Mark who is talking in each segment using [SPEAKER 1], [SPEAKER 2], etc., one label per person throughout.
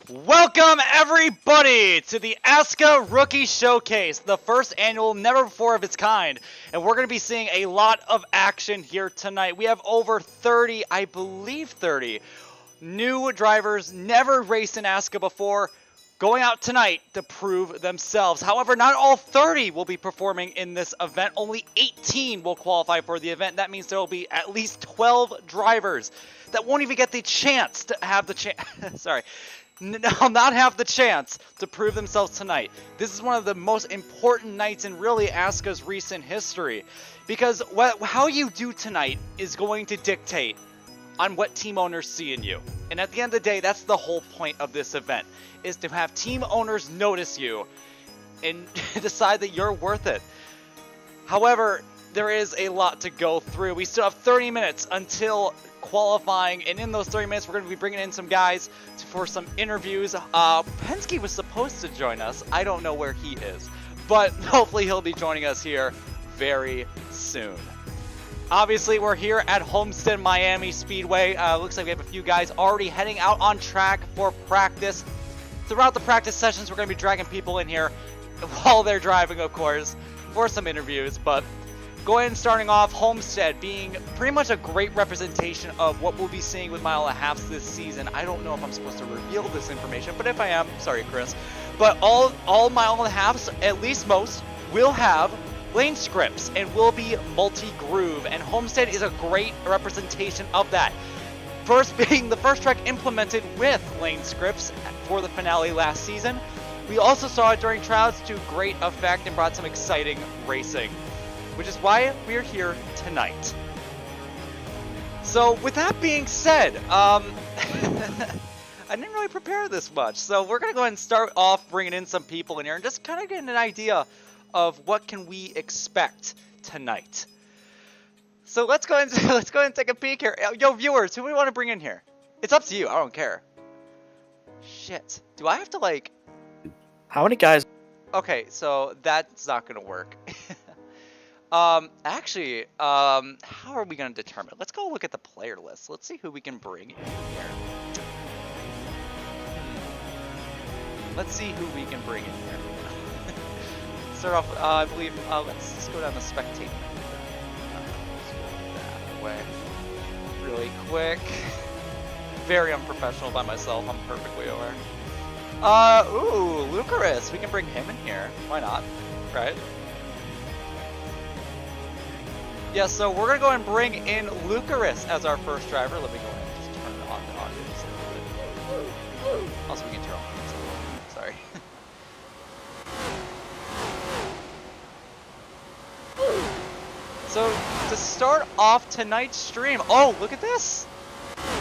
[SPEAKER 1] Welcome everybody to the ASCA Rookie Showcase, the first annual, never before of its kind. And we're going to be seeing a lot of action here tonight. We have over 30, I believe 30, new drivers, never raced in ASCA before, going out tonight to prove themselves. However, not all 30 will be performing in this event. Only 18 will qualify for the event. That means there will be at least 12 drivers that won't even get the chance to have the chance. Sorry. Not have the chance to prove themselves tonight. This is one of the most important nights in really ASCA's recent history, because how you do tonight is going to dictate on what team owners see in you. And at the end of the day, that's the whole point of this event, is to have team owners notice you and decide that you're worth it. However, there is a lot to go through. We still have 30 minutes until qualifying, and in those 30 minutes we're going to be bringing in some guys for some interviews. Penske was supposed to join us. I don't know where he is, but hopefully he'll be joining us here very soon. Obviously, we're here at Homestead Miami Speedway. Looks like we have a few guys already heading out on track for practice. Throughout the practice sessions, we're going to be dragging people in here while they're driving, of course, for some interviews. But go ahead and starting off, Homestead being pretty much a great representation of what we'll be seeing with mile and a halves this season. I don't know if I'm supposed to reveal this information, but if I am, sorry, Chris. But all mile and a halves, at least most, will have lane scripts and will be multi-groove, and Homestead is a great representation of that. First being the first track implemented with lane scripts for the finale last season. We also saw it during tryouts to great effect and brought some exciting racing, which is why we're here tonight. So with that being said, I didn't really prepare this much, so we're going to go ahead and start off bringing in some people in here and just kind of getting an idea of what can we expect tonight. So let's go ahead and take a peek here. Yo, viewers, who do we want to bring in here? It's up to you. I don't care. Shit. Do I have to, like...
[SPEAKER 2] How many guys?
[SPEAKER 1] Okay, so that's not going to work. Actually, how are we going to determine? Let's go look at the player list. Let's see who we can bring in here. Let's see who we can bring in here. Start off, I believe, let's just go down the spectator. That way. Really quick. Very unprofessional by myself, I'm perfectly aware. Ooh, Lucaris. We can bring him in here. Why not? Right? Yeah, so we're gonna go and bring in Lucaris as our first driver. Let me go ahead and just turn on the audio just a little bit. Also, we can turn on the music. Sorry. So to start off tonight's stream, oh, look at this!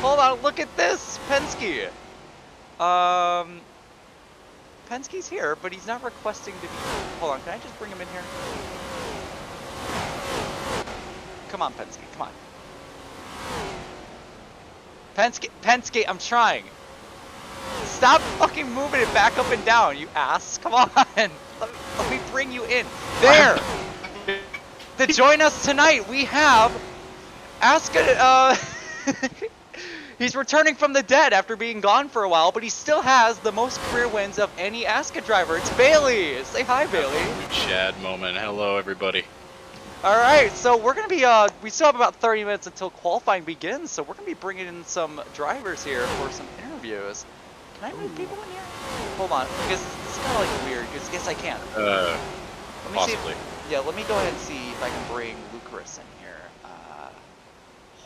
[SPEAKER 1] Hold on, look at this, Penske. Penske's here, but he's not requesting to be. Hold on, can I just bring him in here? Come on, Penske, come on. Penske, I'm trying. Stop fucking moving it back up and down, you ass. Come on. Let me bring you in. There! To join us tonight, we have ASCA. He's returning from the dead after being gone for a while, but he still has the most career wins of any ASCA driver. It's Bailey. Say hi, Bailey.
[SPEAKER 3] Chad moment. Hello, everybody.
[SPEAKER 1] Alright, so we're going to be, we still have about 30 minutes until qualifying begins, so we're going to be bringing in some drivers here for some interviews. Can I move people in here? Hold on, because this is kind of like weird, because yes, I can.
[SPEAKER 3] Possibly.
[SPEAKER 1] Yeah, let me go ahead and see if I can bring Lucaris in here.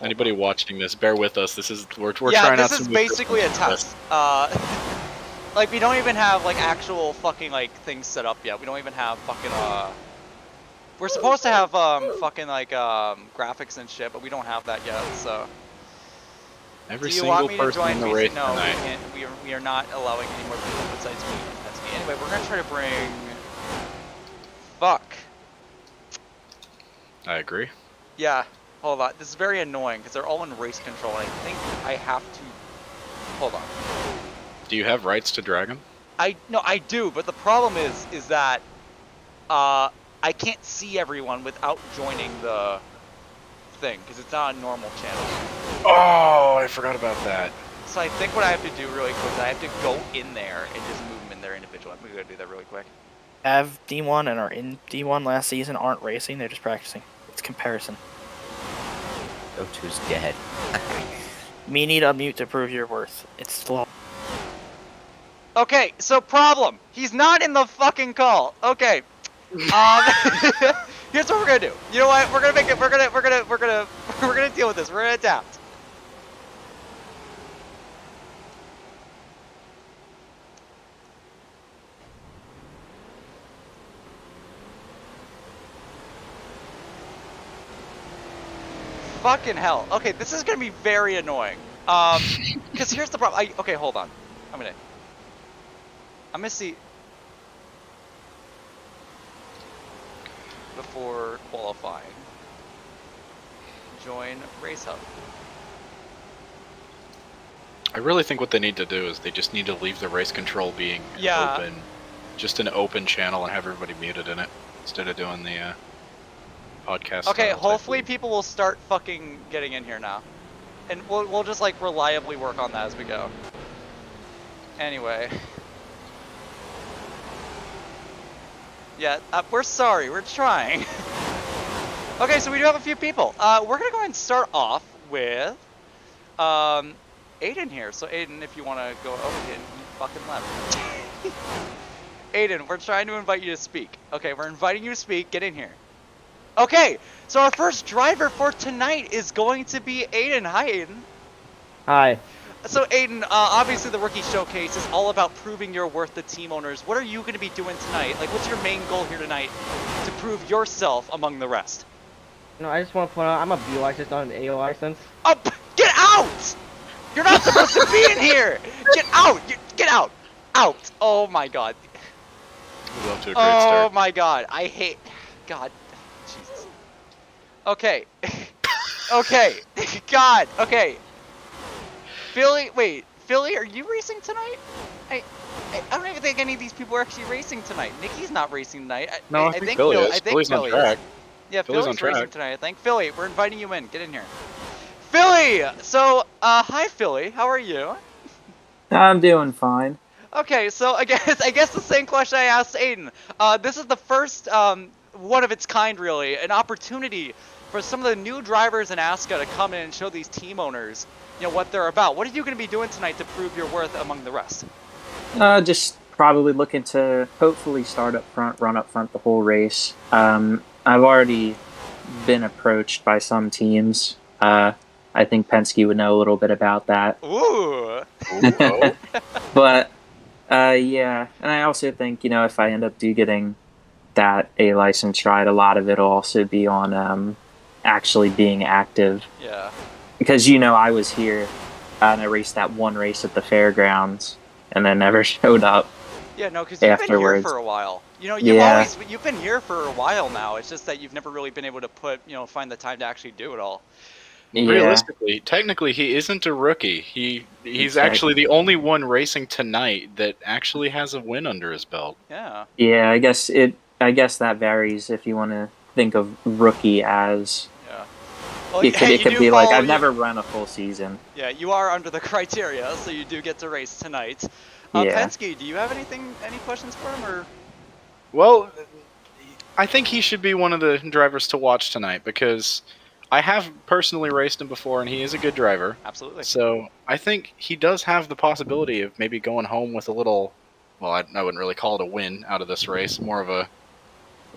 [SPEAKER 3] Anybody watching this, bear with us. This is, we're trying out some...
[SPEAKER 1] Yeah, this is basically a test. Like, we don't even have, like, actual fucking, like, things set up yet. We don't even have fucking, we're supposed to have, fucking, like, graphics and shit, but we don't have that yet, so.
[SPEAKER 3] Every
[SPEAKER 1] Do you
[SPEAKER 3] single
[SPEAKER 1] want me to
[SPEAKER 3] person
[SPEAKER 1] join
[SPEAKER 3] in the
[SPEAKER 1] me?
[SPEAKER 3] race
[SPEAKER 1] No,
[SPEAKER 3] tonight.
[SPEAKER 1] we can't. We are not allowing any more people besides me and Penske. Anyway, we're gonna try to bring... Fuck.
[SPEAKER 3] I agree.
[SPEAKER 1] Yeah, hold on. This is very annoying, because they're all in race control, and I think I have to... Hold on.
[SPEAKER 3] Do you have rights to drag him?
[SPEAKER 1] No, I do, but the problem is that I can't see everyone without joining the thing, because it's not a normal channel.
[SPEAKER 3] Oh, I forgot about that.
[SPEAKER 1] So I think what I have to do really quick is I have to go in there and just move them in there individually. I'm going to do that really quick.
[SPEAKER 2] Have D1 and are in D1 last season aren't racing, they're just practicing. It's comparison.
[SPEAKER 4] Go-to's dead.
[SPEAKER 2] Me need a mute to prove your worth. It's slow.
[SPEAKER 1] Okay, so problem. He's not in the fucking call. Okay. Here's what we're gonna do. You know what? We're gonna make it. We're gonna deal with this. We're gonna adapt. Fucking hell. Okay, this is gonna be very annoying. Because here's the problem. Okay, hold on. I'm gonna see before qualifying. Join Race Hub.
[SPEAKER 3] I really think what they need to do is they just need to leave the race control being open, just an open channel, and have everybody muted in it instead of doing the podcast.
[SPEAKER 1] Okay, hopefully people will start fucking getting in here now, and we'll just like reliably work on that as we go. Anyway. Yeah, we're sorry, we're trying. Okay, so we do have a few people. We're gonna go ahead and start off with Aiden here. So Aiden, if you wanna go over here, you fucking left. Aiden, we're trying to invite you to speak. Okay, we're inviting you to speak, get in here. Okay, so our first driver for tonight is going to be Aiden. Hi Aiden.
[SPEAKER 5] Hi.
[SPEAKER 1] So Aiden, obviously the Rookie Showcase is all about proving your worth to team owners. What are you going to be doing tonight? Like, what's your main goal here tonight to prove yourself among the rest?
[SPEAKER 5] No, I just want to point out I'm a B license, not an A license.
[SPEAKER 1] Up! Get out! You're not supposed to be in here! Get out! Get out! Out! Oh my god.
[SPEAKER 3] We're off to a great start.
[SPEAKER 1] Oh my god. I hate... God. Jesus. Okay. Okay. God. Okay. Philly, wait, Philly, are you racing tonight? I don't even think any of these people are actually racing tonight. Nikki's not racing tonight.
[SPEAKER 3] I think Philly is. Philly's on track.
[SPEAKER 1] Yeah, Philly's racing tonight, I think. Philly, we're inviting you in. Get in here. Philly! So, hi Philly, how are you?
[SPEAKER 6] I'm doing fine.
[SPEAKER 1] Okay, so I guess the same question I asked Aiden. This is the first one of its kind, really, an opportunity for some of the new drivers in ASCA to come in and show these team owners, you know, what they're about. What are you going to be doing tonight to prove your worth among the rest?
[SPEAKER 6] Just probably looking to hopefully start up front, run up front the whole race. I've already been approached by some teams. I think Penske would know a little bit about that.
[SPEAKER 1] Ooh.
[SPEAKER 6] But yeah, and I also think, you know, if I end up getting that A license ride, a lot of it will also be on actually being active.
[SPEAKER 1] Yeah.
[SPEAKER 6] Because, you know, I was here and I raced that one race at the fairgrounds and then never showed up.
[SPEAKER 1] Yeah, no, because you've been here for a while. You know, you've been here for a while now. It's just that you've never really been able to find the time to actually do it all.
[SPEAKER 6] Yeah.
[SPEAKER 3] Realistically, technically, he isn't a rookie. He's actually the only one racing tonight that actually has a win under his belt.
[SPEAKER 1] Yeah.
[SPEAKER 6] Yeah, I guess that varies if you want to think of rookie as.
[SPEAKER 1] Yeah. Well,
[SPEAKER 6] it could be like I've never run a full season.
[SPEAKER 1] Yeah, you are under the criteria, so you do get to race tonight.
[SPEAKER 6] Yeah.
[SPEAKER 1] Penske, do you have any questions for him, or?
[SPEAKER 3] Well, I think he should be one of the drivers to watch tonight because I have personally raced him before, and he is a good driver.
[SPEAKER 1] Absolutely.
[SPEAKER 3] So I think he does have the possibility of maybe going home with a little, well, I wouldn't really call it a win out of this race, more of a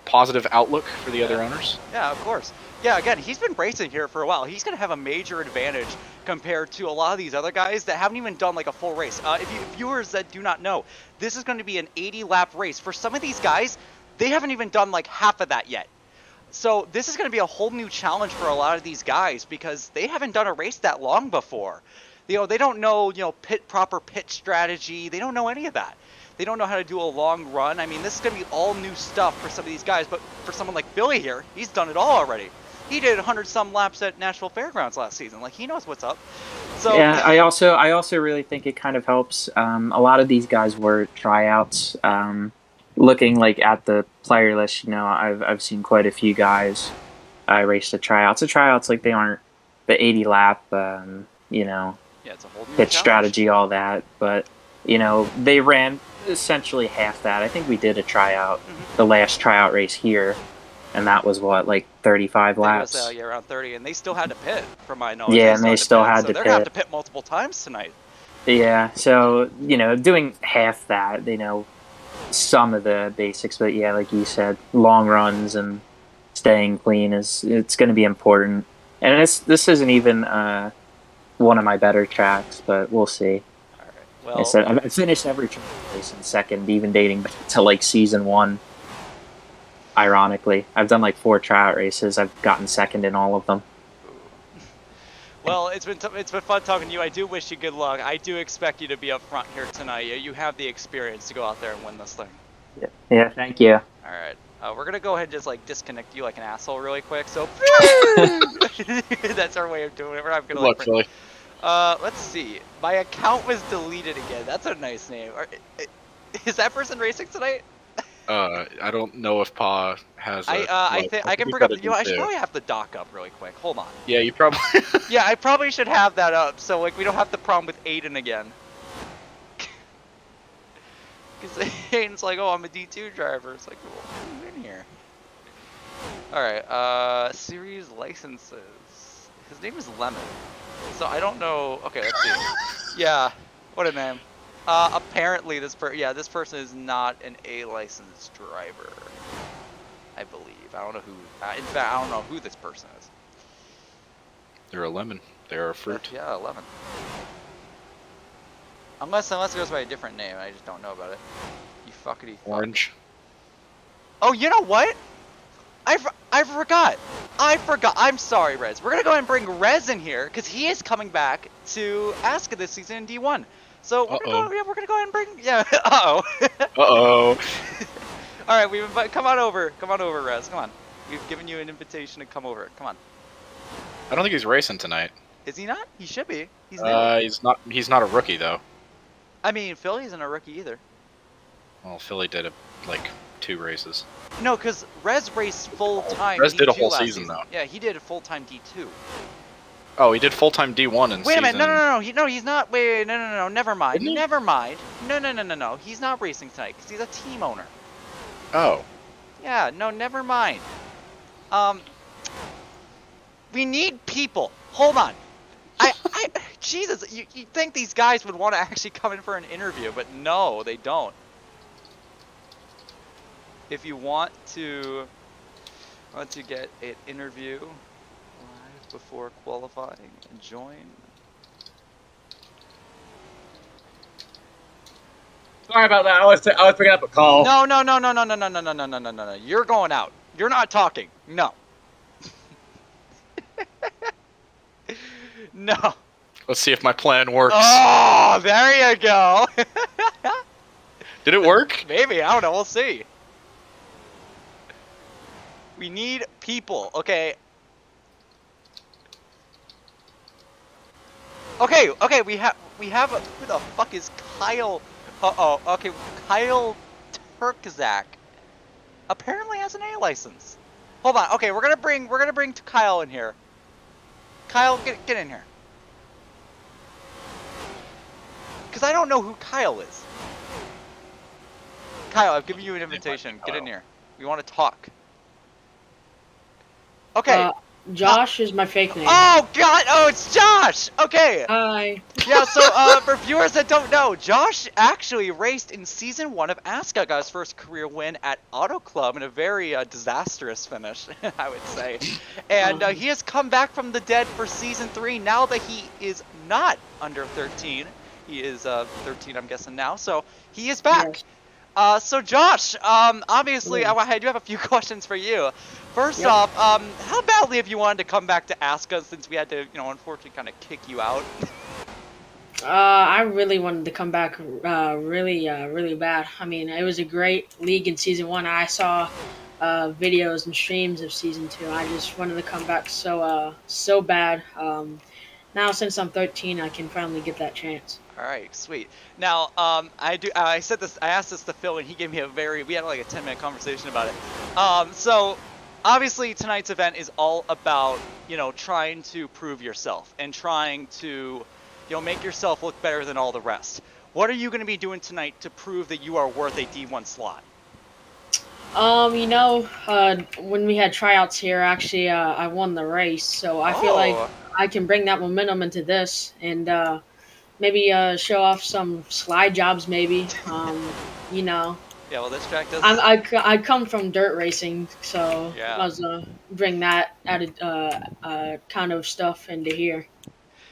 [SPEAKER 3] positive outlook for the other owners.
[SPEAKER 1] Yeah, of course. Yeah, again, he's been racing here for a while. He's going to have a major advantage compared to a lot of these other guys that haven't even done like a full race. If you viewers that do not know, this is going to be an 80-lap race. For some of these guys, they haven't even done like half of that yet. So this is going to be a whole new challenge for a lot of these guys because they haven't done a race that long before. You know, they don't know, proper pit strategy. They don't know any of that. They don't know how to do a long run. I mean, this is going to be all new stuff for some of these guys. But for someone like Billy here, he's done it all already. He did 100-some laps at Nashville Fairgrounds last season. Like, he knows what's up. So
[SPEAKER 6] yeah, I also really think it kind of helps. A lot of these guys were at tryouts. Looking like at the player list, you know, I've seen quite a few guys raced at tryouts. The tryouts, like, they aren't the 80 lap,
[SPEAKER 1] Yeah, it's a whole new
[SPEAKER 6] pitch
[SPEAKER 1] challenge.
[SPEAKER 6] strategy, all that. But, you know, they ran essentially half that. I think we did a tryout, the last tryout race here, and that was what, like 35 laps?
[SPEAKER 1] It was, yeah, around 30, and they still had to pit, from my knowledge.
[SPEAKER 6] Yeah, and they still had
[SPEAKER 1] so
[SPEAKER 6] to
[SPEAKER 1] they're going to have
[SPEAKER 6] pit.
[SPEAKER 1] to pit multiple times tonight.
[SPEAKER 6] Yeah, so, you know, doing half that, you know, some of the basics, but yeah, like you said, long runs and staying clean it's going to be important. And this isn't even one of my better tracks, but we'll see.
[SPEAKER 1] All right. Well,
[SPEAKER 6] I said I finished every track race in second, even dating back to like season 1. Ironically, I've done like 4 tryout races. I've gotten second in all of them.
[SPEAKER 1] well, it's been fun talking to you. I do wish you good luck. I do expect you to be up front here tonight. You have the experience to go out there and win this thing.
[SPEAKER 6] Yeah, thank you.
[SPEAKER 1] All right. We're going to go ahead and just like disconnect you like an asshole really quick. So that's our way of doing it. We're not going to
[SPEAKER 3] Good luck, Philly.
[SPEAKER 1] let's see. My account was deleted again. That's a nice name. Is that person racing tonight?
[SPEAKER 3] I don't know if Pa has.
[SPEAKER 1] I think I can bring up. You know, I should probably have the doc up really quick. Hold on.
[SPEAKER 3] Yeah, you probably.
[SPEAKER 1] Yeah, I probably should have that up so like we don't have the problem with Aiden again. Because Aiden's like, oh, I'm a D2 driver. It's like, well, what are you in here? Alright, series licenses. His name is Lemon. So I don't know. Okay, let's see. Yeah, what a name. Apparently this person is not an A licensed driver. I believe. I don't know who. In fact, I don't know who this person is.
[SPEAKER 3] They're a lemon. They're a fruit.
[SPEAKER 1] Yeah, lemon. Unless it goes by a different name, I just don't know about it. You fuckity fuck.
[SPEAKER 3] Orange.
[SPEAKER 1] Oh, you know what? I forgot. I'm sorry, Rez. We're gonna go ahead and bring Rez in here because he is coming back to ASCA this season in D1. So we're gonna go ahead and bring. Yeah. Uh-oh.
[SPEAKER 3] Uh-oh.
[SPEAKER 1] All right, come on over, Rez. Come on. We've given you an invitation to come over. Come on.
[SPEAKER 3] I don't think he's racing tonight.
[SPEAKER 1] Is he not? He should be. He's
[SPEAKER 3] not. He's not a rookie though.
[SPEAKER 1] I mean, Philly isn't a rookie either.
[SPEAKER 3] Well, Philly did like 2 races.
[SPEAKER 1] No, because Rez raced full-time
[SPEAKER 3] Rez
[SPEAKER 1] D2
[SPEAKER 3] did a whole
[SPEAKER 1] last
[SPEAKER 3] season though.
[SPEAKER 1] Yeah, he did a full-time D2.
[SPEAKER 3] Oh, he did full-time D1 in
[SPEAKER 1] Wait a minute,
[SPEAKER 3] season...
[SPEAKER 1] no, he's not, wait, no, never mind,
[SPEAKER 3] Didn't he?
[SPEAKER 1] never mind. No, he's not racing tonight, because he's a team owner.
[SPEAKER 3] Oh.
[SPEAKER 1] Yeah, no, never mind. We need people. Hold on. Jesus, you'd think these guys would want to actually come in for an interview, but no, they don't. If you want to get an interview live before qualifying, join.
[SPEAKER 5] Sorry about that. I was picking up a call.
[SPEAKER 1] No. You're going out. You're not talking. No. No.
[SPEAKER 3] Let's see if my plan works.
[SPEAKER 1] Oh, there you go.
[SPEAKER 3] Did it work?
[SPEAKER 1] Maybe. I don't know. We'll see. We need people. Okay. Okay. We have. Who the fuck is Kyle? Okay. Kyle Turkzak apparently has an A license. Hold on. Okay. We're gonna bring Kyle in here. Kyle, get in here. Because I don't know who Kyle is. Kyle, I've given you an invitation. Get in here. We want to talk. Okay.
[SPEAKER 7] Josh is my fake name.
[SPEAKER 1] Oh, God. Oh, it's Josh. Okay.
[SPEAKER 7] Hi.
[SPEAKER 1] Yeah, so for viewers that don't know, Josh actually raced in Season 1 of ASCA, got his first career win at Auto Club in a very disastrous finish, I would say. And he has come back from the dead for Season 3 now that he is not under 13. He is 13, I'm guessing now, so he is back.
[SPEAKER 7] Yes.
[SPEAKER 1] So Josh, obviously, I do have a few questions for you. First off, how badly have you wanted to come back to ASCA since we had to, unfortunately kind of kick you out?
[SPEAKER 7] I really wanted to come back really bad. I mean, it was a great league in Season 1. I saw videos and streams of Season 2. I just wanted to come back so bad. Now, since I'm 13, I can finally get that chance.
[SPEAKER 1] All right, sweet. Now, I asked this to Phil, and he gave me we had like a 10-minute conversation about it. So, obviously, tonight's event is all about, trying to prove yourself and trying to, make yourself look better than all the rest. What are you going to be doing tonight to prove that you are worth a D1 slot?
[SPEAKER 7] When we had tryouts here, actually, I won the race, so I feel like I can bring that momentum into this and maybe show off some slide jobs, maybe.
[SPEAKER 1] Yeah, well, this track does.
[SPEAKER 7] I come from dirt racing, so
[SPEAKER 1] Yeah.
[SPEAKER 7] I was bring that added kind of stuff into here.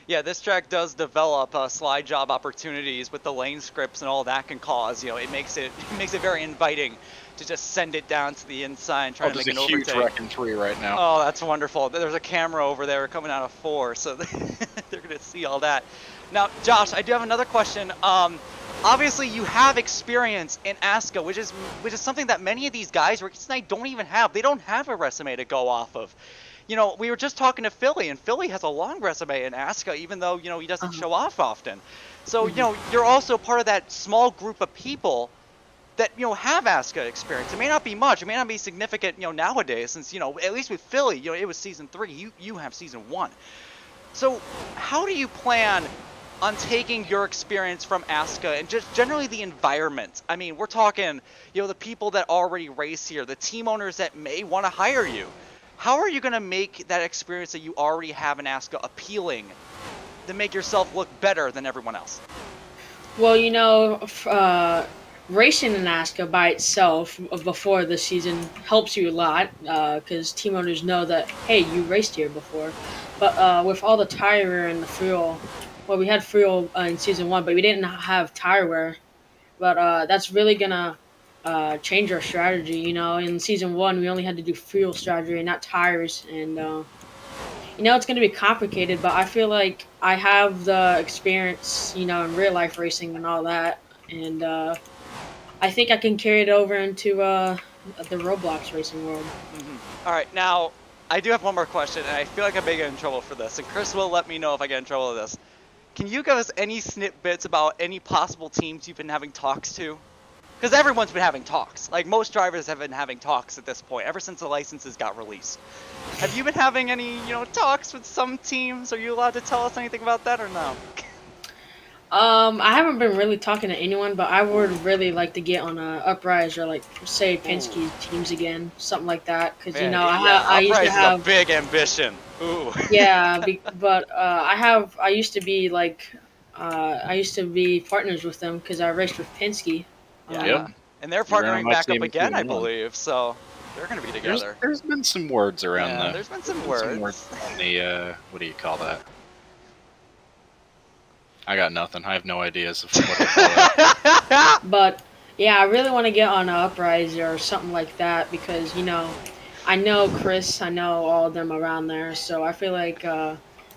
[SPEAKER 1] Yeah, this track does develop slide job opportunities with the lane scripts and all that can cause. It makes it very inviting to just send it down to the inside and try to make an overtake.
[SPEAKER 3] There's a huge wreck in 3 right now.
[SPEAKER 1] Oh, that's wonderful. There's a camera over there coming out of 4, so they're going to see all that. Now, Josh, I do have another question. Obviously, you have experience in ASCA, which is something that many of these guys tonight don't even have. They don't have a resume to go off of. We were just talking to Philly, and Philly has a long resume in ASCA, even though, he doesn't show off often. So, you're also part of that small group of people that, have ASCA experience. It may not be much. It may not be significant, nowadays, since, at least with Philly, it was season 3. You have season 1. So, how do you plan on taking your experience from ASCA and just generally the environment? I mean, we're talking, the people that already race here, the team owners that may want to hire you. How are you going to make that experience that you already have in ASCA appealing to make yourself look better than everyone else?
[SPEAKER 7] Well, racing in ASCA by itself before the season helps you a lot because team owners know that, hey, you raced here before. But with all the tire wear and the fuel, well, we had fuel in season 1, but we didn't have tire wear. But that's really going to change our strategy. In season 1, we only had to do fuel strategy and not tires. And, it's going to be complicated, but I feel like I have the experience, in real life racing and all that. And I think I can carry it over into the Roblox racing world.
[SPEAKER 1] All right, now I do have one more question, and I feel like I may get in trouble for this, and Chris will let me know if I get in trouble with this. Can you give us any snippets about any possible teams you've been having talks to? Because everyone's been having talks. Like, most drivers have been having talks at this point, ever since the licenses got released. Have you been having any, talks with some teams? Are you allowed to tell us anything about that or no?
[SPEAKER 7] I haven't been really talking to anyone, but I would really like to get on a Uprise or say Penske teams again, something like that. Because I used to have
[SPEAKER 1] a big ambition. Ooh.
[SPEAKER 7] Yeah, but I used to be partners with them because I raced with Penske.
[SPEAKER 1] Yeah, and they're partnering back up again, I believe. So they're going to be together.
[SPEAKER 3] There's been some words around that.
[SPEAKER 1] There's been some words
[SPEAKER 3] on the what do you call that? I got nothing. I have no ideas of what to call it.
[SPEAKER 7] But yeah, I really want to get on an Uprise or something like that because I know Chris, I know all of them around there, so I feel like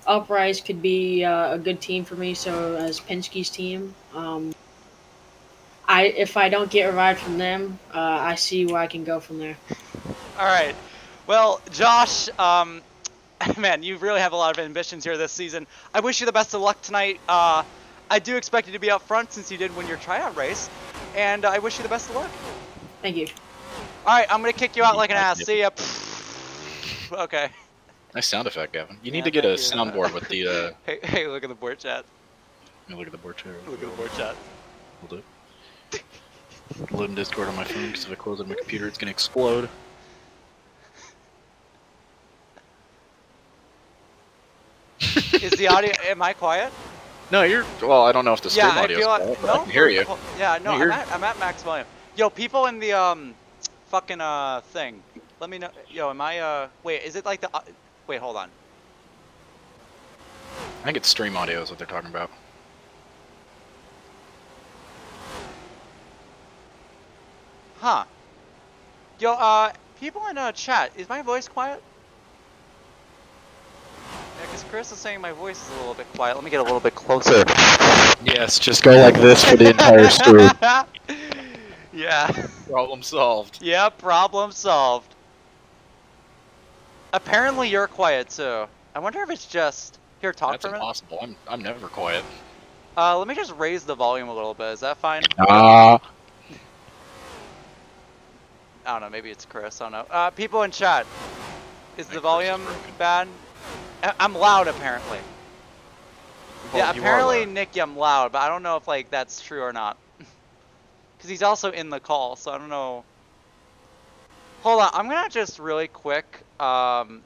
[SPEAKER 7] Uprise could be a good team for me. So as Penske's team, if I don't get a ride from them, I see where I can go from there.
[SPEAKER 1] All right. Well, Josh, man, you really have a lot of ambitions here this season. I wish you the best of luck tonight. I do expect you to be up front since you did win your tryout race, and I wish you the best of luck.
[SPEAKER 7] Thank you.
[SPEAKER 1] All right, I'm going to kick you out like an ass. See ya. Okay.
[SPEAKER 3] Nice sound effect, Gavin. You need to get a soundboard with the...
[SPEAKER 1] Hey, look at the board chat.
[SPEAKER 3] Look at the board chat.
[SPEAKER 1] Look at the board chat.
[SPEAKER 3] Will do. Loading Discord on my phone because if I close it on my computer, it's going to explode.
[SPEAKER 1] Is the audio... Am I quiet?
[SPEAKER 3] No, you're... Well, I don't know if the stream audio is quiet, but I can hear you.
[SPEAKER 1] Yeah, no, I'm at max volume. Yo, people in the, fucking, thing. Let me know... Yo, am I, Wait, is it like the... Wait, hold on.
[SPEAKER 3] I think it's stream audio is what they're talking about.
[SPEAKER 1] Huh. Yo, people in, chat, is my voice quiet? Yeah, because Chris is saying my voice is a little bit quiet. Let me get a little bit closer.
[SPEAKER 3] Yes, just go like this for the entire stream.
[SPEAKER 1] Yeah.
[SPEAKER 3] Problem solved.
[SPEAKER 1] Yeah, problem solved. Apparently you're quiet too. I wonder if it's just... Here, talk
[SPEAKER 3] That's
[SPEAKER 1] for a minute.
[SPEAKER 3] impossible. I'm never quiet.
[SPEAKER 1] Let me just raise the volume a little bit. Is that fine?
[SPEAKER 3] Ah.
[SPEAKER 1] I don't know. Maybe it's Chris. I don't know. People in chat. Is the volume bad? I'm loud, apparently. Yeah,
[SPEAKER 3] you are
[SPEAKER 1] apparently
[SPEAKER 3] loud.
[SPEAKER 1] Nicky, I'm loud, but I don't know if like that's true or not. Because he's also in the call, so I don't know. Hold on, I'm gonna just really quick. Hold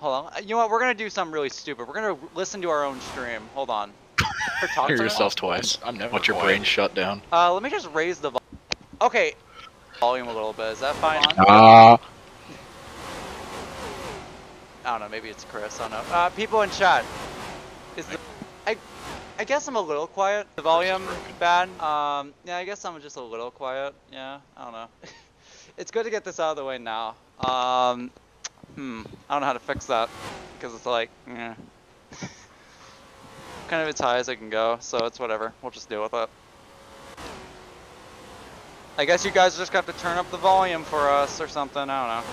[SPEAKER 1] on. You know what? We're gonna do something really stupid. We're gonna listen to our own stream. Hold on. For talk
[SPEAKER 3] Hear
[SPEAKER 1] to
[SPEAKER 3] yourself twice.
[SPEAKER 4] I'm never
[SPEAKER 3] Want your
[SPEAKER 4] quiet.
[SPEAKER 3] brain shut down.
[SPEAKER 1] Let me just raise the okay, volume a little bit. Is that fine?
[SPEAKER 3] Ah.
[SPEAKER 1] I don't know. Maybe it's Chris. I don't know. People in chat. Is the I guess I'm a little quiet. The volume bad. Yeah, I guess I'm just a little quiet. Yeah, I don't know. It's good to get this out of the way now. I don't know how to fix that because it's like, kind of as high as I can go, so it's whatever. We'll just deal with it. I guess you guys just have to turn up the volume for us or something. I don't know.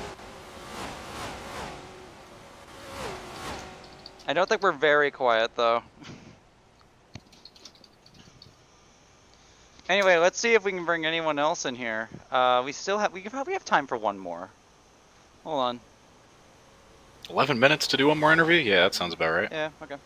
[SPEAKER 1] I don't think we're very quiet though. Anyway, let's see if we can bring anyone else in here. We probably have time for one more. Hold on.
[SPEAKER 3] 11 minutes to do one more interview? Yeah, that sounds about right.
[SPEAKER 1] Yeah, okay.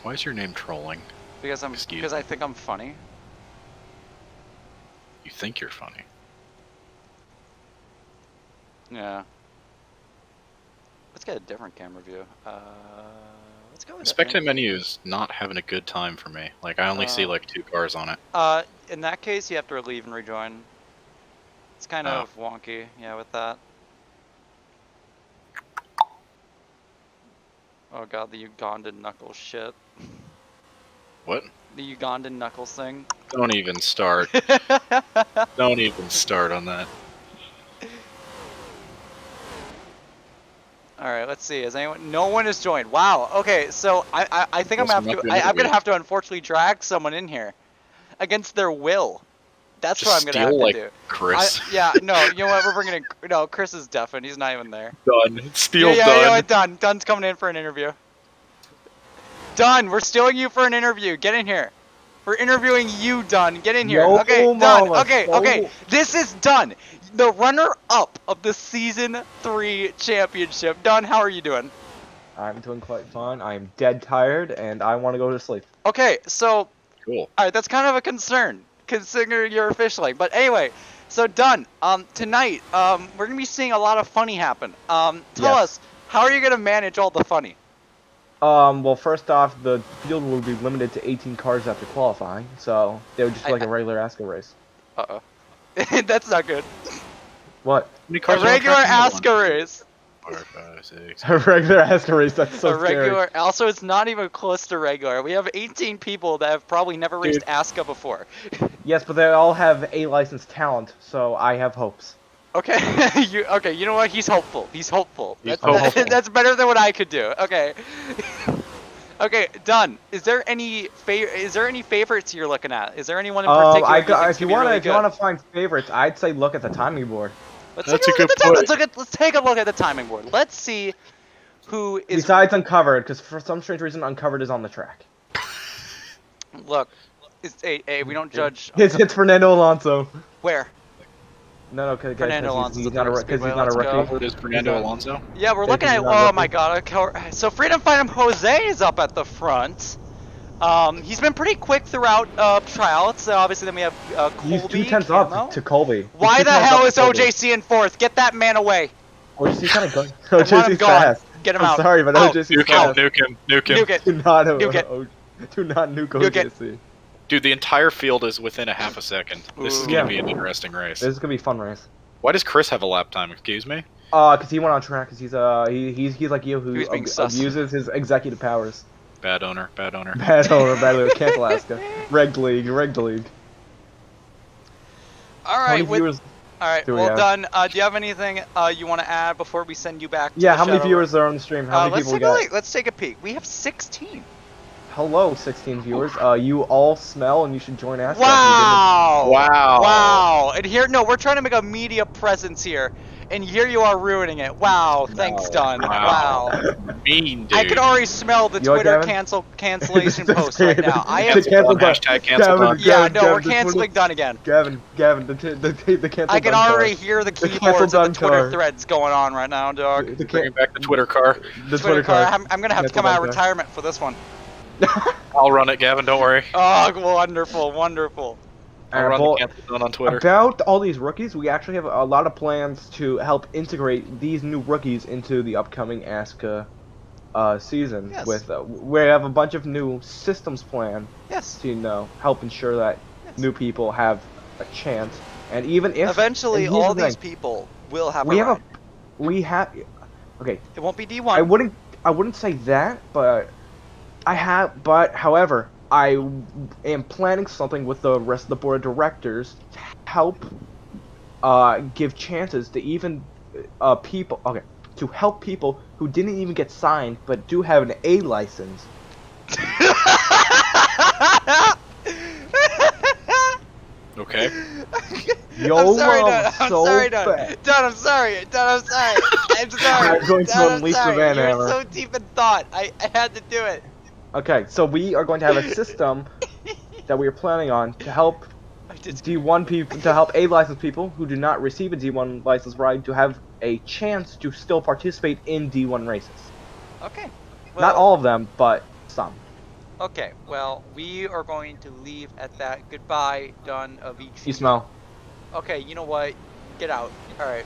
[SPEAKER 3] Why is your name trolling?
[SPEAKER 1] Because
[SPEAKER 3] Excuse
[SPEAKER 1] I
[SPEAKER 3] me.
[SPEAKER 1] think I'm funny.
[SPEAKER 3] You think you're funny.
[SPEAKER 1] Yeah. Let's get a different camera view. Let's go with
[SPEAKER 3] The spectate menu is not having a good time for me. Like, I only see like 2 cars on it.
[SPEAKER 1] In that case, you have to leave and rejoin. It's kind of wonky, yeah, with that. Oh god, the Ugandan knuckles shit.
[SPEAKER 3] What?
[SPEAKER 1] The Ugandan knuckles thing.
[SPEAKER 3] Don't even start. Don't even start on that.
[SPEAKER 1] Alright, let's see. Has anyone? No one has joined. Wow. Okay, so I think I'm
[SPEAKER 3] Yes,
[SPEAKER 1] gonna have to unfortunately drag someone in here against their will. That's
[SPEAKER 3] Just
[SPEAKER 1] what I'm gonna have
[SPEAKER 3] steal, like,
[SPEAKER 1] to do.
[SPEAKER 3] Chris.
[SPEAKER 1] Yeah, no, you know what? We're bringing in. No, Chris is deafened. He's not even there.
[SPEAKER 3] Done. Steal
[SPEAKER 1] yeah,
[SPEAKER 3] done.
[SPEAKER 1] you know what? Done. Dunn's coming in for an interview. Done. We're stealing you for an interview. Get in here. We're interviewing you, Dunn. Get in here.
[SPEAKER 5] No,
[SPEAKER 1] Okay, Dunn.
[SPEAKER 5] mama,
[SPEAKER 1] Okay,
[SPEAKER 5] no.
[SPEAKER 1] okay. This is Dunn, the runner-up of the Season 3 championship. Dunn, how are you doing?
[SPEAKER 5] I'm doing quite fine. I'm dead tired, and I want to go to sleep.
[SPEAKER 1] Okay, so,
[SPEAKER 3] Cool.
[SPEAKER 1] alright, that's kind of a concern, considering you're officialing. But anyway, so Dunn, tonight, we're going to be seeing a lot of funny happen. Tell us, how are you going to manage all the funny?
[SPEAKER 5] Well, first off, the field will be limited to 18 cars after qualifying, so it would just be like a regular ASCA race.
[SPEAKER 1] Uh-oh. That's not good.
[SPEAKER 5] What?
[SPEAKER 3] How many
[SPEAKER 1] A
[SPEAKER 3] cars are on
[SPEAKER 1] regular
[SPEAKER 3] track?
[SPEAKER 1] ASCA race.
[SPEAKER 3] 4, 5, 6.
[SPEAKER 5] A regular ASCA race, that's so
[SPEAKER 1] A regular.
[SPEAKER 5] scary.
[SPEAKER 1] Also, it's not even close to regular. We have 18 people that have probably never raced ASCA before.
[SPEAKER 5] Yes, but they all have A-licensed talent, so I have hopes.
[SPEAKER 1] Okay, you know what? He's hopeful. He's hopeful.
[SPEAKER 3] He's
[SPEAKER 5] hopeful.
[SPEAKER 1] That's better than what I could do. Okay. Okay, done. Is there any favorites you're looking at? Is there anyone in particular?
[SPEAKER 5] If you wanna find favorites, I'd say look at the timing board.
[SPEAKER 1] Let's
[SPEAKER 3] That's
[SPEAKER 1] take
[SPEAKER 3] a
[SPEAKER 1] a look at
[SPEAKER 3] good
[SPEAKER 1] the time.
[SPEAKER 3] point.
[SPEAKER 1] Let's take a look at the timing board. Let's see who is.
[SPEAKER 5] Besides Uncovered, because for some strange reason Uncovered is on the track.
[SPEAKER 1] Look, hey, we don't judge.
[SPEAKER 5] It's Fernando Alonso.
[SPEAKER 1] Where?
[SPEAKER 5] No, because
[SPEAKER 1] Fernando Alonso's
[SPEAKER 5] he's not a rookie.
[SPEAKER 3] It is Fernando Alonso.
[SPEAKER 1] Yeah, we're looking at. Oh my God! Okay, so Freedom Fighter Jose is up at the front. He's been pretty quick throughout tryouts. Obviously, then we have Colby.
[SPEAKER 5] He's 2 tenths
[SPEAKER 1] Camo.
[SPEAKER 5] up to Colby.
[SPEAKER 1] Why the hell is OJC in fourth? Get that man away.
[SPEAKER 5] OJC's kind of good.
[SPEAKER 1] I want him
[SPEAKER 5] OJC's
[SPEAKER 1] gone.
[SPEAKER 5] fast.
[SPEAKER 1] Get him
[SPEAKER 5] I'm
[SPEAKER 1] out.
[SPEAKER 5] sorry, but
[SPEAKER 1] Out.
[SPEAKER 5] OJC's
[SPEAKER 3] Nuke him,
[SPEAKER 5] fast.
[SPEAKER 3] nuke him, nuke him.
[SPEAKER 1] Nuke it.
[SPEAKER 5] Do not
[SPEAKER 1] Nuke it.
[SPEAKER 5] do not nuke
[SPEAKER 1] Nuke it.
[SPEAKER 5] OJC.
[SPEAKER 3] Dude, the entire field is within a half a second. This is
[SPEAKER 1] Ooh.
[SPEAKER 3] gonna be an interesting race.
[SPEAKER 5] This is gonna be a fun race.
[SPEAKER 3] Why does Chris have a lap time? Excuse me.
[SPEAKER 5] Because he went on track. Because he's like you
[SPEAKER 1] He
[SPEAKER 5] who
[SPEAKER 1] was being sus.
[SPEAKER 5] abuses his executive powers.
[SPEAKER 3] Bad owner. Bad owner.
[SPEAKER 5] Bad owner, bad league. Cancel ASCA. Regged league.
[SPEAKER 1] All
[SPEAKER 5] How
[SPEAKER 1] right.
[SPEAKER 5] many viewers?
[SPEAKER 1] All right.
[SPEAKER 5] do we
[SPEAKER 1] Well
[SPEAKER 5] have?
[SPEAKER 1] done. Do you have anything you want to add before we send you back? To
[SPEAKER 5] Yeah.
[SPEAKER 1] the
[SPEAKER 5] How many
[SPEAKER 1] shadow
[SPEAKER 5] viewers are on the stream? How many
[SPEAKER 1] let's
[SPEAKER 5] people we
[SPEAKER 1] take a
[SPEAKER 5] got?
[SPEAKER 1] look. Let's take a peek. We have 16.
[SPEAKER 5] Hello, 16 viewers. You all smell, and you should join ASCA.
[SPEAKER 1] Wow.
[SPEAKER 3] Wow.
[SPEAKER 1] Wow. And here, no, we're trying to make a media presence here. and here you are ruining it. Wow, thanks, Dunn. Wow.
[SPEAKER 3] Mean, dude.
[SPEAKER 1] I can already smell the
[SPEAKER 5] You know what,
[SPEAKER 1] Twitter
[SPEAKER 5] Gavin?
[SPEAKER 1] cancellation post right now. I am.
[SPEAKER 5] Cancel Dunn.
[SPEAKER 3] Hashtag cancel
[SPEAKER 5] Gavin,
[SPEAKER 3] Dunn.
[SPEAKER 1] Yeah,
[SPEAKER 5] Gavin,
[SPEAKER 1] no, we're
[SPEAKER 5] Gavin, the
[SPEAKER 1] canceling
[SPEAKER 5] Twitter-
[SPEAKER 1] Dunn again.
[SPEAKER 5] Gavin, the cancel
[SPEAKER 1] I can
[SPEAKER 5] Dunn
[SPEAKER 1] already
[SPEAKER 5] car.
[SPEAKER 1] hear the
[SPEAKER 5] cancel
[SPEAKER 1] keyboards of the
[SPEAKER 5] Dunn
[SPEAKER 1] Twitter
[SPEAKER 5] car.
[SPEAKER 1] threads going on right now, dog.
[SPEAKER 5] The
[SPEAKER 3] Bringing back the Twitter car.
[SPEAKER 5] Twitter
[SPEAKER 1] car.
[SPEAKER 5] car.
[SPEAKER 1] I'm gonna have to
[SPEAKER 5] Cancel
[SPEAKER 1] come out of
[SPEAKER 5] Dunn car.
[SPEAKER 1] retirement for this one.
[SPEAKER 3] I'll run it, Gavin. Don't worry.
[SPEAKER 1] Oh, wonderful, wonderful.
[SPEAKER 3] I'll run the cancel Dunn on Twitter.
[SPEAKER 5] About all these rookies, we actually have a lot of plans to help integrate these new rookies into the upcoming ASCA season.
[SPEAKER 1] Yes.
[SPEAKER 5] With we have a bunch of new systems planned
[SPEAKER 1] Yes.
[SPEAKER 5] to help ensure that
[SPEAKER 1] Yes.
[SPEAKER 5] new people have a chance. And even if
[SPEAKER 1] Eventually,
[SPEAKER 5] and here's
[SPEAKER 1] all
[SPEAKER 5] the
[SPEAKER 1] these
[SPEAKER 5] thing,
[SPEAKER 1] people will have
[SPEAKER 5] we
[SPEAKER 1] a
[SPEAKER 5] have
[SPEAKER 1] ride.
[SPEAKER 5] we have okay.
[SPEAKER 1] It won't be D1.
[SPEAKER 5] I wouldn't say that, but however, I am planning something with the rest of the board of directors to help give chances to even people to help people who didn't even get signed but do have an A license.
[SPEAKER 3] Okay.
[SPEAKER 5] Yo,
[SPEAKER 1] I'm sorry,
[SPEAKER 5] Mom,
[SPEAKER 1] Dunn. I'm
[SPEAKER 5] so
[SPEAKER 1] sorry, Dunn.
[SPEAKER 5] bad.
[SPEAKER 1] Dunn, I'm sorry. Dunn, I'm sorry. I'm sorry.
[SPEAKER 5] I'm going to
[SPEAKER 1] Dunn, I'm
[SPEAKER 5] unleash the
[SPEAKER 1] sorry.
[SPEAKER 5] Van
[SPEAKER 1] You're
[SPEAKER 5] Hammer.
[SPEAKER 1] so deep in thought. I had to do it.
[SPEAKER 5] Okay, so we are going to have a system that we are planning on to help
[SPEAKER 1] I did.
[SPEAKER 5] D1 people, to help A license people who do not receive a D1 license ride to have a chance to still participate in D1 races.
[SPEAKER 1] Okay.
[SPEAKER 5] Not all of them, but some.
[SPEAKER 1] Okay, well, we are going to leave at that. Goodbye, Dunn of each.
[SPEAKER 5] You smell.
[SPEAKER 1] Okay, you know what? Get out. Alright.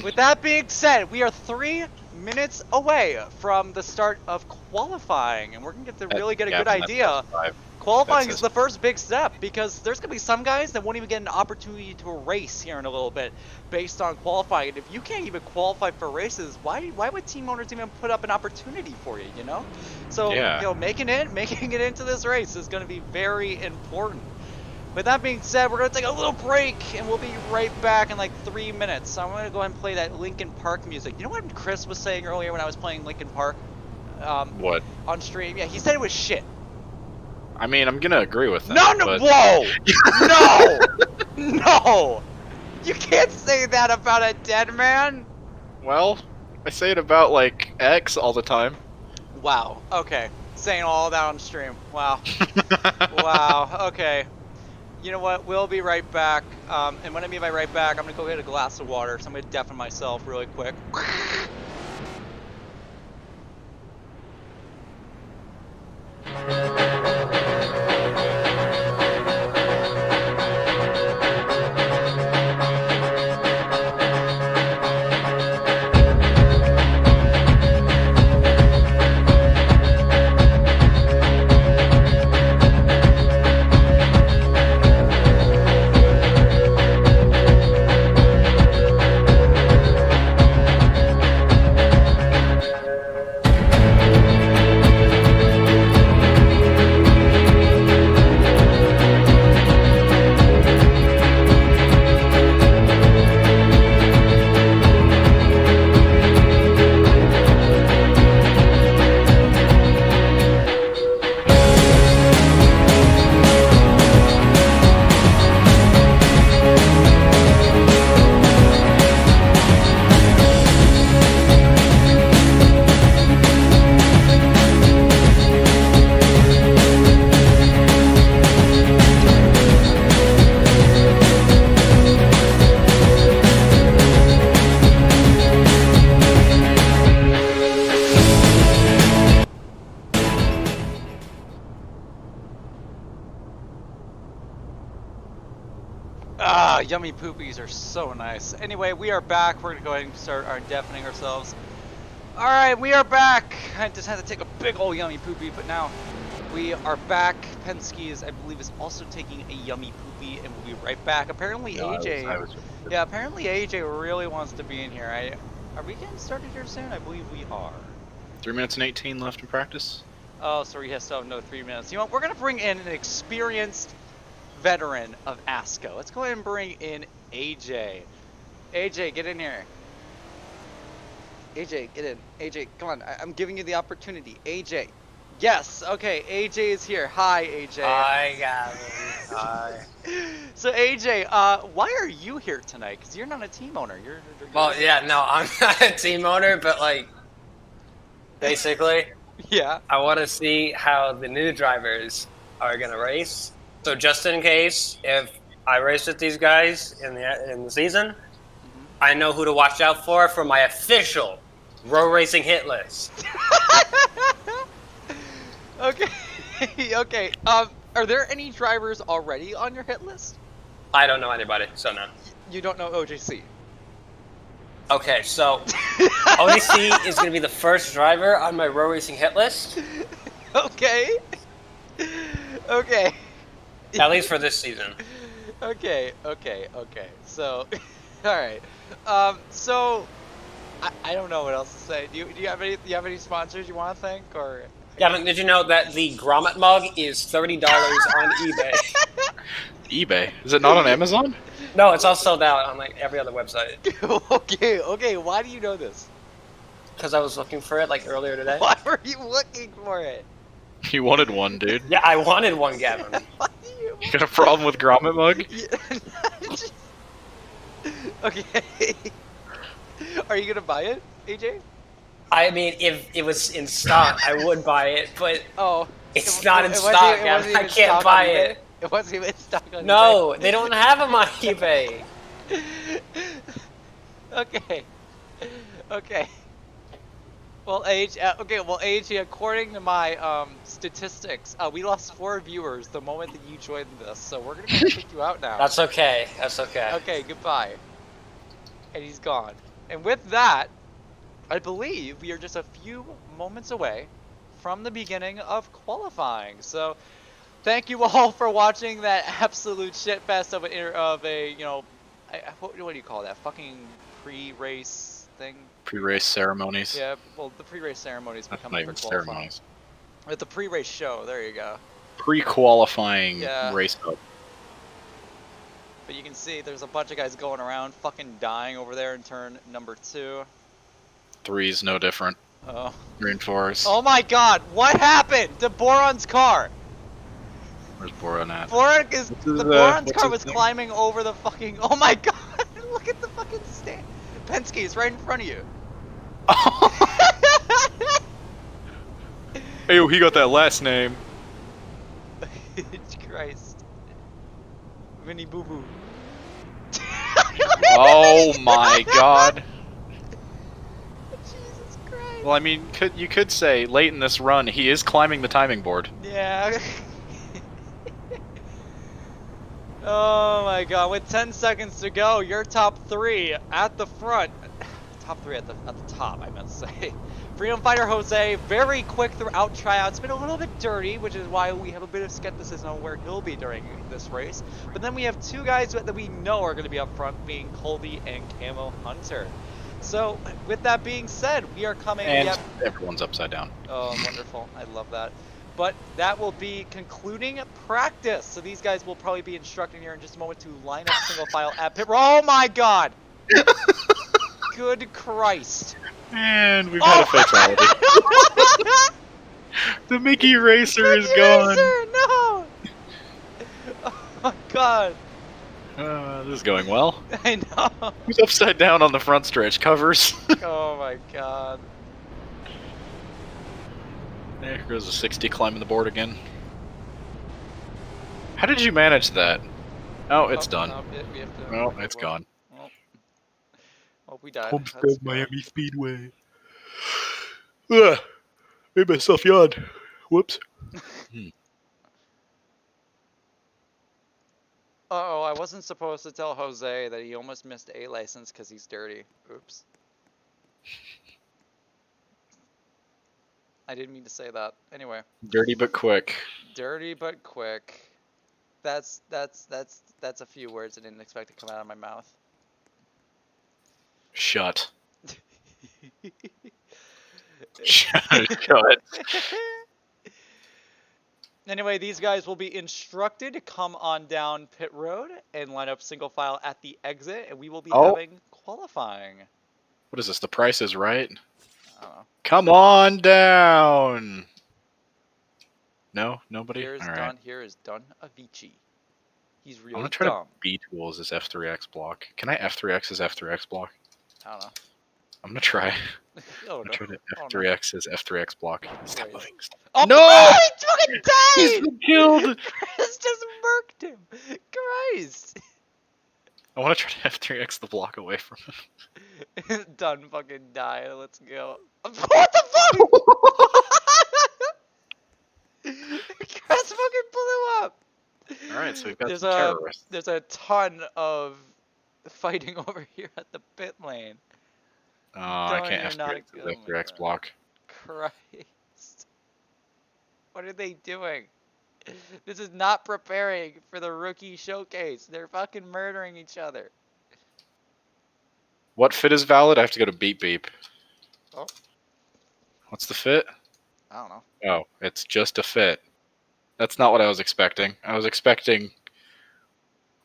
[SPEAKER 1] With that being said, we are 3 minutes away from the start of qualifying, and we're going to get to really get a good
[SPEAKER 3] Gavin,
[SPEAKER 1] idea.
[SPEAKER 3] that's 5.
[SPEAKER 1] Qualifying
[SPEAKER 3] That's
[SPEAKER 1] is the first big step, because there's going to be some guys that won't even get an opportunity to race here in a little bit based on qualifying. And if you can't even qualify for races, why would team owners even put up an opportunity for you, you know? So,
[SPEAKER 3] Yeah.
[SPEAKER 1] you know, making it into this race is going to be very important. With that being said, we're going to take a little break, and we'll be right back in like 3 minutes. So I'm going to go ahead and play that Linkin Park music. You know what Chris was saying earlier when I was playing Linkin Park
[SPEAKER 3] What?
[SPEAKER 1] on stream? Yeah, he said it was shit.
[SPEAKER 3] I mean, I'm gonna agree with that.
[SPEAKER 1] No,
[SPEAKER 3] but...
[SPEAKER 1] whoa! No! No! You can't say that about a dead man!
[SPEAKER 3] Well, I say it about, like, X all the time.
[SPEAKER 1] Wow, okay. Saying all that on stream. Wow. Wow, okay. You know what, we'll be right back. And when I mean by right back, I'm gonna go get a glass of water, so I'm gonna deafen myself really quick. Ah, yummy poopies are so nice. Anyway, we are back. We're going to go ahead and start our deafening ourselves. Alright, we are back. I just had to take a big old yummy poopy, but now we are back. Penske is, I believe, is also taking a yummy poopy, and we'll be right back. Apparently, AJ... Yeah, apparently AJ really wants to be in here. Are we getting started here soon? I believe we are.
[SPEAKER 3] 3 minutes and 18 left in practice.
[SPEAKER 1] Oh, so we still have another 3 minutes. You know what? We're going to bring in an experienced veteran of ASCA. Let's go ahead and bring in AJ. AJ, get in here. AJ, get in. AJ, come on. I'm giving you the opportunity. AJ, Yes. Okay. AJ is here. Hi, AJ.
[SPEAKER 8] Hi, Gavin. Hi.
[SPEAKER 1] So AJ, why are you here tonight? Because you're not a team owner. You're
[SPEAKER 8] Well, yeah, no, I'm not a team owner, but like, basically,
[SPEAKER 1] yeah.
[SPEAKER 8] I want to see how the new drivers are gonna race. So just in case, if I race with these guys in the season, I know who to watch out for my official road racing hit list.
[SPEAKER 1] Okay. Okay. Are there any drivers already on your hit list?
[SPEAKER 8] I don't know anybody, so no.
[SPEAKER 1] You don't know OJC.
[SPEAKER 8] Okay, so ODC is gonna be the first driver on my road racing hit list,
[SPEAKER 1] Okay. Okay.
[SPEAKER 8] at least for this season.
[SPEAKER 1] Okay. So, all right. So I don't know what else to say. Do you have any sponsors you want to thank or?
[SPEAKER 8] Gavin, did you know that the Grommet mug is $30 on eBay?
[SPEAKER 3] eBay? Is it not on Amazon?
[SPEAKER 8] No, it's all sold out on like every other website.
[SPEAKER 1] Okay. Why do you know this?
[SPEAKER 8] Because I was looking for it like earlier today.
[SPEAKER 1] Why were you looking for it?
[SPEAKER 3] You wanted one, dude.
[SPEAKER 8] Yeah, I wanted one, Gavin.
[SPEAKER 1] Why do you?
[SPEAKER 3] You got a problem with Grommet mug?
[SPEAKER 1] Okay. Are you gonna buy it, AJ?
[SPEAKER 8] I mean, if it was in stock, I would buy it, but
[SPEAKER 1] Oh,
[SPEAKER 8] it's not in stock, Gavin. I can't buy it.
[SPEAKER 1] It wasn't even in stock on
[SPEAKER 8] No, they don't have them on eBay.
[SPEAKER 1] eBay. Okay. Well, AJ, according to my statistics, we lost 4 viewers the moment that you joined this, so we're gonna kick you out now.
[SPEAKER 8] That's okay. That's okay.
[SPEAKER 1] Okay, goodbye. And he's gone. And with that, I believe we are just a few moments away from the beginning of qualifying. So, thank you all for watching that absolute shitfest of a you know, what do you call that? Fucking pre-race thing?
[SPEAKER 3] Pre-race ceremonies.
[SPEAKER 1] Yeah, well, the pre-race ceremonies
[SPEAKER 3] That's
[SPEAKER 1] become
[SPEAKER 3] not
[SPEAKER 1] for
[SPEAKER 3] even
[SPEAKER 1] qualifying.
[SPEAKER 3] ceremonies.
[SPEAKER 1] With the pre-race show, there you go.
[SPEAKER 3] Pre-qualifying
[SPEAKER 1] Yeah.
[SPEAKER 3] race up.
[SPEAKER 1] But you can see there's a bunch of guys going around fucking dying over there in turn number 2.
[SPEAKER 3] 3's no different.
[SPEAKER 1] Oh.
[SPEAKER 3] Green 4's.
[SPEAKER 1] Oh my god, what happened to Boron's car?
[SPEAKER 3] Where's Boron at?
[SPEAKER 1] Boron's car was
[SPEAKER 3] his name?
[SPEAKER 1] climbing over the fucking. Oh my god! Look at the fucking stand. Penske's right in front of you.
[SPEAKER 3] Hey, yo, he got that last name.
[SPEAKER 1] Christ. Vinny Boo Boo.
[SPEAKER 3] Oh my god.
[SPEAKER 1] Jesus Christ.
[SPEAKER 3] Well, I mean, you could say late in this run, he is climbing the timing board.
[SPEAKER 1] Yeah. Oh my god, with 10 seconds to go, you're top 3 at the front. Top 3 at the top, I meant to say. Freedom Fighter Jose, very quick throughout tryouts. Been a little bit dirty, which is why we have a bit of skepticism on where he'll be during this race. But then we have 2 guys that we know are going to be up front, being Colby and Camo Hunter. So, with that being said, we are coming...
[SPEAKER 3] And everyone's upside down.
[SPEAKER 1] Oh, wonderful. I love that. But that will be concluding practice. So these guys will probably be instructing here in just a moment to line up single file at pit. Oh my god! Good Christ.
[SPEAKER 3] And we've had a fatality. The Mickey Racer is gone.
[SPEAKER 1] No! Oh my god.
[SPEAKER 3] This is going well.
[SPEAKER 1] I know.
[SPEAKER 3] Who's upside down on the front stretch? Covers.
[SPEAKER 1] Oh my god.
[SPEAKER 3] There goes a 60 climbing the board again. How did you manage that? Oh, it's done.
[SPEAKER 1] We have to,
[SPEAKER 3] Oh, it's gone.
[SPEAKER 1] Well, we died.
[SPEAKER 3] Homestead, Miami Speedway. Ugh, made myself yawn. Whoops.
[SPEAKER 1] Uh-oh, I wasn't supposed to tell Jose that he almost missed a license because he's dirty. Oops. I didn't mean to say that. Anyway.
[SPEAKER 3] Dirty but quick.
[SPEAKER 1] Dirty but quick. That's a few words I didn't expect to come out of my mouth.
[SPEAKER 3] Shut. Shut.
[SPEAKER 1] Anyway, these guys will be instructed to come on down pit road and line up single file at the exit, and we will be having qualifying.
[SPEAKER 3] What is this? The Price is Right?
[SPEAKER 1] I don't know.
[SPEAKER 3] Come on down. No? Nobody?
[SPEAKER 1] Here is
[SPEAKER 3] Alright.
[SPEAKER 1] done. Here is done Avicii. He's
[SPEAKER 3] I'm
[SPEAKER 1] really
[SPEAKER 3] gonna try
[SPEAKER 1] dumb.
[SPEAKER 3] to B-tools as F3X block. Can I F3X as F3X block?
[SPEAKER 1] I don't know.
[SPEAKER 3] I'm gonna try.
[SPEAKER 1] Oh
[SPEAKER 3] I'm
[SPEAKER 1] no.
[SPEAKER 3] gonna try to
[SPEAKER 1] Oh, no.
[SPEAKER 3] F3X as F3X block. Stop
[SPEAKER 1] Christ.
[SPEAKER 3] moving. Stop.
[SPEAKER 1] Oh,
[SPEAKER 3] No!
[SPEAKER 1] oh, he fucking
[SPEAKER 3] He's
[SPEAKER 1] died!
[SPEAKER 3] been killed!
[SPEAKER 1] Chris just murked him. Christ.
[SPEAKER 3] I want to try to F3X the block away from him.
[SPEAKER 1] Done fucking die. Let's go. What the fuck? Chris fucking blew up.
[SPEAKER 3] Alright, so we've got
[SPEAKER 1] There's
[SPEAKER 3] some terrorists.
[SPEAKER 1] There's a ton of fighting over here at the pit lane.
[SPEAKER 3] Oh, I
[SPEAKER 1] Darn,
[SPEAKER 3] can't
[SPEAKER 1] you're not
[SPEAKER 3] F3X
[SPEAKER 1] a-
[SPEAKER 3] as
[SPEAKER 1] oh my
[SPEAKER 3] F3X
[SPEAKER 1] God.
[SPEAKER 3] block.
[SPEAKER 1] Christ. What are they doing? This is not preparing for the rookie showcase. They're fucking murdering each other.
[SPEAKER 3] What fit is valid? I have to go to beep beep.
[SPEAKER 1] Oh.
[SPEAKER 3] What's the fit?
[SPEAKER 1] I don't know.
[SPEAKER 3] Oh, it's just a fit. That's not what I was expecting. I was expecting,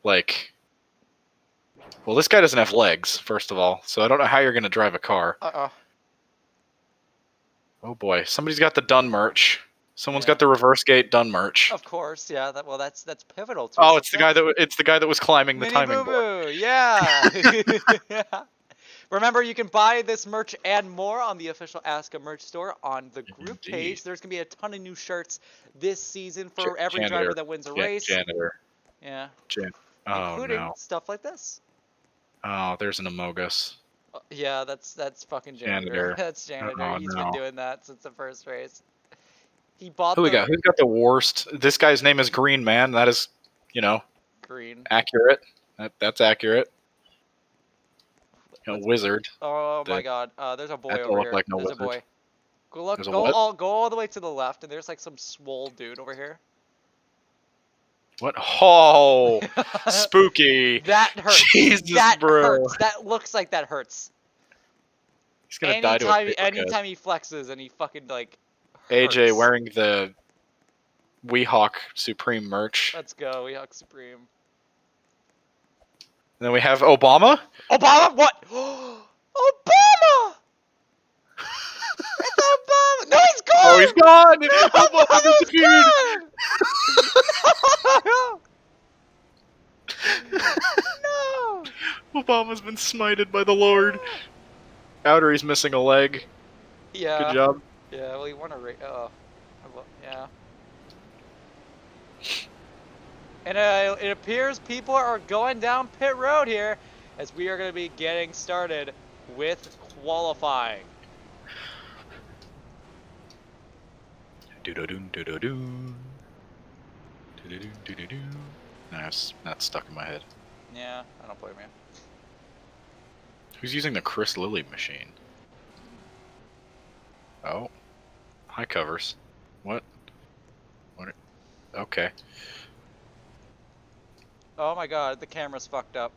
[SPEAKER 3] like... Well, this guy doesn't have legs, first of all, so I don't know how you're going to drive a car.
[SPEAKER 1] Uh-oh.
[SPEAKER 3] Oh boy, somebody's got the done merch. Someone's
[SPEAKER 1] Yeah.
[SPEAKER 3] got the reverse gate done merch.
[SPEAKER 1] Of course, yeah. That's pivotal to
[SPEAKER 3] Oh,
[SPEAKER 1] his
[SPEAKER 3] it's the guy that was climbing the
[SPEAKER 1] Mini
[SPEAKER 3] timing
[SPEAKER 1] Boo
[SPEAKER 3] board.
[SPEAKER 1] Boo, yeah. Yeah. Remember, you can buy this merch and more on the official ASCA merch store on the group
[SPEAKER 3] Indeed.
[SPEAKER 1] page. There's gonna be a ton of new shirts this season for every
[SPEAKER 3] Janitor.
[SPEAKER 1] driver that wins a race.
[SPEAKER 3] Janitor.
[SPEAKER 1] Yeah,
[SPEAKER 3] Oh
[SPEAKER 1] including
[SPEAKER 3] no.
[SPEAKER 1] stuff like this.
[SPEAKER 3] Oh, there's an Amogus.
[SPEAKER 1] Yeah, that's fucking janitor.
[SPEAKER 3] Janitor.
[SPEAKER 1] That's janitor.
[SPEAKER 3] Oh,
[SPEAKER 1] He's
[SPEAKER 3] no.
[SPEAKER 1] been doing that since the first race. He bought
[SPEAKER 3] Who we
[SPEAKER 1] the
[SPEAKER 3] got? Who's got the worst? This guy's name is Green Man. That is,
[SPEAKER 1] green.
[SPEAKER 3] accurate. That's accurate. Wizard.
[SPEAKER 1] Oh my
[SPEAKER 3] The-
[SPEAKER 1] God. There's a boy
[SPEAKER 3] that don't
[SPEAKER 1] over
[SPEAKER 3] look
[SPEAKER 1] here.
[SPEAKER 3] like no
[SPEAKER 1] There's a
[SPEAKER 3] wizard.
[SPEAKER 1] boy. Go look.
[SPEAKER 3] There's a
[SPEAKER 1] Go
[SPEAKER 3] what?
[SPEAKER 1] all the way to the left, and there's like some swole dude over here.
[SPEAKER 3] What? Oh, spooky.
[SPEAKER 1] That hurts.
[SPEAKER 3] Jesus,
[SPEAKER 1] that
[SPEAKER 3] bro.
[SPEAKER 1] hurts. That looks like that hurts.
[SPEAKER 3] He's gonna die to a paper cut.
[SPEAKER 1] Anytime he flexes and he fucking like.
[SPEAKER 3] AJ
[SPEAKER 1] hurts.
[SPEAKER 3] wearing the Weehawk Supreme merch.
[SPEAKER 1] Let's go, we Hawk Supreme.
[SPEAKER 3] And then we have Obama.
[SPEAKER 1] Obama, what? Obama! It's Obama! No, he's gone!
[SPEAKER 3] Oh, he's gone! Obama
[SPEAKER 1] Obama's
[SPEAKER 3] disappeared!
[SPEAKER 1] gone! No!
[SPEAKER 3] Obama's been smited by the Lord. Outerie's missing a leg.
[SPEAKER 1] Yeah.
[SPEAKER 3] Good job.
[SPEAKER 1] Yeah, well, he won a race. Oh. Yeah. And it appears people are going down pit road here as we are going to be getting started with qualifying.
[SPEAKER 3] Do-do-doo, do-do-doo. Do-do-doo, do-do-doo. That's stuck in my head.
[SPEAKER 1] Yeah, I don't blame you.
[SPEAKER 3] Who's using the Chris Lilly machine? Oh. High covers. What? Okay.
[SPEAKER 1] Oh my God, the camera's fucked up.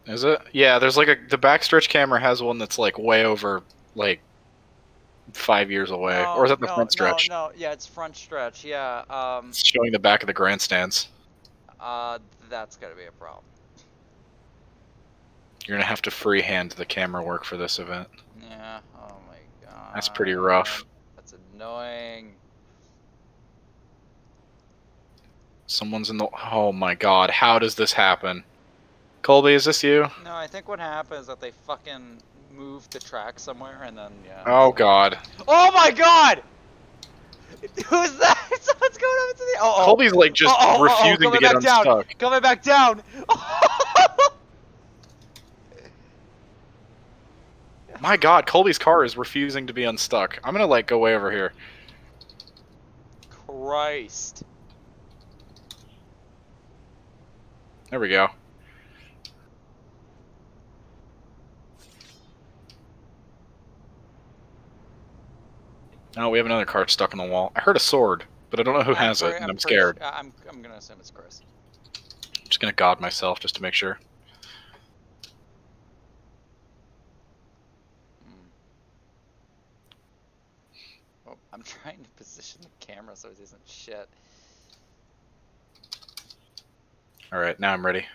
[SPEAKER 3] Is it? Yeah, there's like the backstretch camera has one that's like way over, like, 5 years away.
[SPEAKER 1] No,
[SPEAKER 3] Or is that the
[SPEAKER 1] no,
[SPEAKER 3] front stretch?
[SPEAKER 1] No, yeah, it's front stretch. Yeah.
[SPEAKER 3] It's showing the back of the grandstands.
[SPEAKER 1] That's gotta be a problem.
[SPEAKER 3] You're gonna have to freehand the camera work for this event.
[SPEAKER 1] Yeah. Oh my God.
[SPEAKER 3] That's pretty rough.
[SPEAKER 1] That's annoying.
[SPEAKER 3] Someone's in the... Oh my god, how does this happen? Colby, is this you?
[SPEAKER 1] No, I think what happens is that they fucking move the track somewhere and then, yeah.
[SPEAKER 3] Oh god.
[SPEAKER 1] Oh my God! Who's that? Someone's going up into the... Oh.
[SPEAKER 3] Colby's like just refusing to
[SPEAKER 1] coming
[SPEAKER 3] get
[SPEAKER 1] back down.
[SPEAKER 3] unstuck.
[SPEAKER 1] Coming back down!
[SPEAKER 3] My god, Colby's car is refusing to be unstuck. I'm gonna like go way over here.
[SPEAKER 1] Christ.
[SPEAKER 3] There we go. Oh, we have another car stuck on the wall. I heard a sword, but I don't know who has it, and I'm scared.
[SPEAKER 1] I'm gonna assume it's Chris.
[SPEAKER 3] I'm just gonna god myself just to make sure.
[SPEAKER 1] Oh, I'm trying to position the camera so it isn't shit.
[SPEAKER 3] Alright, now I'm ready.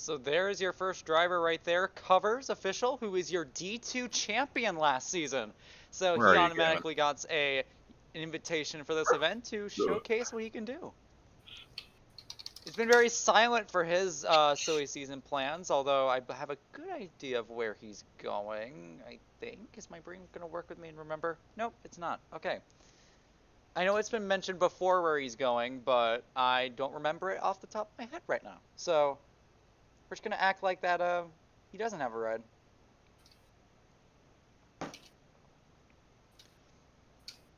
[SPEAKER 1] So there's your first driver right there, Covers official, who is your D2 champion last season. So
[SPEAKER 3] Where
[SPEAKER 1] he
[SPEAKER 3] are you
[SPEAKER 1] automatically got an invitation for this event to showcase what he can do. He's been very silent for his silly season plans, although I have a good idea of where he's going, I think. Is my brain going to work with me and remember? Nope, it's not. Okay. I know it's been mentioned before where he's going, but I don't remember it off the top of my head right now. So we're just going to act like that he doesn't have a ride.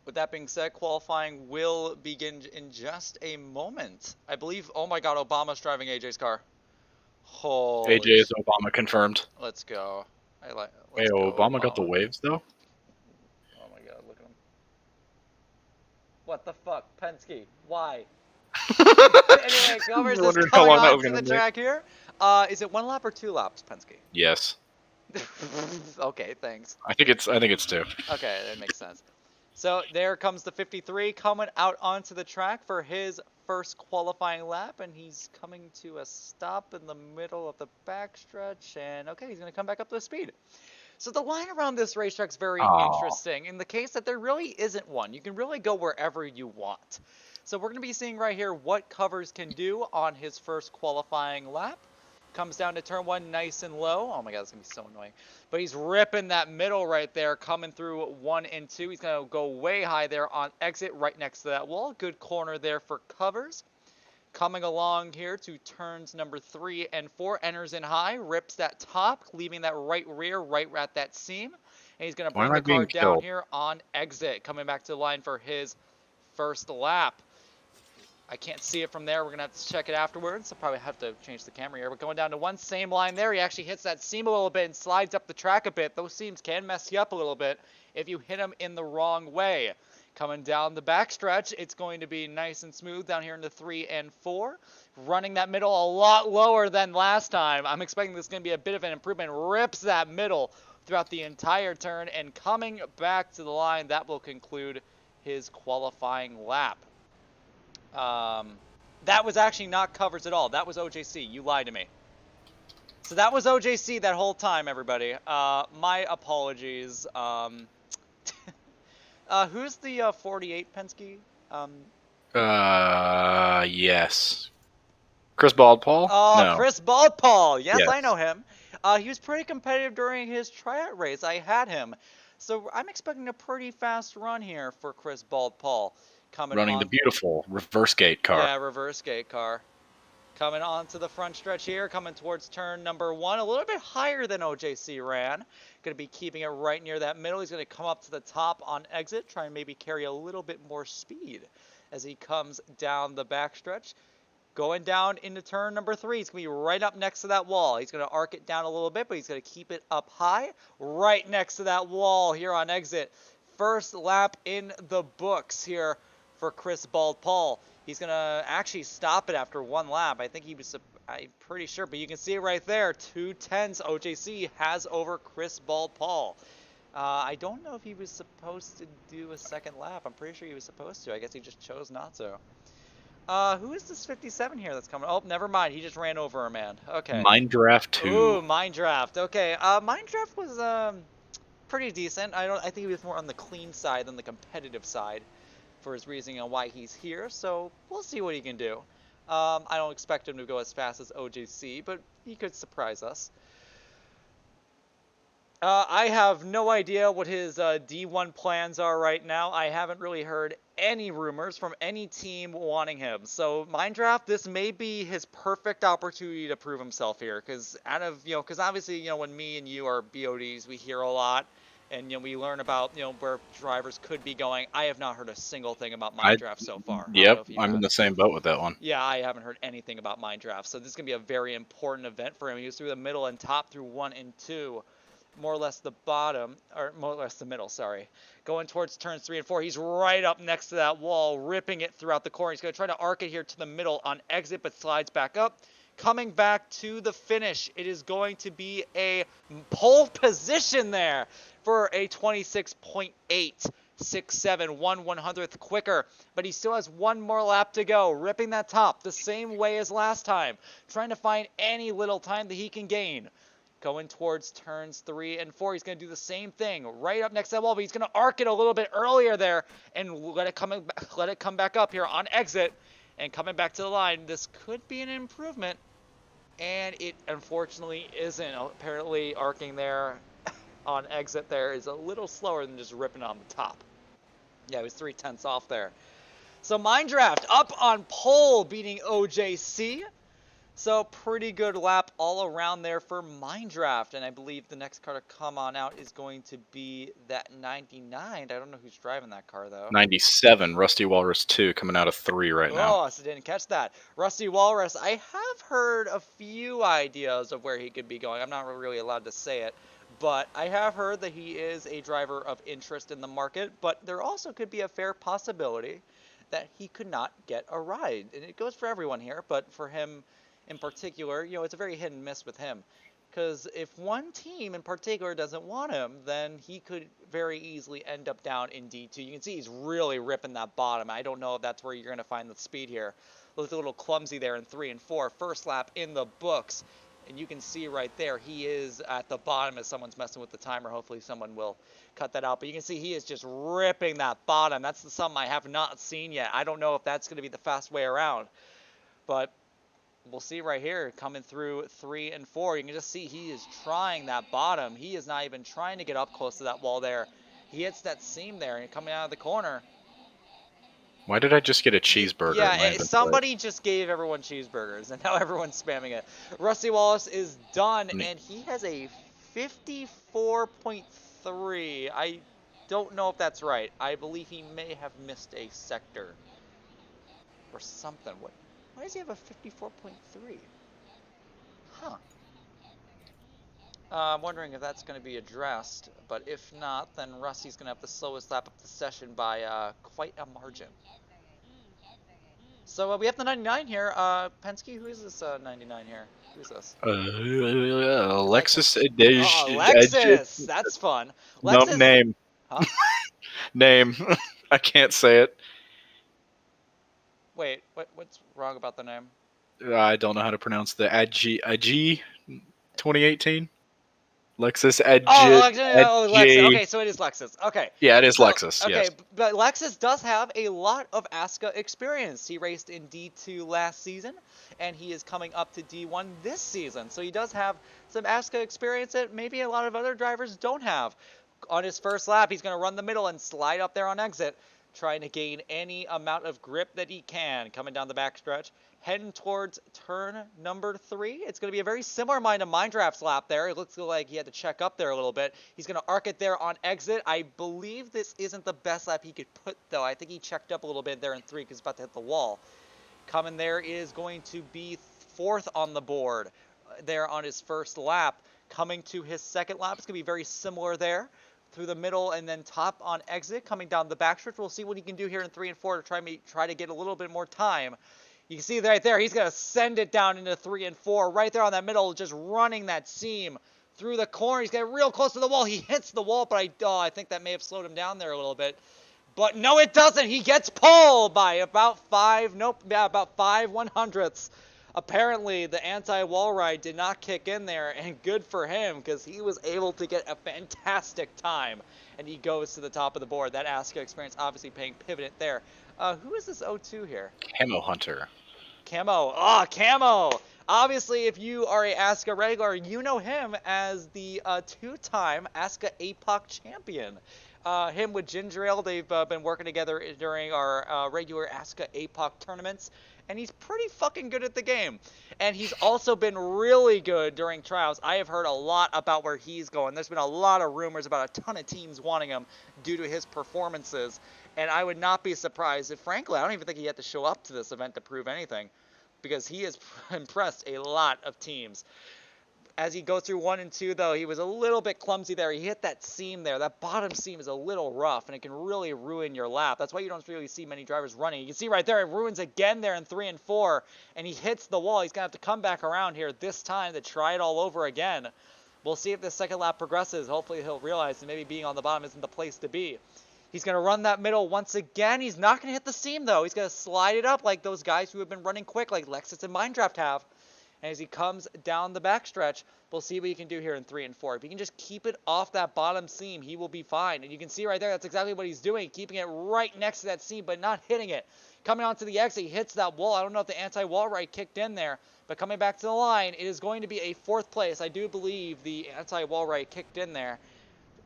[SPEAKER 1] With that being said, qualifying will begin in just a moment. I believe, oh my god, Obama's driving AJ's car. Holy
[SPEAKER 3] AJ is Obama confirmed.
[SPEAKER 1] Let's go.
[SPEAKER 3] Hey, Obama got the waves, though?
[SPEAKER 1] Oh my god, look at him. What the fuck? Penske, why? Anyway, Covers is coming on to the track here. Is it 1 lap or 2 laps, Penske?
[SPEAKER 3] Yes.
[SPEAKER 1] Okay, thanks.
[SPEAKER 3] I think it's 2.
[SPEAKER 1] Okay, that makes sense. So there comes the 53 coming out onto the track for his first qualifying lap, and he's coming to a stop in the middle of the backstretch, and okay, he's going to come back up to speed. So the line around this racetrack is very interesting in the case that there really isn't one. You can really go wherever you want. So we're going to be seeing right here what Covers can do on his first qualifying lap. Comes down to turn 1 nice and low. Oh my god, that's going to be so annoying. But he's ripping that middle right there, coming through 1 and 2. He's going to go way high there on exit right next to that wall. Good corner there for Covers. Coming along here to turns number 3 and 4. Enters in high, rips that top, leaving that right rear right at that seam. And he's going to bring the car down here on exit. Coming back to the line for his first lap. I can't see it from there. We're going to have to check it afterwards. I'll probably have to change the camera here. But going down to 1, same line there. He actually hits that seam a little bit and slides up the track a bit. Those seams can mess you up a little bit if you hit them in the wrong way. Coming down the backstretch, it's going to be nice and smooth down here in the 3 and 4. Running that middle a lot lower than last time. I'm expecting this is going to be a bit of an improvement. Rips that middle throughout the entire turn. And coming back to the line, that will conclude his qualifying lap. That was actually not Covers at all. That was OJC. You lied to me. So that was OJC that whole time, everybody. My apologies. Who's the 48 Penske?
[SPEAKER 3] Yes. Chris Baldpaul?
[SPEAKER 1] Oh,
[SPEAKER 3] No.
[SPEAKER 1] Chris Baldpaul. Yes,
[SPEAKER 3] Yes.
[SPEAKER 1] I know him. He was pretty competitive during his tryout race. I had him. So I'm expecting a pretty fast run here for Chris Baldpaul.
[SPEAKER 3] Running the beautiful reverse gate car.
[SPEAKER 1] Yeah, reverse gate car. Coming onto the front stretch here, coming towards turn number 1, a little bit higher than OJC ran. Going to be keeping it right near that middle. He's going to come up to the top on exit, try and maybe carry a little bit more speed as he comes down the backstretch. Going down into turn number 3, he's going to be right up next to that wall. He's going to arc it down a little bit, but he's going to keep it up high, right next to that wall here on exit. First lap in the books here for Chris Baldpaul. He's going to actually stop it after 1 lap. I think he was, I'm pretty sure, but you can see it right there. 2:10 OJC has over Chris Baldpaul. I don't know if he was supposed to do a second lap. I'm pretty sure he was supposed to. I guess he just chose not to. Who is this 57 here that's coming? Oh, never mind. He just ran over a man. Okay.
[SPEAKER 3] Mindraft 2.
[SPEAKER 1] Ooh, Mindraft. Okay. Mindraft was pretty decent. I think he was more on the clean side than the competitive side for his reasoning on why he's here, so we'll see what he can do. I don't expect him to go as fast as OJC, but he could surprise us. I have no idea what his D1 plans are right now. I haven't really heard any rumors from any team wanting him. So Mindraft, this may be his perfect opportunity to prove himself here, because because obviously, when me and you are BODs, we hear a lot. And we learn about where drivers could be going. I have not heard a single thing about Mindraft so far.
[SPEAKER 3] Yep, I'm in the same boat with that one.
[SPEAKER 1] Yeah, I haven't heard anything about Mindraft. So this is gonna be a very important event for him. He was through the middle and top through 1 and 2, more or less the bottom, or more or less the middle. Sorry, going towards turns 3 and 4. He's right up next to that wall, ripping it throughout the corner. He's gonna try to arc it here to the middle on exit, but slides back up. Coming back to the finish, it is going to be a pole position there for a 26.8 0.67, 1/100th quicker, but he still has one more lap to go, ripping that top the same way as last time, trying to find any little time that he can gain. Going towards turns 3 and 4, he's going to do the same thing right up next to that wall, but he's going to arc it a little bit earlier there and let it come back up here on exit. And coming back to the line, this could be an improvement, and it unfortunately isn't. Apparently arcing there on exit there is a little slower than just ripping on the top. Yeah, it was 3/10 off there. So Mindraft up on pole, beating OJC. So pretty good lap all around there for Mindraft. And I believe the next car to come on out is going to be that 99. I don't know who's driving that car, though.
[SPEAKER 3] 97, Rusty Walrus 2, coming out of 3 right now.
[SPEAKER 1] Oh, so didn't catch that. Rusty Walrus, I have heard a few ideas of where he could be going. I'm not really allowed to say it. But I have heard that he is a driver of interest in the market. But there also could be a fair possibility that he could not get a ride. And it goes for everyone here, but for him in particular, you know, it's a very hit and miss with him. Because if one team in particular doesn't want him, then he could very easily end up down in D2. You can see he's really ripping that bottom. I don't know if that's where you're going to find the speed here. Looks a little clumsy there in 3 and 4. First lap in the books. And you can see right there, he is at the bottom as someone's messing with the timer. Hopefully someone will cut that out. But you can see he is just ripping that bottom. That's something I have not seen yet. I don't know if that's going to be the fast way around. But we'll see right here, coming through 3 and 4. You can just see he is trying that bottom. He is not even trying to get up close to that wall there. He hits that seam there and coming out of the corner.
[SPEAKER 3] Why did I just get a cheeseburger?
[SPEAKER 1] Yeah, somebody just gave everyone cheeseburgers, and now everyone's spamming it. Rusty Wallace is done, and he has a 54.3. I don't know if that's right. I believe he may have missed a sector or something. Why does he have a 54.3? Huh. I'm wondering if that's going to be addressed, but if not, then Rusty's going to have the slowest lap of the session by quite a margin. So we have the 99 here. Penske, who is this 99 here? Who's this?
[SPEAKER 3] Alexis.
[SPEAKER 1] Alexis! That's fun.
[SPEAKER 3] No, name.
[SPEAKER 1] Huh?
[SPEAKER 3] Name. I can't say it.
[SPEAKER 1] Wait, what's wrong about the name?
[SPEAKER 3] I don't know how to pronounce the IG 2018. Lexus Edge.
[SPEAKER 1] Lexus. Okay, so it is Lexus. Okay.
[SPEAKER 3] Yeah, it is Lexus.
[SPEAKER 1] Okay,
[SPEAKER 3] yes.
[SPEAKER 1] But Lexus does have a lot of ASCA experience. He raced in D2 last season, and he is coming up to D1 this season. So he does have some ASCA experience that maybe a lot of other drivers don't have. On his first lap, he's going to run the middle and slide up there on exit, trying to gain any amount of grip that he can. Coming down the backstretch, heading towards turn number 3. It's going to be a very similar to Mindraft's lap there. It looks like he had to check up there a little bit. He's going to arc it there on exit. I believe this isn't the best lap he could put, though. I think he checked up a little bit there in 3 because he's about to hit the wall. Coming there is going to be 4th on the board there on his first lap. Coming to his second lap, it's going to be very similar there. Through the middle and then top on exit, coming down the backstretch. We'll see what he can do here in 3 and 4 to try to get a little bit more time. You can see right there, he's going to send it down into 3 and 4. Right there on that middle, just running that seam through the corner. He's getting real close to the wall. He hits the wall, but I think that may have slowed him down there a little bit. But no, it doesn't. He gets pole by about 5 1/100ths. Apparently, the anti-wall ride did not kick in there, and good for him, because he was able to get a fantastic time, and he goes to the top of the board. That ASCA experience obviously paying pivot there. Who is this 02 here?
[SPEAKER 3] Camo Hunter.
[SPEAKER 1] Camo. Camo! Obviously, if you are a ASCA regular, you know him as the 2-time ASCA APOC champion. Him with Ginger Ale, they've been working together during our regular ASCA APOC tournaments. And he's pretty fucking good at the game. And he's also been really good during tryouts. I have heard a lot about where he's going. There's been a lot of rumors about a ton of teams wanting him due to his performances. And I would not be surprised if, frankly, I don't even think he had to show up to this event to prove anything. Because he has impressed a lot of teams. As he goes through 1 and 2, though, he was a little bit clumsy there. He hit that seam there. That bottom seam is a little rough, and it can really ruin your lap. That's why you don't really see many drivers running. You can see right there, it ruins again there in 3 and 4, and he hits the wall. He's going to have to come back around here this time to try it all over again. We'll see if the second lap progresses. Hopefully he'll realize that maybe being on the bottom isn't the place to be. He's going to run that middle once again. He's not going to hit the seam, though. He's going to slide it up like those guys who have been running quick, like Lexus and Minecraft have. And as he comes down the backstretch, we'll see what he can do here in 3 and 4. If he can just keep it off that bottom seam, he will be fine. And you can see right there, that's exactly what he's doing, keeping it right next to that seam, but not hitting it. Coming onto the exit, he hits that wall. I don't know if the anti-wall right kicked in there, but coming back to the line, it is going to be a 4th place. I do believe the anti-wall right kicked in there,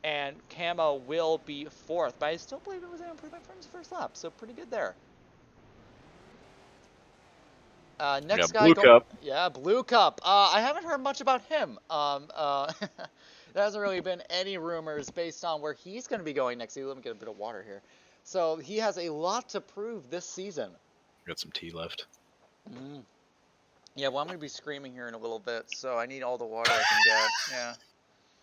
[SPEAKER 1] and Camo will be 4th. But I still believe it was an improvement from his first lap, so pretty good there. Next guy,
[SPEAKER 3] Blue Cup.
[SPEAKER 1] Yeah, Blue Cup. I haven't heard much about him. There hasn't really been any rumors based on where he's going to be going next season. Let me get a bit of water here. So he has a lot to prove this season.
[SPEAKER 3] Got some tea left.
[SPEAKER 1] Yeah, well, I'm going to be screaming here in a little bit, so I need all the water I can get. Yeah.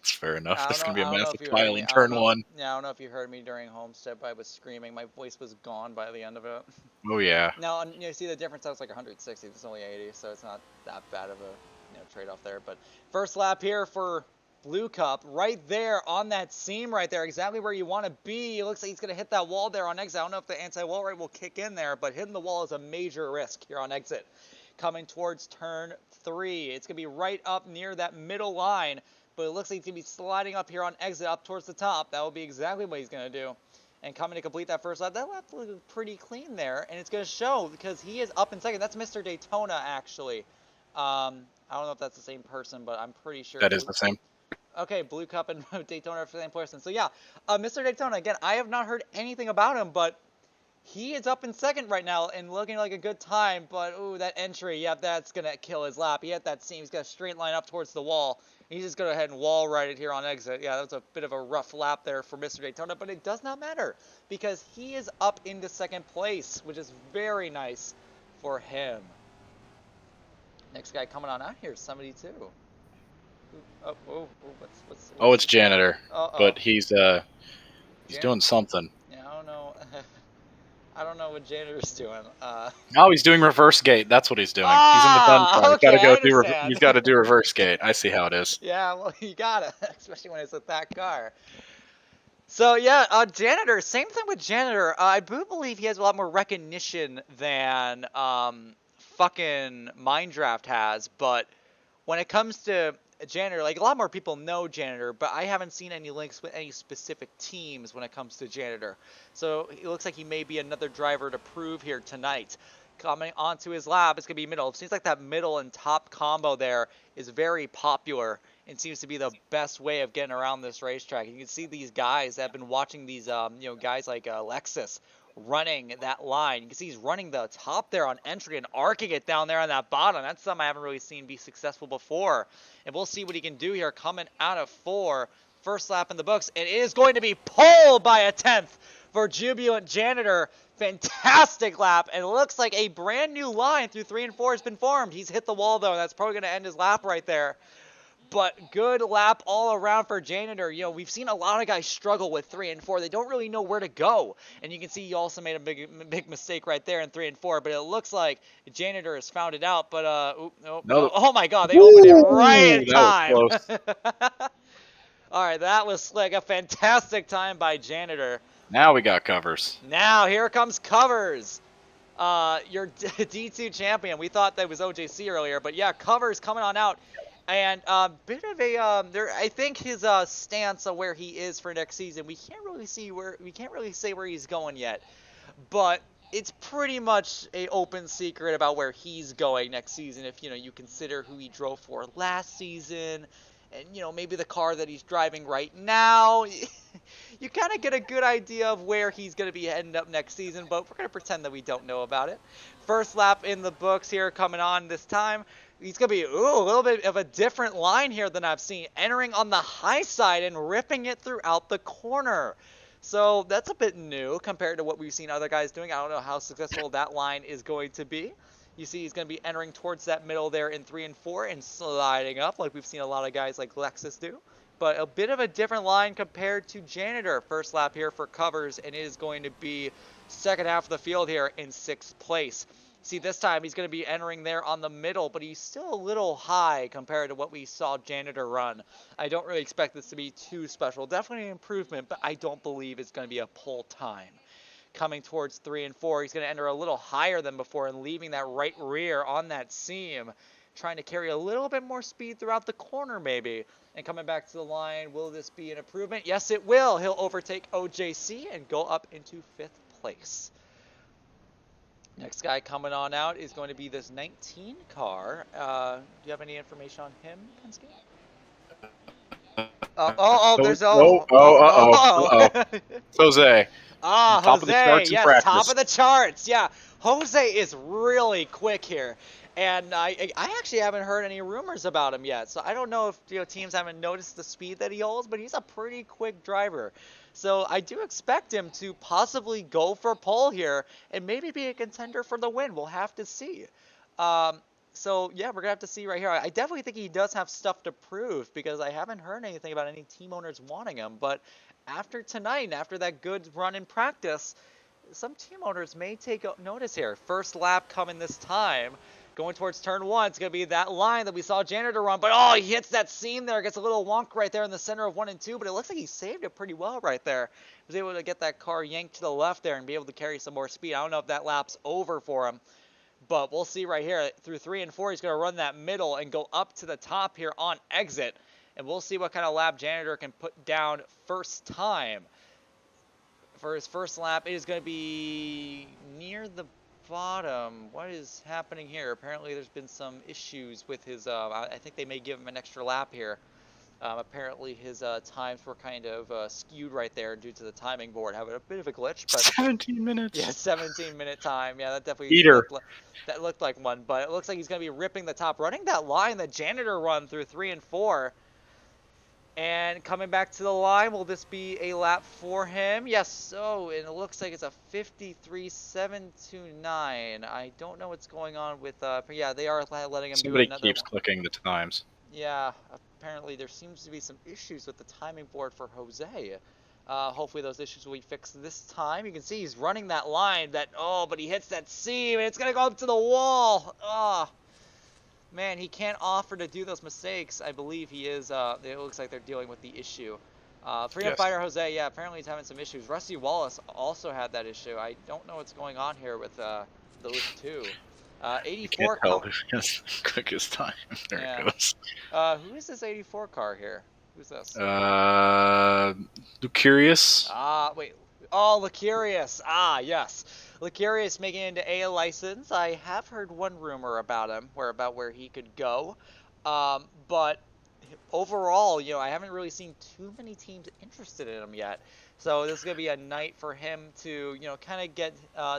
[SPEAKER 3] That's fair enough. This is going to be a
[SPEAKER 1] I don't know
[SPEAKER 3] massive
[SPEAKER 1] if you heard
[SPEAKER 3] pile
[SPEAKER 1] me.
[SPEAKER 3] in
[SPEAKER 1] I
[SPEAKER 3] turn
[SPEAKER 1] don't know-
[SPEAKER 3] 1.
[SPEAKER 1] Yeah, I don't know if you heard me during Homestead, but I was screaming. My voice was gone by the end of it.
[SPEAKER 3] Oh, yeah.
[SPEAKER 1] Now, you see the difference, I was like 160, it's only 80, so it's not that bad of a trade-off there. But first lap here for Blue Cup, right there on that seam right there, exactly where you want to be. It looks like he's going to hit that wall there on exit. I don't know if the anti-wall right will kick in there, but hitting the wall is a major risk here on exit. Coming towards turn 3, it's going to be right up near that middle line, but it looks like he's going to be sliding up here on exit up towards the top. That will be exactly what he's going to do. And coming to complete that first lap, that lap looked pretty clean there, and it's going to show because he is up in second. That's Mr. Daytona, actually. I don't know if that's the same person, but I'm pretty sure.
[SPEAKER 3] That is the same.
[SPEAKER 1] Okay, Blue Cup and Daytona are the same person. So yeah, Mr. Daytona, again, I have not heard anything about him, but he is up in second right now and looking like a good time. But, ooh, that entry, yeah, that's going to kill his lap. He hit that seam. He's got a straight line up towards the wall. He's just going to go ahead and wall ride it here on exit. Yeah, that was a bit of a rough lap there for Mr. Daytona, but it does not matter because he is up into second place, which is very nice for him. Next guy coming on out here, 72. What's
[SPEAKER 3] Oh, it's Janitor.
[SPEAKER 1] Uh-oh.
[SPEAKER 3] But he's doing something.
[SPEAKER 1] Yeah, I don't know. I don't know what Janitor's doing.
[SPEAKER 3] Oh, he's doing reverse gate. That's what he's doing.
[SPEAKER 1] Ah,
[SPEAKER 3] he's in the
[SPEAKER 1] okay, I understand.
[SPEAKER 3] He's got to do reverse gate. I see how it is.
[SPEAKER 1] Yeah, well, you gotta, especially when it's with that car. So yeah, Janitor. Same thing with Janitor. I do believe he has a lot more recognition than fucking Minecraft has. But when it comes to Janitor, like a lot more people know Janitor, but I haven't seen any links with any specific teams when it comes to Janitor. So it looks like he may be another driver to prove here tonight. Coming onto his lap, it's going to be middle. It seems like that middle and top combo there is very popular and seems to be the best way of getting around this racetrack. You can see these guys that have been watching these, guys like Lexus running that line. You can see he's running the top there on entry and arcing it down there on that bottom. That's something I haven't really seen be successful before. And we'll see what he can do here coming out of 4. First lap in the books. And it is going to be pole by a 10th for Jubilant Janitor. Fantastic lap. And it looks like a brand new line through 3 and 4 has been formed. He's hit the wall, though. That's probably going to end his lap right there. But good lap all around for Janitor. You know, we've seen a lot of guys struggle with 3 and 4. They don't really know where to go. And you can see he also made a big mistake right there in 3 and 4. But it looks like Janitor has found it out. But, oh my God, they opened it right in time. All right, that was like a fantastic time by Janitor.
[SPEAKER 3] Now we got covers.
[SPEAKER 1] Now, here comes Covers. Your D2 champion. We thought that was OJC earlier. But, yeah, Covers coming on out. And bit of a I think his stance on where he is for next season, we can't really say where he's going yet, but it's pretty much a open secret about where he's going next season. If you consider who he drove for last season, and maybe the car that he's driving right now, you kind of get a good idea of where he's going to be heading up next season. But we're going to pretend that we don't know about it. First lap in the books here coming on this time. He's going to be, a little bit of a different line here than I've seen. Entering on the high side and ripping it throughout the corner. So that's a bit new compared to what we've seen other guys doing. I don't know how successful that line is going to be. You see he's going to be entering towards that middle there in 3 and 4 and sliding up like we've seen a lot of guys like Lexus do. But a bit of a different line compared to Janitor. First lap here for Covers, and it is going to be second half of the field here in 6th place. See, this time he's going to be entering there on the middle, but he's still a little high compared to what we saw Janitor run. I don't really expect this to be too special. Definitely an improvement, but I don't believe it's going to be a pole time. Coming towards 3 and 4, he's going to enter a little higher than before and leaving that right rear on that seam. Trying to carry a little bit more speed throughout the corner maybe. And coming back to the line, will this be an improvement? Yes, it will. He'll overtake OJC and go up into 5th place. Next guy coming on out is going to be this 19 car. Do you have any information on him, Penske? There's
[SPEAKER 3] Jose.
[SPEAKER 1] Ah,
[SPEAKER 3] Top of the
[SPEAKER 1] Jose,
[SPEAKER 3] charts in
[SPEAKER 1] yes,
[SPEAKER 3] practice.
[SPEAKER 1] top of the charts. Yeah, Jose is really quick here. And I actually haven't heard any rumors about him yet. So I don't know if teams haven't noticed the speed that he holds, but he's a pretty quick driver. So I do expect him to possibly go for pole here and maybe be a contender for the win. We'll have to see. So yeah, we're gonna have to see right here. I definitely think he does have stuff to prove because I haven't heard anything about any team owners wanting him. But after tonight, after that good run in practice, some team owners may take notice here. First lap coming this time. Going towards turn 1, it's going to be that line that we saw Janitor run. But, he hits that seam there. Gets a little wonk right there in the center of 1 and 2. But it looks like he saved it pretty well right there. He was able to get that car yanked to the left there and be able to carry some more speed. I don't know if that lap's over for him. But we'll see right here. Through 3 and 4, he's going to run that middle and go up to the top here on exit. And we'll see what kind of lap Janitor can put down first time. For his first lap, it is going to be near the bottom. What is happening here? Apparently there's been some issues with his I think they may give him an extra lap here. Apparently his times were kind of skewed right there due to the timing board having a bit of a glitch, but
[SPEAKER 3] 17 minutes.
[SPEAKER 1] Yeah, 17-minute time. Yeah, that definitely looked like one, but it looks like he's going to be ripping the top, running that line that Janitor run through 3 and 4. And coming back to the line, will this be a lap for him? Yes, so, and it looks like it's a 53.729. I don't know what's going on with, yeah, they are letting him do another one.
[SPEAKER 3] Somebody keeps clicking the times.
[SPEAKER 1] Yeah, apparently there seems to be some issues with the timing board for Jose. Hopefully those issues will be fixed this time. You can see he's running that line, but he hits that seam, and it's going to go up to the wall. Man, he can't offer to do those mistakes. I believe he is. It looks like they're dealing with the issue. Freedom Fighter Jose, yeah, apparently he's having some issues. Rusty Wallace also had that issue. I don't know what's going on here with those two. 84
[SPEAKER 3] car. Quickest time. There it goes.
[SPEAKER 1] Who is this 84 car here? Who's this?
[SPEAKER 3] Lucurious.
[SPEAKER 1] Wait. Oh, Lucurious. Yes. Lucurious making it into A license. I have heard one rumor about him, about where he could go. But overall, I haven't really seen too many teams interested in him yet. So this is going to be a night for him to, kind of get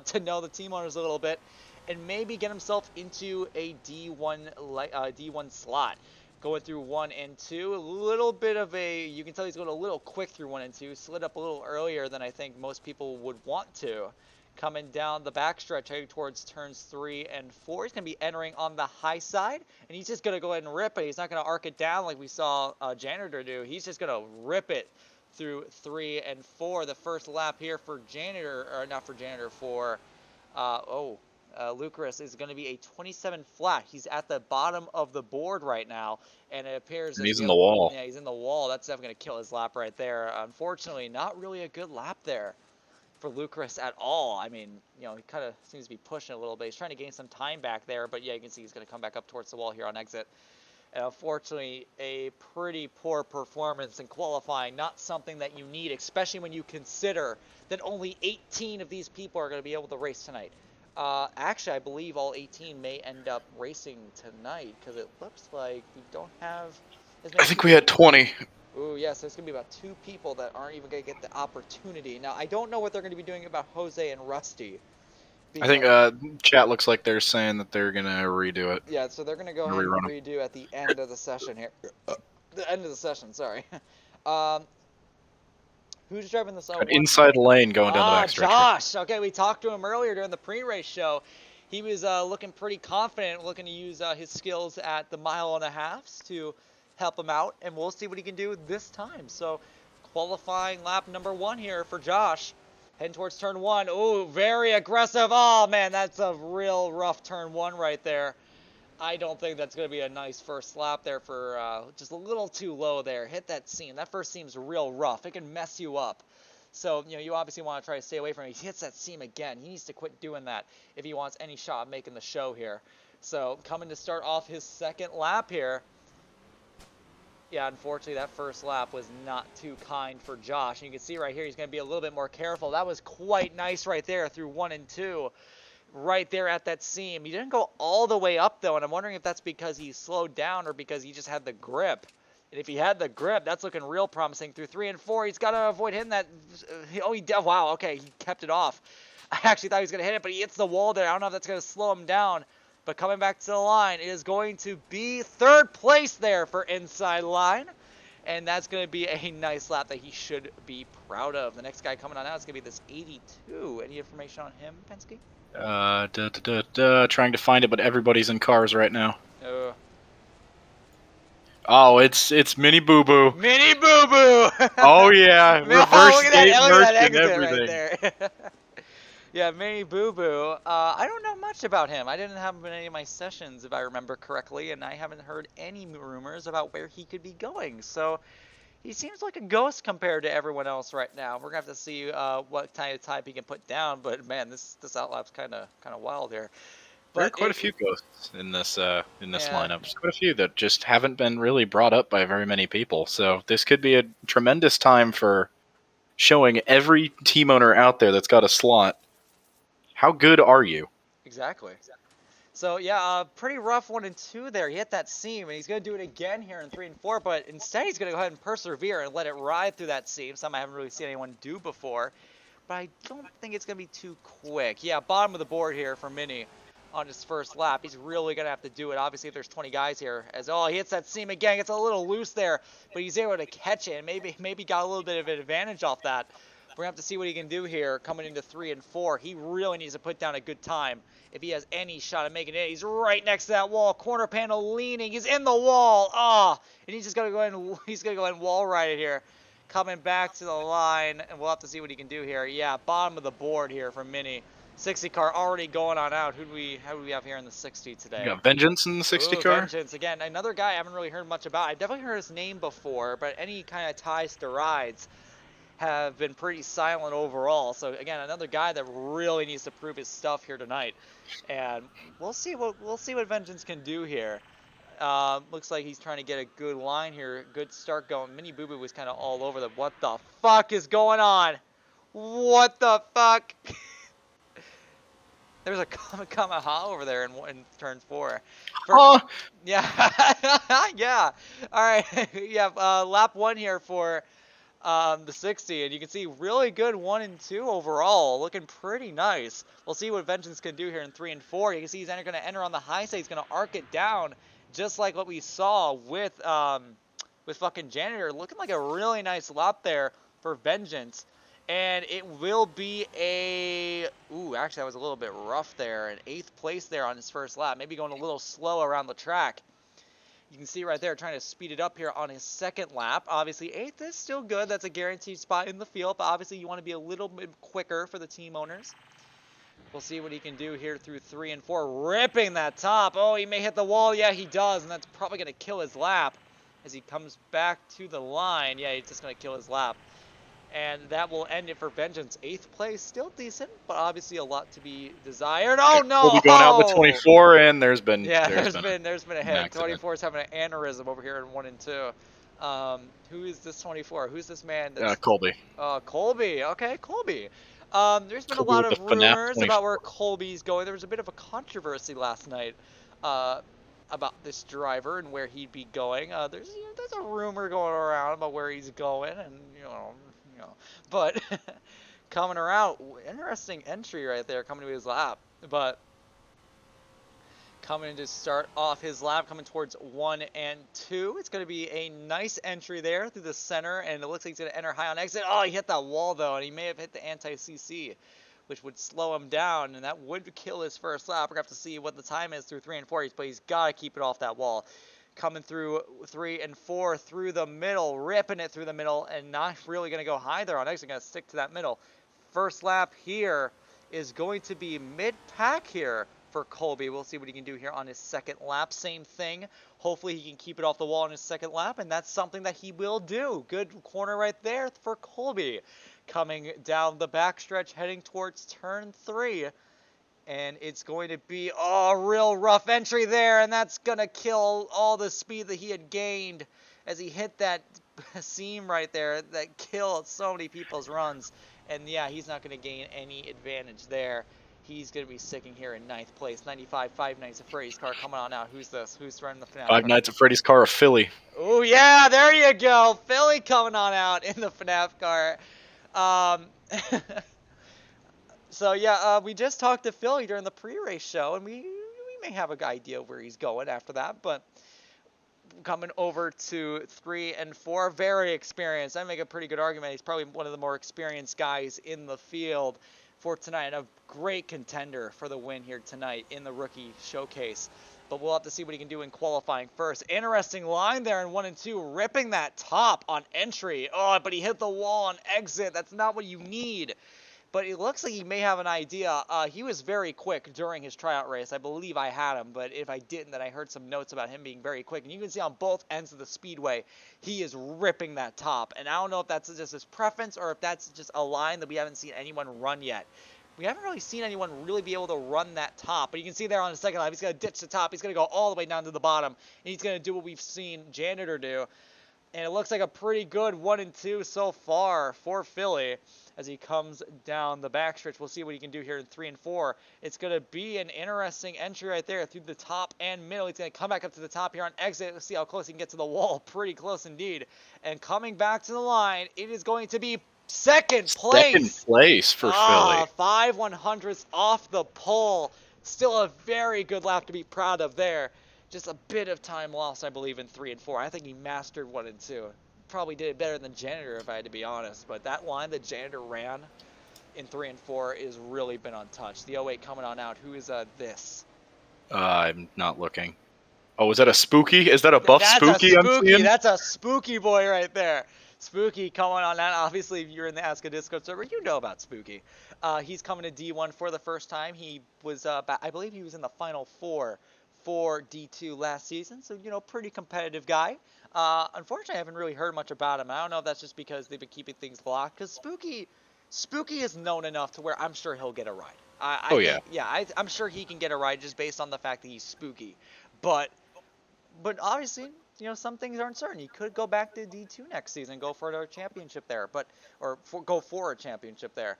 [SPEAKER 1] to know the team owners a little bit and maybe get himself into a D1 slot. Going through 1 and 2, a little bit of you can tell he's going a little quick through 1 and 2, slid up a little earlier than I think most people would want to. Coming down the backstretch, heading towards turns 3 and 4. He's going to be entering on the high side, and he's just going to go ahead and rip it. He's not going to arc it down like we saw Janitor do. He's just going to rip it through 3 and 4. The first lap here for Janitor, or not for Janitor, for, Lucas is going to be a 27 flat. He's at the bottom of the board right now, and it appears that
[SPEAKER 3] he's in the wall.
[SPEAKER 1] Yeah, he's in the wall. That's definitely going to kill his lap right there. Unfortunately, not really a good lap there for Lucas at all. I mean, he kind of seems to be pushing a little bit. He's trying to gain some time back there, but yeah, you can see he's going to come back up towards the wall here on exit. And unfortunately, a pretty poor performance in qualifying. Not something that you need, especially when you consider that only 18 of these people are going to be able to race tonight. Actually, I believe all 18 may end up racing tonight because it looks like we don't have as many.
[SPEAKER 3] I think we had 20.
[SPEAKER 1] Ooh, yes, there's going to be about 2 people that aren't even going to get the opportunity. Now, I don't know what they're going to be doing about Jose and Rusty.
[SPEAKER 3] I think chat looks like they're saying that they're going to redo it.
[SPEAKER 1] Yeah, so they're going to go ahead and redo at the end of the session here. The end of the session, sorry. Who's driving this?
[SPEAKER 3] An inside lane going down the backstretch.
[SPEAKER 1] Josh. Okay, we talked to him earlier during the pre-race show. He was looking pretty confident, looking to use his skills at the 1.5 miles to help him out, and we'll see what he can do this time. So, qualifying lap number 1 here for Josh. Heading towards turn 1. Ooh, very aggressive. Oh, man, that's a real rough turn 1 right there. I don't think that's going to be a nice first lap there for just a little too low there. Hit that seam. That first seam's real rough. It can mess you up. So, you obviously want to try to stay away from it. He hits that seam again. He needs to quit doing that if he wants any shot at making the show here. So, coming to start off his second lap here. Yeah, unfortunately, that first lap was not too kind for Josh. And you can see right here, he's going to be a little bit more careful. That was quite nice right there through 1 and 2. Right there at that seam. He didn't go all the way up, though, and I'm wondering if that's because he slowed down or because he just had the grip. And if he had the grip, that's looking real promising. Through 3 and 4, he's got to avoid hitting that. Oh, he did. Wow, okay, he kept it off. I actually thought he was going to hit it, but he hits the wall there. I don't know if that's going to slow him down. But coming back to the line, it is going to be 3rd place there for inside line. And that's going to be a nice lap that he should be proud of. The next guy coming on out is going to be this 82. Any information on him, Penske?
[SPEAKER 3] Trying to find it, but everybody's in cars right now. Oh, it's Mini Boo Boo.
[SPEAKER 1] Mini Boo Boo!
[SPEAKER 3] Oh yeah, reverse gate merch and
[SPEAKER 1] exit
[SPEAKER 3] everything.
[SPEAKER 1] right there. Yeah, Mini Boo Boo. I don't know much about him. I didn't have him in any of my sessions, if I remember correctly, and I haven't heard any rumors about where he could be going. So he seems like a ghost compared to everyone else right now. We're gonna have to see what kind of type he can put down. But man, this outlap's kind of wild here. But
[SPEAKER 3] There are quite a few ghosts in this lineup. There's quite a few that just haven't been really brought up by very many people. So this could be a tremendous time for showing every team owner out there that's got a slot. How good are you?
[SPEAKER 1] Exactly. So yeah, pretty rough 1 and 2 there. He hit that seam, and he's going to do it again here in 3 and 4. But instead, he's going to go ahead and persevere and let it ride through that seam. Something I haven't really seen anyone do before. But I don't think it's going to be too quick. Yeah, bottom of the board here for Mini on his first lap. He's really going to have to do it. Obviously, if there's 20 guys here. He hits that seam again. Gets a little loose there, but he's able to catch it. And maybe got a little bit of an advantage off that. We're going to have to see what he can do here coming into 3 and 4. He really needs to put down a good time if he has any shot at making it. He's right next to that wall. Corner panel leaning. He's in the wall. And he's just going to go ahead and wall ride it here. Coming back to the line, and we'll have to see what he can do here. Yeah, bottom of the board here for Mini. 60 car already going on out. How do we have here in the 60 today?
[SPEAKER 3] You got Vengeance in the 60 car?
[SPEAKER 1] Vengeance. Again, another guy I haven't really heard much about. I've definitely heard his name before, but any kind of ties to rides have been pretty silent overall. So again, another guy that really needs to prove his stuff here tonight, and we'll see what Vengeance can do here. Looks like he's trying to get a good line here, good start going. Mini Boo Boo was kind of all over them. What the fuck is going on? What the fuck? There's a Kamaha over there in turn 4. Yeah, yeah. All right, yeah. Lap 1 here for the 60, and you can see really good 1 and 2 overall, looking pretty nice. We'll see what Vengeance can do here in 3 and 4. You can see he's going to enter on the high side. He's going to arc it down, just like what we saw with fucking Janitor. Looking like a really nice lap there for Vengeance. And it will be actually that was a little bit rough there. An 8th place there on his first lap. Maybe going a little slow around the track. You can see right there trying to speed it up here on his second lap. Obviously, 8th is still good. That's a guaranteed spot in the field. But obviously, you want to be a little bit quicker for the team owners. We'll see what he can do here through 3 and 4. Ripping that top. Oh, he may hit the wall. Yeah, he does. And that's probably going to kill his lap as he comes back to the line. Yeah, he's just going to kill his lap. And that will end it for Vengeance. 8th place, still decent, but obviously a lot to be desired. Oh no!
[SPEAKER 3] We'll be going out with 24, and there's been
[SPEAKER 1] a hit. 24 is having an aneurysm over here in 1 and 2. Who is this 24? Who's this man?
[SPEAKER 3] Colby.
[SPEAKER 1] Colby. Okay, Colby. There's been a lot of rumors about where Colby's going. There was a bit of a controversy last night about this driver and where he'd be going. There's a rumor going around about where he's going, and but coming around, interesting entry right there coming to his lap. But coming to start off his lap, coming towards 1 and 2. It's going to be a nice entry there through the center, and it looks like he's going to enter high on exit. Oh, he hit that wall though, and he may have hit the anti-CC, which would slow him down, and that would kill his first lap. We're going to have to see what the time is through 3 and 4, but he's got to keep it off that wall. Coming through 3 and 4 through the middle, ripping it through the middle, and not really going to go high there on exit. Going to stick to that middle. first lap here is going to be mid-pack here for Colby. We'll see what he can do here on his second lap. Same thing. Hopefully he can keep it off the wall on his second lap, and that's something that he will do. Good corner right there for Colby. Coming down the backstretch, heading towards turn 3. And it's going to be a real rough entry there, and that's going to kill all the speed that he had gained as he hit that seam right there that killed so many people's runs. And yeah, he's not going to gain any advantage there. He's going to be sticking here in 9th place. 95, Five Nights at Freddy's car coming on out. Who's this? Who's running the FNAF car?
[SPEAKER 3] Five Nights at Freddy's car of Philly.
[SPEAKER 1] Oh, yeah, there you go. Philly coming on out in the FNAF car. So, yeah, we just talked to Philly during the pre-race show, and we may have an idea where he's going after that, but coming over to 3 and 4, very experienced. I make a pretty good argument. He's probably one of the more experienced guys in the field for tonight, and a great contender for the win here tonight in the rookie showcase. But we'll have to see what he can do in qualifying first. Interesting line there in 1 and 2, ripping that top on entry. Oh, but he hit the wall on exit. That's not what you need. But it looks like he may have an idea. He was very quick during his tryout race. I believe I had him, but if I didn't, then I heard some notes about him being very quick. And you can see on both ends of the speedway, he is ripping that top. And I don't know if that's just his preference or if that's just a line that we haven't seen anyone run yet. We haven't really seen anyone really be able to run that top. But you can see there on the second lap, he's going to ditch the top. He's going to go all the way down to the bottom. And he's going to do what we've seen Janitor do. And it looks like a pretty good 1 and 2 so far for Philly as he comes down the backstretch. We'll see what he can do here in 3 and 4. It's going to be an interesting entry right there through the top and middle. He's going to come back up to the top here on exit. Let's see how close he can get to the wall. Pretty close indeed. And coming back to the line, it is going to be second place.
[SPEAKER 3] Second place for Philly.
[SPEAKER 1] 5 100ths off the pole. Still a very good lap to be proud of there. Just a bit of time lost, I believe, in 3 and 4. I think he mastered 1 and 2. Probably did it better than Janitor, if I had to be honest. But that line that Janitor ran in 3 and 4 is really been untouched. The 08 coming on out. Who is this?
[SPEAKER 3] I'm not looking. Oh, is that a Spooky? Is that a buff
[SPEAKER 1] That's
[SPEAKER 3] Spooky?
[SPEAKER 1] a
[SPEAKER 3] I'm
[SPEAKER 1] Spooky.
[SPEAKER 3] seeing?
[SPEAKER 1] That's a Spooky boy right there. Spooky coming on out. Obviously, if you're in the ASCA Discord server, you know about Spooky. He's coming to D1 for the first time. He was, I believe he was in the Final 4 for D2 last season, so, you know, pretty competitive guy. Unfortunately, I haven't really heard much about him. I don't know if that's just because they've been keeping things locked, because Spooky is known enough to where I'm sure he'll get a ride. I'm sure he can get a ride just based on the fact that he's Spooky. But obviously, you know, some things aren't certain. He could go back to D2 next season, go for a championship there, go for a championship there.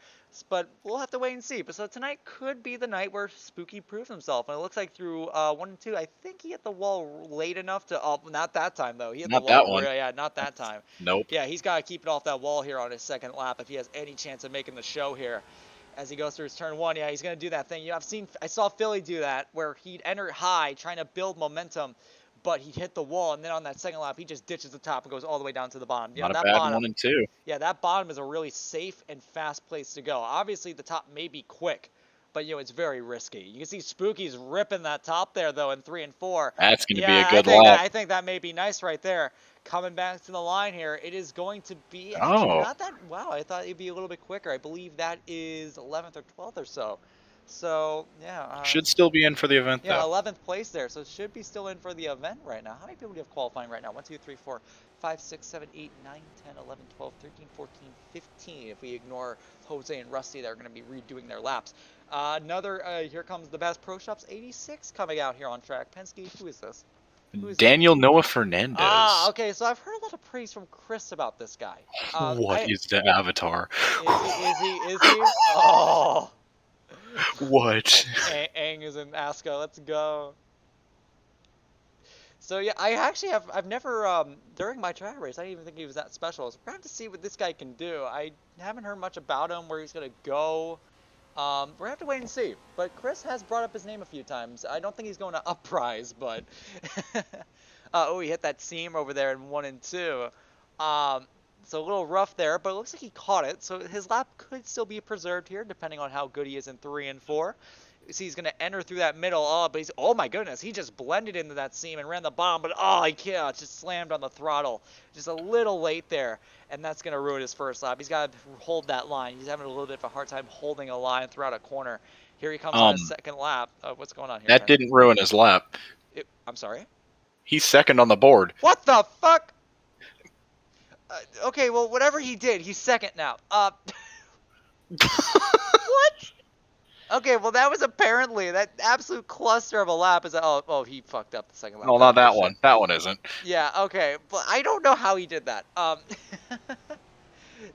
[SPEAKER 1] But we'll have to wait and see. But so tonight could be the night where Spooky proves himself. And it looks like through 1 and 2, I think he hit the wall late enough to. Not that time though. He hit
[SPEAKER 3] Not
[SPEAKER 1] the wall.
[SPEAKER 3] that one.
[SPEAKER 1] Yeah, not that time.
[SPEAKER 3] Nope.
[SPEAKER 1] Yeah, he's got to keep it off that wall here on his second lap if he has any chance of making the show here. As he goes through his turn 1, yeah, he's gonna do that thing. You know, I saw Philly do that where he'd enter high trying to build momentum. But he hit the wall, and then on that second lap, he just ditches the top and goes all the way down to the bottom. You know,
[SPEAKER 3] Not a
[SPEAKER 1] that
[SPEAKER 3] bad
[SPEAKER 1] bottom,
[SPEAKER 3] 1 and 2.
[SPEAKER 1] Yeah, that bottom is a really safe and fast place to go. Obviously, the top may be quick, but, you know, it's very risky. You can see Spooky's ripping that top there, though, in 3 and 4.
[SPEAKER 3] That's going to be a good lap.
[SPEAKER 1] I think that may be nice right there. Coming back to the line here, it is going to be not that. Wow, I thought it'd be a little bit quicker. I believe that is 11th or 12th or so. So, yeah.
[SPEAKER 3] Should still be in for the event,
[SPEAKER 1] yeah,
[SPEAKER 3] though.
[SPEAKER 1] 11th place there, so it should be still in for the event right now. How many people do you have qualifying right now? 1, 2, 3, 4, 5, 6, 7, 8, 9, 10, 11, 12, 13, 14, 15. If we ignore Jose and Rusty, they're going to be redoing their laps. Here comes the Best Pro Shops 86 coming out here on track. Penske, who is this?
[SPEAKER 3] Daniel Noah Fernandez.
[SPEAKER 1] Okay, so I've heard a lot of praise from Chris about this guy.
[SPEAKER 3] What is the avatar?
[SPEAKER 1] Is he? Oh.
[SPEAKER 3] What?
[SPEAKER 1] Aang is in ASCA. Let's go. So yeah, I've never during my track race I didn't even think he was that special. So we're going to see what this guy can do. I haven't heard much about him, where he's gonna go. We're gonna have to wait and see. But Chris has brought up his name a few times. I don't think he's going to Uprise, but he hit that seam over there in 1 and 2. So a little rough there, but it looks like he caught it. So his lap could still be preserved here, depending on how good he is in 3 and 4. You see, he's going to enter through that middle. Oh, but he's, oh my goodness, he just blended into that seam and ran the bomb. But oh, he can't, just slammed on the throttle, just a little late there, and that's going to ruin his first lap. He's got to hold that line. He's having a little bit of a hard time holding a line throughout a corner. Here he comes on his second lap. What's going on here?
[SPEAKER 3] That didn't ruin his lap.
[SPEAKER 1] I'm sorry.
[SPEAKER 3] He's second on the board.
[SPEAKER 1] What the fuck? Okay, well, whatever he did, he's second now. What? Okay, well, that was apparently that absolute cluster of a lap. Is that, oh, he fucked up the second lap.
[SPEAKER 3] No, not that one. That one isn't.
[SPEAKER 1] Yeah, okay, but I don't know how he did that.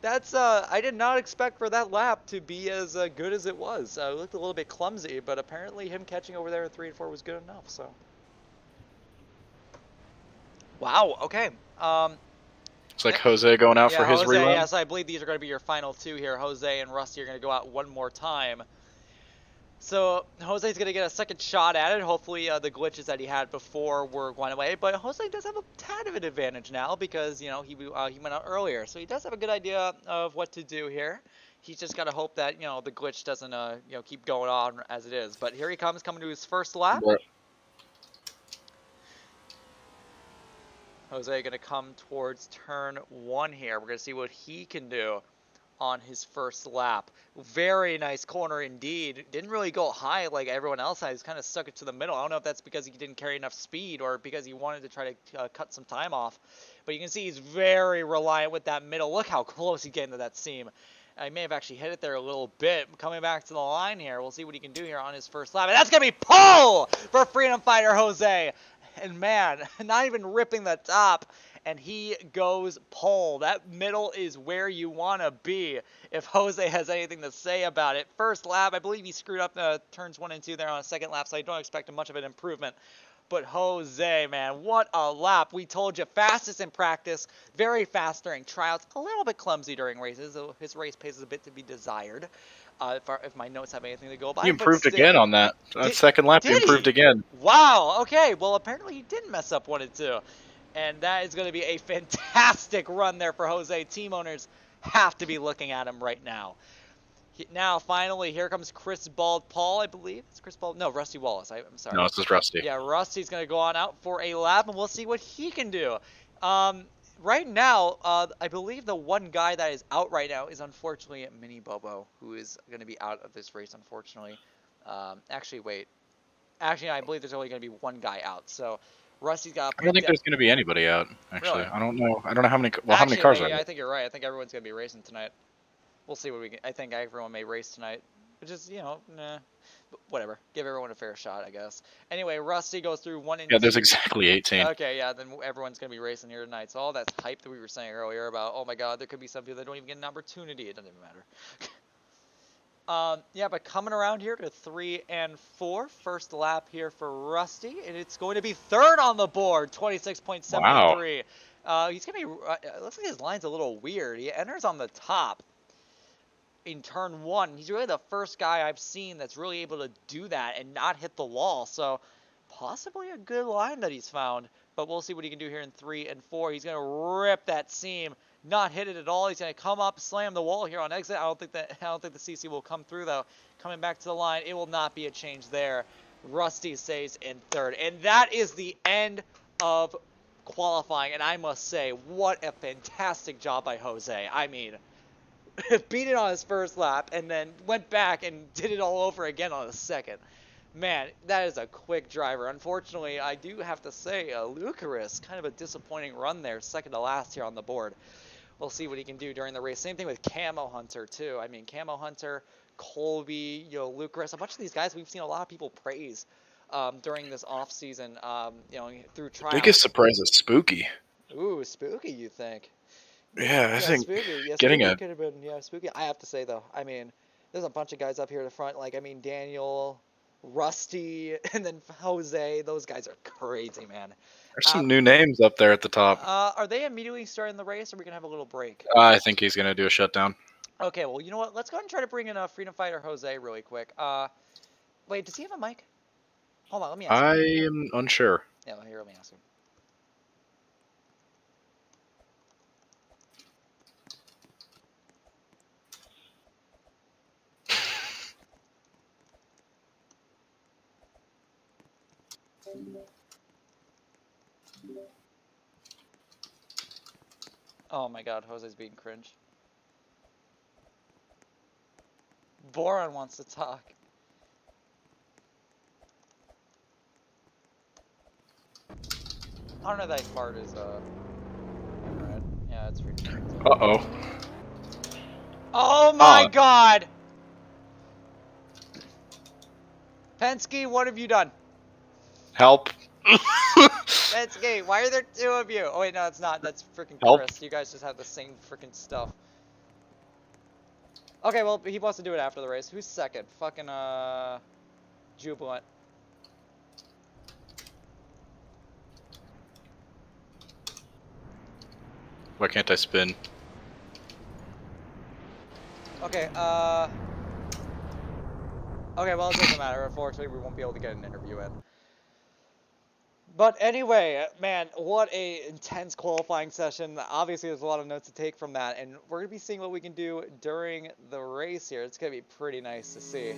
[SPEAKER 1] That's I did not expect for that lap to be as good as it was. It looked a little bit clumsy, but apparently him catching over there in 3 and 4 was good enough. So. Wow. Okay.
[SPEAKER 3] It's like Jose going out
[SPEAKER 1] yeah,
[SPEAKER 3] for his
[SPEAKER 1] Jose,
[SPEAKER 3] rerun.
[SPEAKER 1] yes, I believe these are going to be your final 2 here. Jose and Rusty are going to go out one more time. So Jose's going to get a second shot at it. Hopefully the glitches that he had before were going away. But Jose does have a tad of an advantage now because, you know, he went out earlier. So he does have a good idea of what to do here. He's just got to hope that, you know, the glitch doesn't, you know, keep going on as it is. But here he comes, coming to his first lap.
[SPEAKER 3] But
[SPEAKER 1] Jose going to come towards turn 1 here. We're going to see what he can do on his first lap. Very nice corner indeed. Didn't really go high like everyone else has. Kind of stuck it to the middle. I don't know if that's because he didn't carry enough speed or because he wanted to try to cut some time off. But you can see he's very reliant with that middle. Look how close he came to that seam. I may have actually hit it there a little bit. Coming back to the line here. We'll see what he can do here on his first lap. And that's going to be pole for Freedom Fighter Jose. And man, not even ripping the top, and he goes pole. That middle is where you want to be if Jose has anything to say about it. First lap, I believe he screwed up turns 1 and 2 there on a second lap, so I don't expect much of an improvement. But Jose, man, what a lap. We told you, fastest in practice, very fast during tryouts, a little bit clumsy during races. His race pace is a bit to be desired. If my notes have anything to go by.
[SPEAKER 3] he improved again on that. Second lap, he improved again.
[SPEAKER 1] Wow, okay. Well, apparently he did mess up 1 and 2. And that is going to be a fantastic run there for Jose. Team owners have to be looking at him right now. Now, finally, here comes Chris Bald-Paul, I believe. It's Chris Bald. No, Rusty Wallace. I'm sorry.
[SPEAKER 3] No, it's just Rusty.
[SPEAKER 1] Yeah, Rusty's going to go on out for a lap, and we'll see what he can do. Right now, I believe the one guy that is out right now is unfortunately Mini Bobo, who is going to be out of this race, unfortunately. Actually, wait. Actually, I believe there's only going to be one guy out. So Rusty's got.
[SPEAKER 3] I don't think there's going to be anybody out. Actually,
[SPEAKER 1] Really?
[SPEAKER 3] I don't know. I don't know how many. Well, how many cars are there?
[SPEAKER 1] I think you're right. I think everyone's going to be racing tonight. We'll see what we get. I think everyone may race tonight, which is, you know, nah. But whatever. Give everyone a fair shot, I guess. Anyway, Rusty goes through 1 and 2.
[SPEAKER 3] Yeah, there's exactly 18.
[SPEAKER 1] Okay, yeah, then everyone's going to be racing here tonight. So all that hype that we were saying earlier about, oh my god, there could be some people that don't even get an opportunity. It doesn't even matter. Yeah, but coming around here to 3 and 4. First lap here for Rusty. And it's going to be third on the board. 26.73.
[SPEAKER 3] Wow.
[SPEAKER 1] He's going to be, it looks like his line's a little weird. He enters on the top in turn 1. He's really the first guy I've seen that's really able to do that and not hit the wall. So possibly a good line that he's found. But we'll see what he can do here in 3 and 4. He's going to rip that seam, not hit it at all. He's going to come up, slam the wall here on exit. I don't think the CC will come through though. Coming back to the line, it will not be a change there. Rusty stays in third, and that is the end of qualifying. And I must say, what a fantastic job by Jose. I mean, beat it on his first lap and then went back and did it all over again on the second. Man, that is a quick driver. Unfortunately, I do have to say, Lucaris, kind of a disappointing run there, second to last here on the board. We'll see what he can do during the race. Same thing with Camo Hunter, too. I mean, Camo Hunter, Colby, you know, Lucaris, a bunch of these guys we've seen a lot of people praise during this off-season, you know, through trials.
[SPEAKER 3] Biggest surprise is Spooky.
[SPEAKER 1] Ooh, Spooky, you think?
[SPEAKER 3] Yeah, I think
[SPEAKER 1] Spooky. Yeah,
[SPEAKER 3] getting
[SPEAKER 1] Spooky could have been, yeah, Spooky. I have to say, though, I mean, there's a bunch of guys up here at the front, like, I mean, Daniel, Rusty, and then Jose. Those guys are crazy, man.
[SPEAKER 3] There's some new names up there at the top.
[SPEAKER 1] Are they immediately starting the race, or are we going to have a little break?
[SPEAKER 3] I think he's going to do a shutdown.
[SPEAKER 1] Okay, well, you know what? Let's go ahead and try to bring in a Freedom Fighter Jose really quick. Wait, does he have a mic? Hold on, let me ask him.
[SPEAKER 3] I am unsure.
[SPEAKER 1] Yeah, here, let me ask him. Oh my god, Jose's being cringe. Boron wants to talk. I don't know that fart is, red. Yeah, it's freaking red.
[SPEAKER 3] Uh-oh.
[SPEAKER 1] Oh my
[SPEAKER 3] Oh.
[SPEAKER 1] god! Penske, what have you done?
[SPEAKER 3] Help.
[SPEAKER 1] Penske, why are there two of you? Oh wait, no, it's not. That's freaking
[SPEAKER 3] Help.
[SPEAKER 1] Chris. You guys just have the same freaking stuff. Okay, well, he wants to do it after the race. Who's second? Fucking, Jubilant.
[SPEAKER 3] Why can't I spin?
[SPEAKER 1] Okay, okay, well, it doesn't matter. Unfortunately, we won't be able to get an interview in. But anyway, man, what a intense qualifying session. Obviously, there's a lot of notes to take from that, and we're going to be seeing what we can do during the race here. It's going to be pretty nice to see.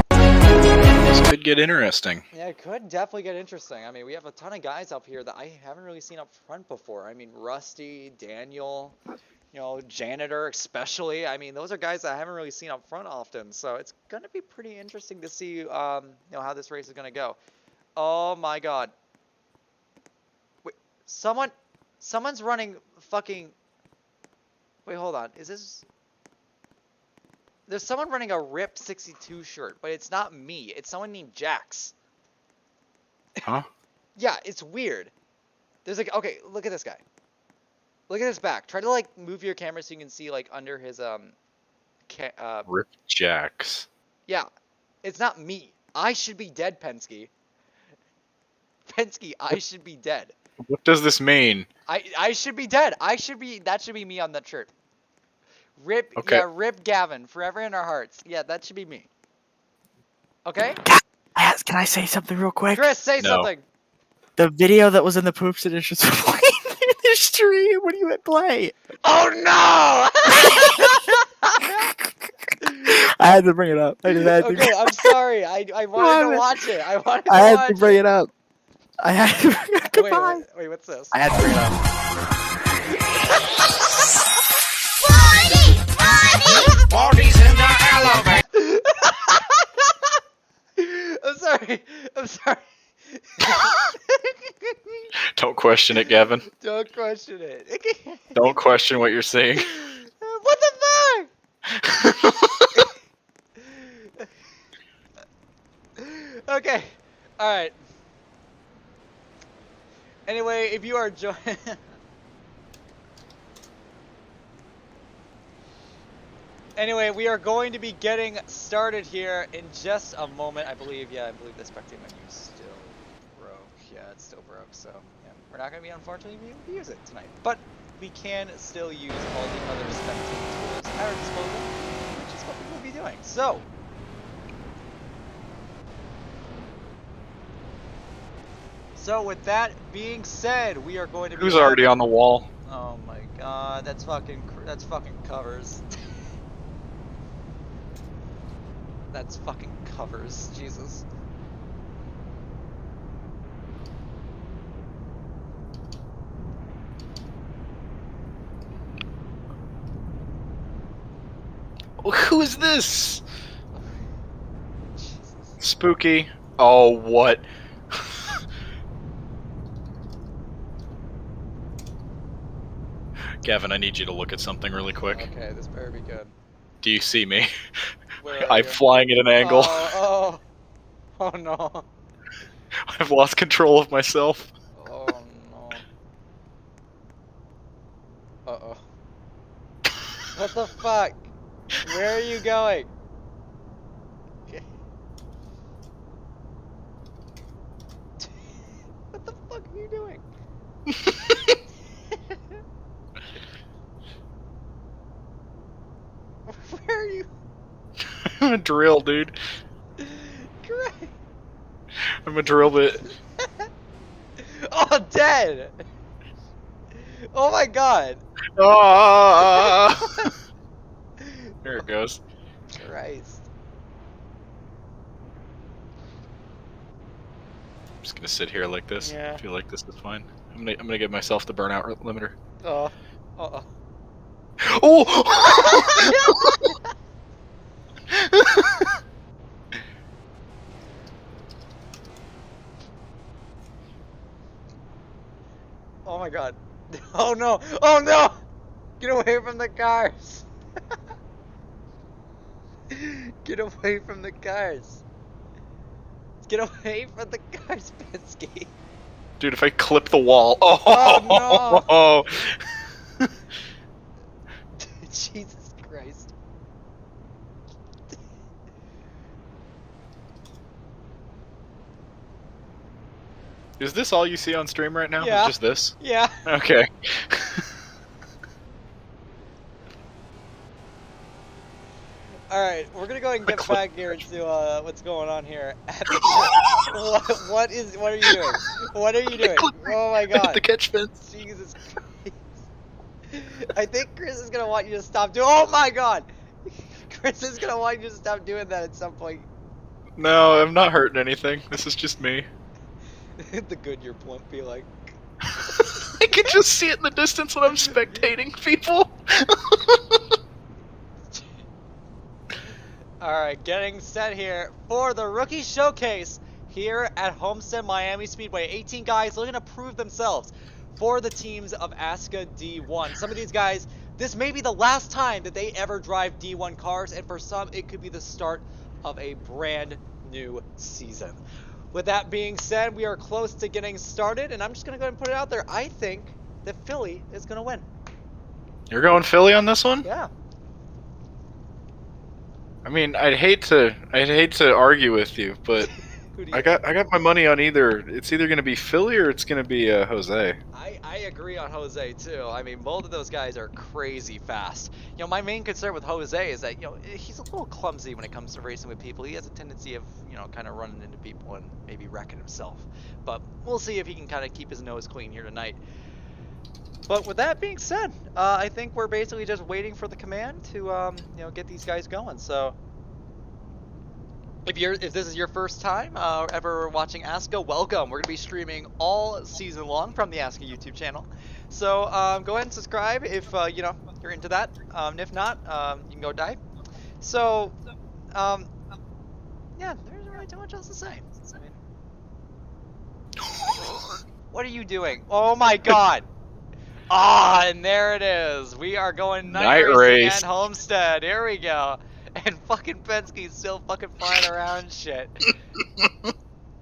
[SPEAKER 3] This could get interesting.
[SPEAKER 1] Yeah, it could definitely get interesting. I mean, we have a ton of guys up here that I haven't really seen up front before. I mean, Rusty, Daniel, you know, Janitor especially. I mean, those are guys that I haven't really seen up front often. So it's going to be pretty interesting to see, you know, how this race is going to go. Oh my god. Wait, someone's running fucking... Wait, hold on. Is this... There's someone running a RIP 62 shirt, but it's not me. It's someone named Jax.
[SPEAKER 3] Huh?
[SPEAKER 1] Yeah, it's weird. There's like, okay, look at this guy. Look at his back. Try to like move your camera so you can see like under his
[SPEAKER 3] Rip Jacks.
[SPEAKER 1] Yeah, it's not me. I should be dead, Penske. Penske, I should be dead.
[SPEAKER 3] What does this mean?
[SPEAKER 1] I should be dead. That should be me on that shirt. Rip,
[SPEAKER 3] Okay.
[SPEAKER 1] yeah, Rip Gavin, forever in our hearts. Yeah, that should be me. Okay?
[SPEAKER 2] Can I say something real quick?
[SPEAKER 1] Chris, say
[SPEAKER 3] No.
[SPEAKER 1] something.
[SPEAKER 2] The video that was in the Poops Edition was playing in the stream when you hit play.
[SPEAKER 1] Oh no!
[SPEAKER 2] I had to bring it up. I just had to.
[SPEAKER 1] Okay, I'm sorry. I wanted to watch it. I wanted to
[SPEAKER 2] I had
[SPEAKER 1] watch
[SPEAKER 2] to bring
[SPEAKER 1] it.
[SPEAKER 2] it up. I had to bring it up. Goodbye.
[SPEAKER 1] Wait, what's this?
[SPEAKER 2] I had to bring it up.
[SPEAKER 9] Party's in the elevator.
[SPEAKER 1] I'm sorry. I'm sorry.
[SPEAKER 3] Don't question it, Gavin.
[SPEAKER 1] Don't question it.
[SPEAKER 3] Don't question what you're seeing.
[SPEAKER 1] What the fuck? Okay. Alright. Anyway, if you are joining... Anyway, we are going to be getting started here in just a moment. I believe the spectator menu still broke. Yeah, it's still broke, so yeah, we're not going to be, unfortunately, be able to use it tonight. But we can still use all the other spectating tools at our disposal, which is what we will be doing. So with that being said, we are going to be...
[SPEAKER 3] Who's already on the wall?
[SPEAKER 1] Oh my god, that's fucking covers. That's fucking covers, Jesus.
[SPEAKER 3] Who is this?
[SPEAKER 1] Jesus.
[SPEAKER 3] Spooky. Oh, what? Gavin, I need you to look at something really quick.
[SPEAKER 1] Okay, this better be good.
[SPEAKER 3] Do you see me?
[SPEAKER 1] Where are
[SPEAKER 3] I'm
[SPEAKER 1] you?
[SPEAKER 3] flying at an angle.
[SPEAKER 1] Oh no.
[SPEAKER 3] I've lost control of myself.
[SPEAKER 1] Oh no. Uh-oh. What the fuck? Where are you going? Okay. What the fuck are you doing? Where are you?
[SPEAKER 3] I'm a drill, dude.
[SPEAKER 1] Great.
[SPEAKER 3] I'm a drill bit.
[SPEAKER 1] Oh, dead! Oh my god!
[SPEAKER 3] Ah! There it goes.
[SPEAKER 1] Christ.
[SPEAKER 3] just gonna sit here like this.
[SPEAKER 1] Yeah.
[SPEAKER 3] I feel like this is fine. I'm gonna give myself the burnout limiter.
[SPEAKER 1] Oh.
[SPEAKER 3] Oh!
[SPEAKER 1] Oh my god. Oh no! Oh no! Get away from the cars! Get away from the cars! Get away from the cars, Penske!
[SPEAKER 3] Dude, if I clip the wall.
[SPEAKER 1] Oh,
[SPEAKER 3] no!
[SPEAKER 1] Jesus Christ.
[SPEAKER 3] Is this all you see on stream right now?
[SPEAKER 1] Yeah.
[SPEAKER 3] Is just this?
[SPEAKER 1] Yeah.
[SPEAKER 3] Okay.
[SPEAKER 1] Alright, we're gonna go ahead and get back here to what's going on here. What are you doing? What are you doing? Oh my
[SPEAKER 3] I hit
[SPEAKER 1] god.
[SPEAKER 3] the catch fence.
[SPEAKER 1] Jesus Christ. I think Chris is gonna want you to stop doing. Oh my god! Chris is gonna want you to stop doing that at some point.
[SPEAKER 3] No, I'm not hurting anything. This is just me.
[SPEAKER 1] The Goodyear blimp be like.
[SPEAKER 3] I can just see it in the distance when I'm spectating people.
[SPEAKER 1] Alright, getting set here for the Rookie Showcase here at Homestead Miami Speedway. 18 guys looking to prove themselves for the teams of ASCA D1. Some of these guys, this may be the last time that they ever drive D1 cars, and for some, it could be the start of a brand new season. With that being said, we are close to getting started, and I'm just going to go ahead and put it out there. I think that Philly is going to win.
[SPEAKER 3] You're going Philly on this one?
[SPEAKER 1] Yeah.
[SPEAKER 3] I mean, I'd hate to argue with you, but
[SPEAKER 1] Who do you
[SPEAKER 3] I got my money on either. It's either going to be Philly or it's going to be Jose.
[SPEAKER 1] I agree on Jose too. I mean, both of those guys are crazy fast. You know, my main concern with Jose is that, you know, he's a little clumsy when it comes to racing with people. He has a tendency of, you know, kind of running into people and maybe wrecking himself. But we'll see if he can kind of keep his nose clean here tonight. But with that being said, I think we're basically just waiting for the command to, you know, get these guys going. So if this is your first time ever watching ASCA, welcome. We're gonna be streaming all season long from the ASCA YouTube channel. So go ahead and subscribe if you know, you're into that. And if not, you can go die. So yeah, there isn't really too much else to say. I mean, what are you doing? Oh my god! Ah, and there it is. We are going night racing
[SPEAKER 3] race.
[SPEAKER 1] at Homestead. Here we go. And fucking Penske's still fucking flying around and shit.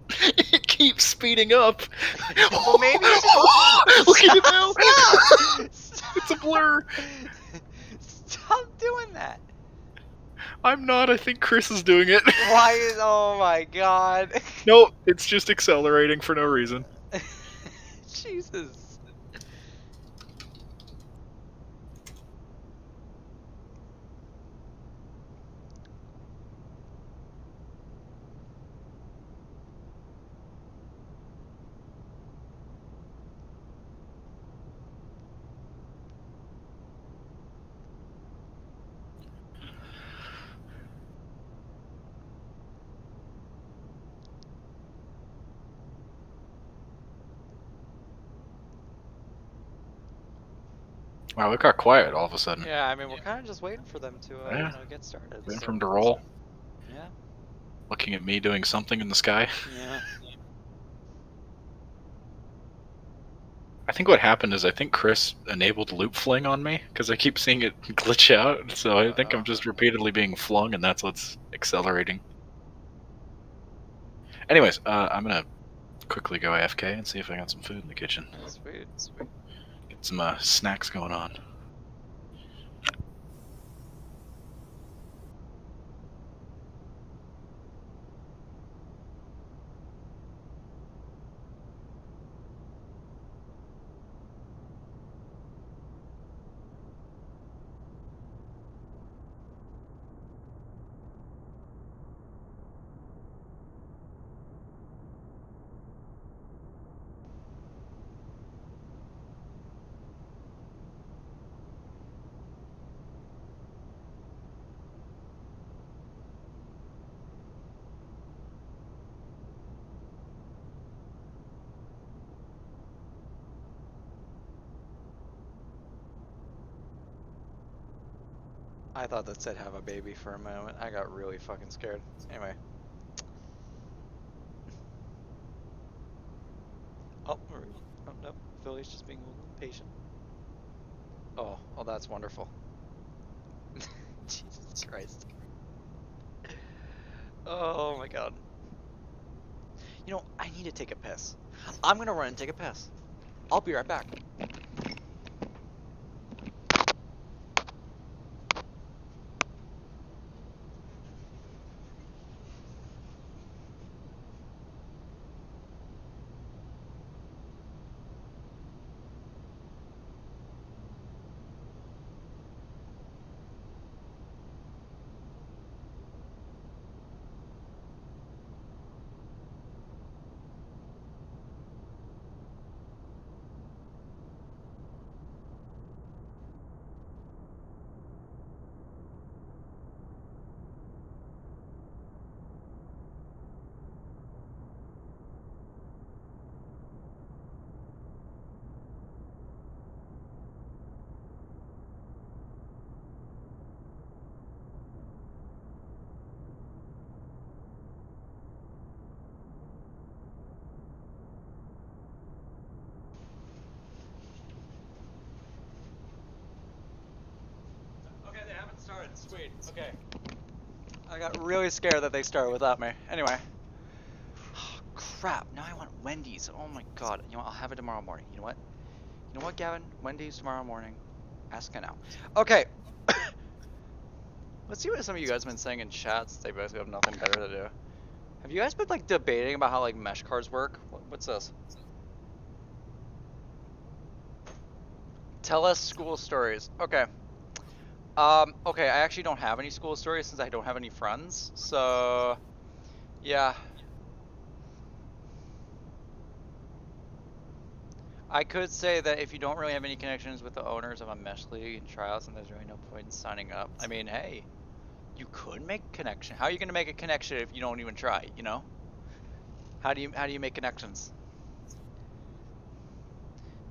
[SPEAKER 3] It keeps speeding up.
[SPEAKER 1] Well, maybe
[SPEAKER 3] Look at it now.
[SPEAKER 1] Stop.
[SPEAKER 3] It's a blur.
[SPEAKER 1] Stop doing that.
[SPEAKER 3] I'm not. I think Chris is doing it.
[SPEAKER 1] Why is? Oh my god.
[SPEAKER 3] No, it's just accelerating for no reason.
[SPEAKER 1] Jesus.
[SPEAKER 3] Wow, it got quiet all of a sudden.
[SPEAKER 1] Yeah, I mean, we're kind of just waiting for them to
[SPEAKER 3] Yeah.
[SPEAKER 1] you know, get started.
[SPEAKER 3] Waiting
[SPEAKER 1] so-
[SPEAKER 3] for him to roll.
[SPEAKER 1] Yeah.
[SPEAKER 3] Looking at me doing something in the sky.
[SPEAKER 1] Yeah.
[SPEAKER 3] I think what happened is I think Chris enabled loop fling on me because I keep seeing it glitch out. So I think I'm just repeatedly being flung, and that's what's accelerating. Anyways, I'm gonna quickly go AFK and see if I got some food in the kitchen.
[SPEAKER 1] Sweet, sweet.
[SPEAKER 3] Get some snacks going on.
[SPEAKER 1] I thought that said have a baby for a moment. I got really fucking scared. Anyway. Oh, oh no. Philly's just being a little impatient. Oh, that's wonderful. Jesus Christ. Oh my god. You know, I need to take a piss. I'm gonna run and take a piss. I'll be right back. Okay, they haven't started. Sweet. Okay. I got really scared that they started without me. Anyway. Oh, crap. Now I want Wendy's. Oh my god. You know what? I'll have it tomorrow morning. You know what? You know what, Gavin? Wendy's tomorrow morning. ASCA now. Okay. Let's see what some of you guys have been saying in chats. They basically have nothing better to do. Have you guys been like debating about how like mesh cars work? What's this? Tell us school stories. Okay. Okay, I actually don't have any school stories since I don't have any friends, so, yeah. I could say that if you don't really have any connections with the owners of a mesh league and tryouts, and there's really no point in signing up. I mean, hey, you could make a connection. How are you gonna make a connection if you don't even try, you know? How do you make connections?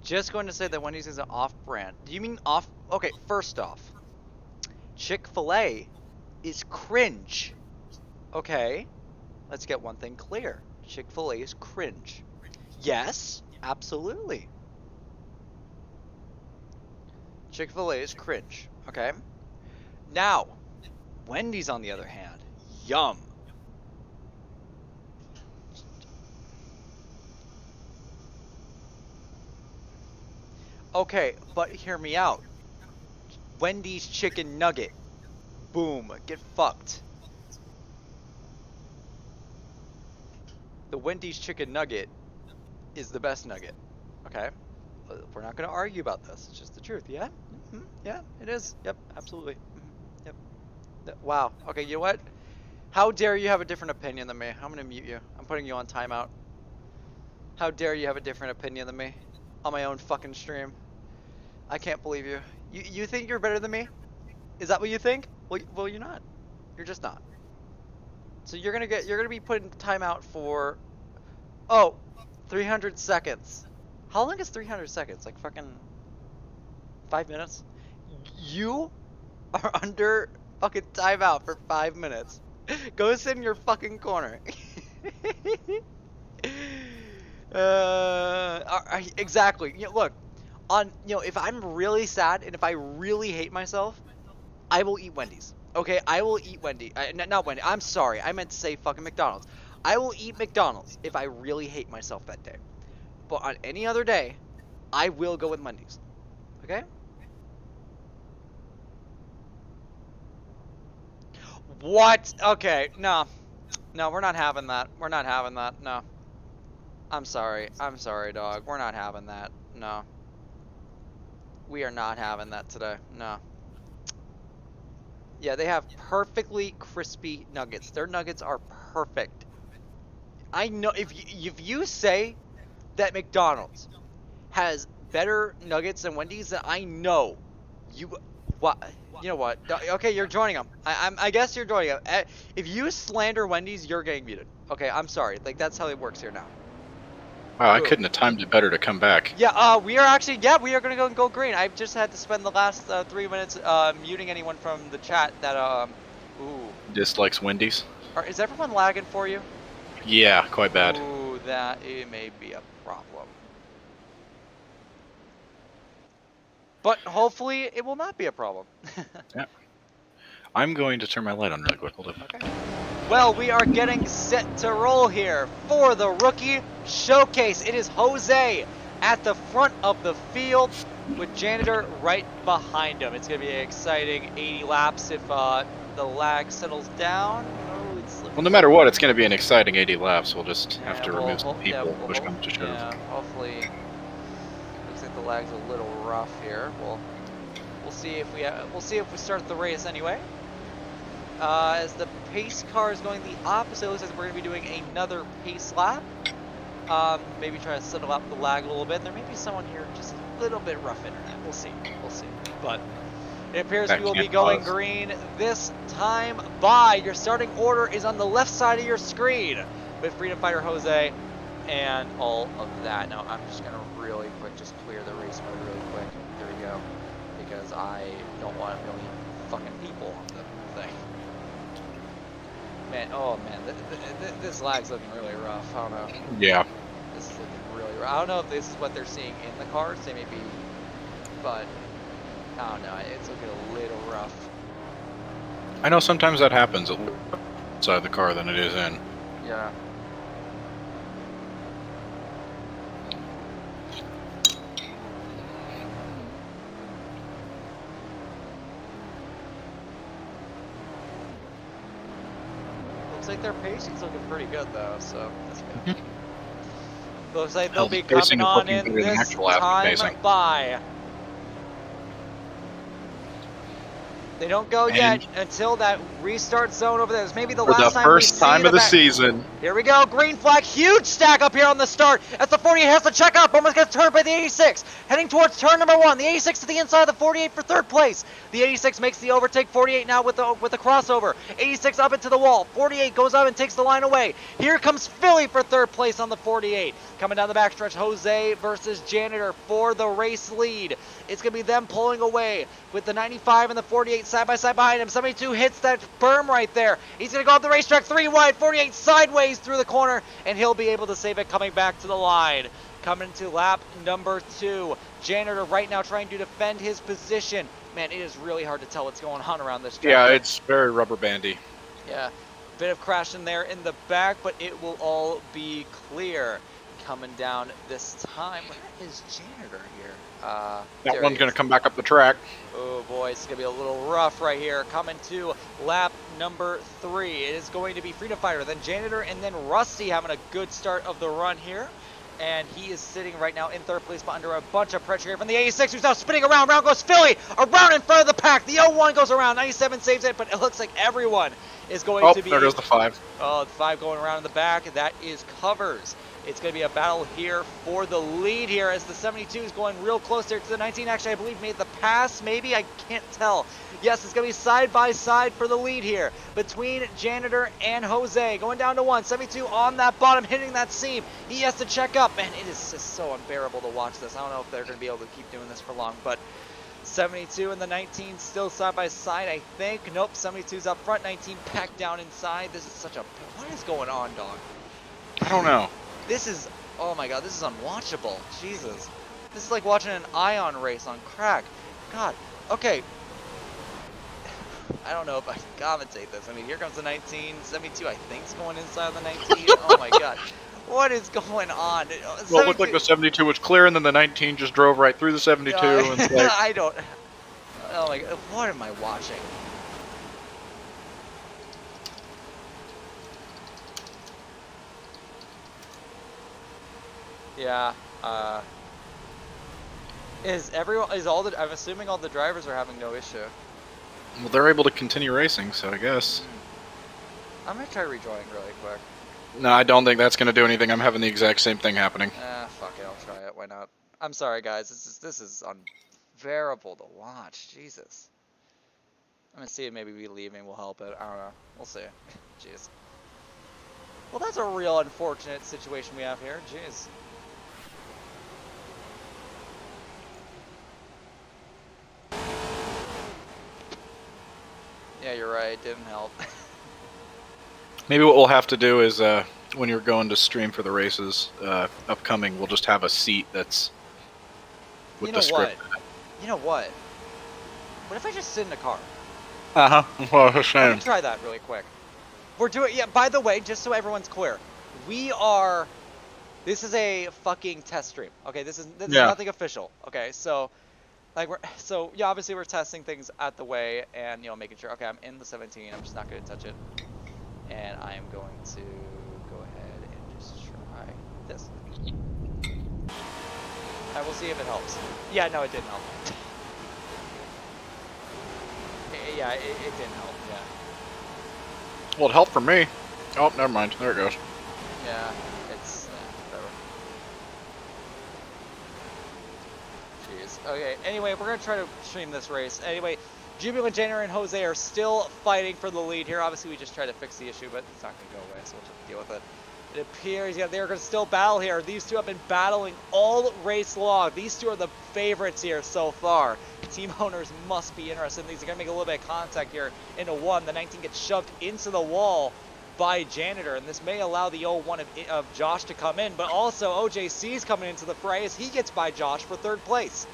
[SPEAKER 1] Just going to say that Wendy's is an off-brand. Do you mean off? Okay, first off. Chick-fil-A is cringe. Okay, let's get one thing clear. Chick-fil-A is cringe. Yes, absolutely. Chick-fil-A is cringe. Okay. Now, Wendy's on the other hand, yum. Okay, but hear me out. Wendy's chicken nugget. Boom. Get fucked. The Wendy's chicken nugget is the best nugget. Okay? We're not going to argue about this. It's just the truth. Yeah? Mm-hmm. Yeah, it is. Yep, absolutely. Mm-hmm. Yep. Wow. Okay, you know what? How dare you have a different opinion than me? I'm going to mute you. I'm putting you on timeout. How dare you have a different opinion than me? On my own fucking stream. I can't believe you. You think you're better than me? Is that what you think? Well, you're not. You're just not. So you're gonna be put in timeout for 300 seconds. How long is 300 seconds? Like fucking 5 minutes? You are under fucking timeout for 5 minutes. Go sit in your fucking corner. Exactly. You know, look. If I'm really sad and if I really hate myself, I will eat Wendy's. Okay, I will eat Wendy's. Not Wendy's. I'm sorry. I meant to say fucking McDonald's. I will eat McDonald's if I really hate myself that day. But on any other day, I will go with Wendy's. Okay? What? Okay, no. No, we're not having that. We're not having that. No. I'm sorry. I'm sorry, dog. We're not having that. No. We are not having that today. No. Yeah, they have perfectly crispy nuggets. Their nuggets are perfect. I know if you say that McDonald's has better nuggets than Wendy's, then I know you know what? Okay, you're joining them. I guess you're joining them. If you slander Wendy's, you're getting muted. Okay, I'm sorry. Like that's how it works here now.
[SPEAKER 3] Wow, I
[SPEAKER 1] Ooh.
[SPEAKER 3] couldn't have timed it better to come back.
[SPEAKER 1] Yeah, we are actually, we are gonna go green. I've just had to spend the last 3 minutes muting anyone from the chat that ooh.
[SPEAKER 3] Dislikes Wendy's.
[SPEAKER 1] Is everyone lagging for you?
[SPEAKER 3] Yeah, quite bad.
[SPEAKER 1] Ooh, that it may be a problem. But hopefully it will not be a problem.
[SPEAKER 3] Yeah. I'm going to turn my light on really quick. Hold on.
[SPEAKER 1] Okay. Well, we are getting set to roll here for the Rookie Showcase. It is Jose at the front of the field with Janitor right behind him. It's going to be an exciting 80 laps if the lag settles down. Oh, it's
[SPEAKER 3] Well, no matter what, it's going to be an exciting 80 laps. We'll just have to
[SPEAKER 1] we'll
[SPEAKER 3] remove some
[SPEAKER 1] hope-
[SPEAKER 3] people,
[SPEAKER 1] we'll
[SPEAKER 3] push
[SPEAKER 1] hope-
[SPEAKER 3] comes to shove.
[SPEAKER 1] Yeah, hopefully. Looks like the lag's a little rough here. We'll see if we start the race anyway. As the pace car is going the opposite, it looks like we're going to be doing another pace lap. Maybe try to settle out the lag a little bit. There may be someone here just a little bit rough internet. We'll see. But it appears we will be going green this time by. Your starting order is on the left side of your screen with Freedom Fighter Jose and all of that. Now I'm just going to really quick just clear the race mode really quick. There we go. Because I don't want a million fucking people on the thing. Man, oh man, this lag's looking really rough. I don't know.
[SPEAKER 3] Yeah.
[SPEAKER 1] This is looking really rough. I don't know if this is what they're seeing in the cars. They may be, but I don't know. It's looking a little rough.
[SPEAKER 3] I know sometimes that happens outside the car than it is in.
[SPEAKER 1] Yeah. Looks like their pacing's looking pretty good though, so that's good. Looks like they'll be coming on in this time by. They don't go yet until that restart zone over there. It's maybe the last time we see
[SPEAKER 3] first time of the season.
[SPEAKER 1] Here we go, green flag, huge stack up here on the start. As the 48 has to check up, almost gets turned by the 86. Heading towards turn number 1. The 86 to the inside of the 48 for third place. The 86 makes the overtake. 48 now with the crossover. 86 up into the wall. 48 goes up and takes the line away. Here comes Philly for third place on the 48. Coming down the backstretch, Jose versus Janitor for the race lead. It's going to be them pulling away with the 95 and the 48 side by side behind him. 72 hits that berm right there. He's going to go up the racetrack 3 wide, 48 sideways through the corner, and he'll be able to save it coming back to the line. Coming to lap number 2. Janitor right now trying to defend his position. Man, it is really hard to tell what's going on around this track.
[SPEAKER 3] Yeah, it's very rubber bandy.
[SPEAKER 1] Yeah, bit of crashing there in the back, but it will all be clear. Coming down this time. Where is Janitor here?
[SPEAKER 3] That one's going to come back up the track.
[SPEAKER 1] Oh boy, it's going to be a little rough right here. Coming to lap number 3. It is going to be Freedom Fighter, then Janitor, and then Rusty having a good start of the run here. And he is sitting right now in third place, but under a bunch of pressure here from the 86, who's now spinning around. Round goes Philly, around in front of the pack. The 01 goes around, 97 saves it, but it looks like everyone is going to be...
[SPEAKER 3] Oh, there goes the 5.
[SPEAKER 1] Oh, the 5 going around in the back, and that is covers. It's going to be a battle here for the lead here as the 72 is going real close there to the 19. Actually, I believe made the pass, maybe? I can't tell. Yes, it's going to be side by side for the lead here between Janitor and Jose. Going down to 1. 72 on that bottom, hitting that seam. He has to check up, and it is just so unbearable to watch this. I don't know if they're going to be able to keep doing this for long, but 72 and the 19 still side by side, I think. Nope, 72's up front, 19 packed down inside. This is such a... What is going on, dog?
[SPEAKER 3] I don't know.
[SPEAKER 1] This is, oh my god, this is unwatchable. Jesus. This is like watching an ion race on crack. God, okay. I don't know if I can commentate this. I mean, here comes the 19. 72, I think, is going inside of the 19. Oh my god. What is going on?
[SPEAKER 3] Well, it looked like the 72 was clear, and then the 19 just drove right through the 72. And like...
[SPEAKER 1] I don't... Oh my god, what am I watching? Yeah, I'm assuming all the drivers are having no issue.
[SPEAKER 3] Well, they're able to continue racing, so I guess.
[SPEAKER 1] I'm gonna try rejoining really quick.
[SPEAKER 3] No, I don't think that's gonna do anything. I'm having the exact same thing happening.
[SPEAKER 1] Fuck it, I'll try it, why not? I'm sorry guys, this is unbearable to watch, Jesus. I'm gonna see if maybe we leaving will help it, I don't know, we'll see. Jeez. Well, that's a real unfortunate situation we have here, jeez. Yeah, you're right. It didn't help.
[SPEAKER 3] Maybe what we'll have to do is when you're going to stream for the races upcoming, we'll just have a seat that's with
[SPEAKER 1] You know
[SPEAKER 3] the script.
[SPEAKER 1] what? You know what? What if I just sit in a car?
[SPEAKER 3] Uh huh. Well,
[SPEAKER 1] I'm gonna try that really quick. We're doing, yeah, by the way, just so everyone's clear, this is a fucking test stream. Okay, this is nothing official. Okay, so like yeah, obviously we're testing things at the way and making sure. Okay, I'm in the 17. I'm just not gonna touch it, and I am going to go ahead and just try this. I will see if it helps. Yeah, no, it didn't help. Yeah, it didn't help. Yeah.
[SPEAKER 3] Well, it helped for me. Oh, never mind. There it goes.
[SPEAKER 1] Yeah, it's whatever. Jeez. Okay. Anyway, we're gonna try to stream this race. Anyway, Jubilant Janitor and Jose are still fighting for the lead here. Obviously, we just tried to fix the issue, but it's not gonna go away, so we'll just deal with it. It appears, yeah, they're gonna still battle here. These two have been battling all race long. These two are the favorites here so far. Team owners must be interested in these. They're gonna make a little bit of contact here into one. The 19 gets shoved into the wall by Janitor, and this may allow the 01 of Josh to come in, but also OJC's coming into the fray as he gets by Josh for third place.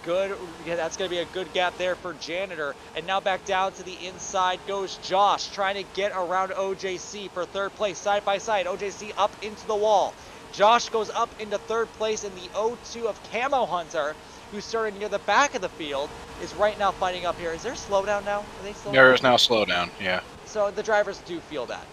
[SPEAKER 1] Good, yeah, that's going to be a good gap there for Janitor, and now back down to the inside goes Josh, trying to get around OJC for third place, side by side. OJC up into the wall. Josh goes up into third place, and the 02 of Camo Hunter, who started near the back of the field, is right now fighting up here. Is there a slowdown now? Are they slowing
[SPEAKER 3] There
[SPEAKER 1] down?
[SPEAKER 3] is now slowdown, yeah.
[SPEAKER 1] So the drivers do feel that.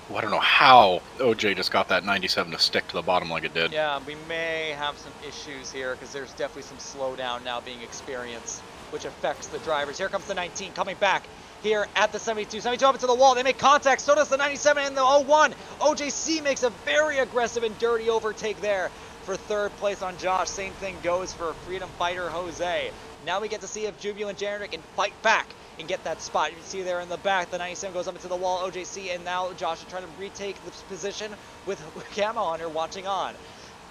[SPEAKER 3] Well, I don't know how OJ just got that 97 to stick to the bottom like it did.
[SPEAKER 1] Yeah, we may have some issues here because there's definitely some slowdown now being experienced, which affects the drivers. Here comes the 19 coming back here at the 72. 72 up into the wall. They make contact. So does the 97 and the 01. OJC makes a very aggressive and dirty overtake there for third place on Josh. Same thing goes for Freedom Fighter Jose. Now we get to see if Jubilant Janitor can fight back and get that spot. You can see there in the back, the 97 goes up into the wall, OJC, and now Josh is trying to retake this position with Camo Hunter watching on.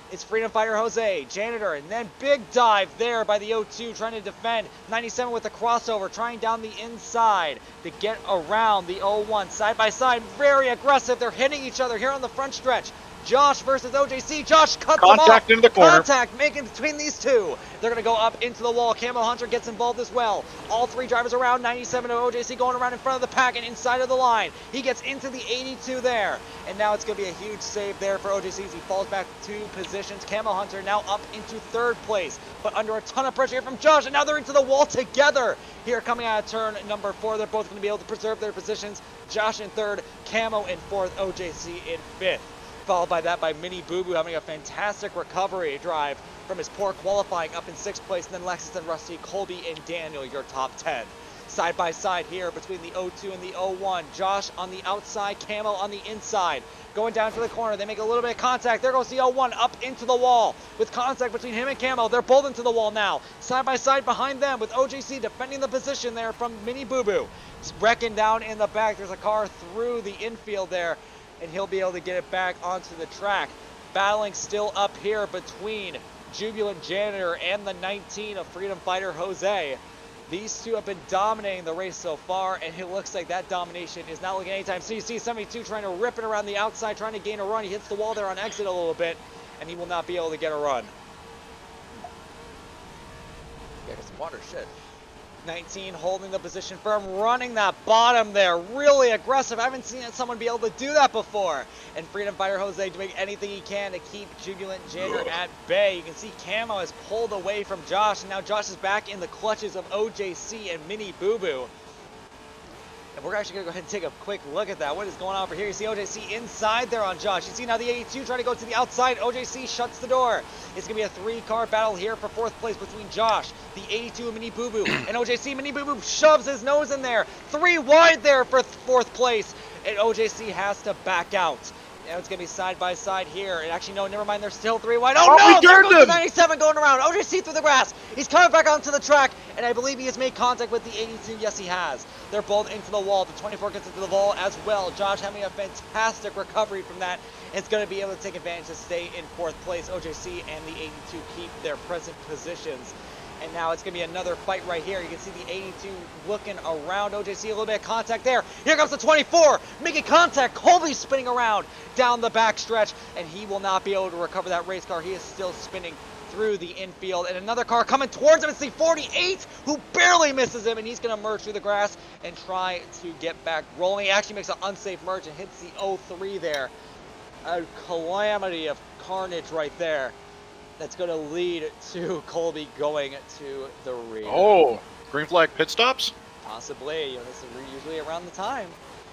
[SPEAKER 1] It's Freedom Fighter Jose, Janitor, and then big dive there by the 02 trying to defend. 97 with the crossover, trying down the inside to get around the 01. Side by side, very aggressive. They're hitting each other here on the front stretch. Josh versus OJC. Josh cuts them off.
[SPEAKER 3] Contact into the corner.
[SPEAKER 1] Contact making between these two. They're going to go up into the wall. Camo Hunter gets involved as well. All three drivers around. 97 to OJC going around in front of the pack and inside of the line. He gets into the 82 there. And now it's going to be a huge save there for OJC as he falls back 2 positions. Camo Hunter now up into third place, but under a ton of pressure here from Josh. And now they're into the wall together. Here coming out of turn number 4. They're both going to be able to preserve their positions. Josh in third, Camo in fourth, OJC in fifth. Followed by that by Mini Boo Boo having a fantastic recovery drive from his poor qualifying up in 6th place. And then Lexington, Rusty, Colby, and Daniel, your top 10. Side by side here between the 02 and the 01. Josh on the outside, Camo on the inside. Going down to the corner, they make a little bit of contact. There goes the 01 up into the wall. With contact between him and Camo, they're both into the wall now. Side by side behind them with OJC defending the position there from Mini Boo Boo. Wrecking down in the back. There's a car through the infield there, and he'll be able to get it back onto the track. Battling still up here between Jubilant Janitor and the 19 of Freedom Fighter Jose. These two have been dominating the race so far, and it looks like that domination is not looking anytime. So you see 72 trying to rip it around the outside, trying to gain a run. He hits the wall there on exit a little bit, and he will not be able to get a run. Yeah, get some water, shit. 19 holding the position firm, running that bottom there, really aggressive. I haven't seen someone be able to do that before. And Freedom Fighter Jose doing anything he can to keep Jubilant Janitor at bay. You can see Camo has pulled away from Josh, and now Josh is back in the clutches of OJC and Mini Boo Boo. And we're actually going to go ahead and take a quick look at that. What is going on over here? You see OJC inside there on Josh. You see now the 82 trying to go to the outside. OJC shuts the door. It's going to be a 3-car battle here for 4th place between Josh, the 82 Mini Boo Boo, and OJC. Mini Boo Boo shoves his nose in there. 3 wide there for 4th place. And OJC has to back out. Now it's going to be side by side here. And actually, no, never mind. They're still 3 wide. Oh, no! There goes the 97 going around. OJC through the grass. He's coming back onto the track. And I believe he has made contact with the 82. Yes, he has. They're both into the wall. The 24 gets into the wall as well. Josh having a fantastic recovery from that. It's going to be able to take advantage to stay in 4th place. OJC and the 82 keep their present positions. And now it's going to be another fight right here. You can see the 82 looking around. OJC, a little bit of contact there. Here comes the 24, making contact. Colby spinning around down the backstretch, and he will not be able to recover that race car. He is still spinning through the infield, and another car coming towards him. It's the 48 who barely misses him, and he's going to merge through the grass and try to get back rolling. He actually makes an unsafe merge and hits the 03 there. A calamity of carnage right there. That's going to lead to Colby going to the rear.
[SPEAKER 3] Oh, green flag pit stops?
[SPEAKER 1] Possibly. You know, this is usually around the time.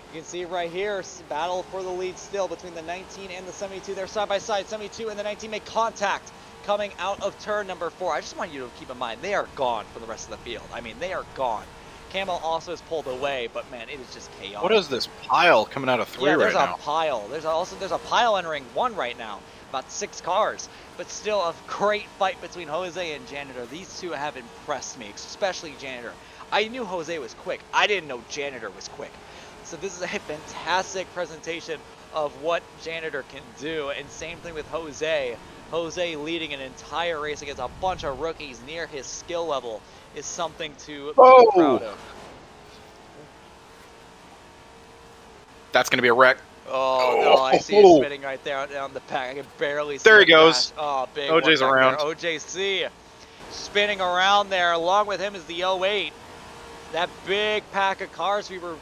[SPEAKER 1] You can see right here, battle for the lead still between the 19 and the 72. They're side by side. 72 and the 19 make contact coming out of turn number 4. I just want you to keep in mind, they are gone from the rest of the field. I mean, they are gone. Camo also is pulled away, but man, it is just chaotic.
[SPEAKER 3] What is this pile coming out of 3 right now?
[SPEAKER 1] Yeah, there's a pile. There's a pile entering 1 right now. About 6 cars, but still a great fight between Jose and Janitor. These two have impressed me, especially Janitor. I knew Jose was quick. I didn't know Janitor was quick. So this is a fantastic presentation of what Janitor can do, and same thing with Jose. Jose leading an entire race against a bunch of rookies near his skill level is something to be proud of.
[SPEAKER 3] That's going to be a wreck.
[SPEAKER 1] Oh, no, I see it spinning right there down the pack. I can barely see it.
[SPEAKER 3] There he goes.
[SPEAKER 1] Oh, big
[SPEAKER 3] OJ's around.
[SPEAKER 1] There. OJC spinning around there. Along with him is the 08. That big pack of cars we were,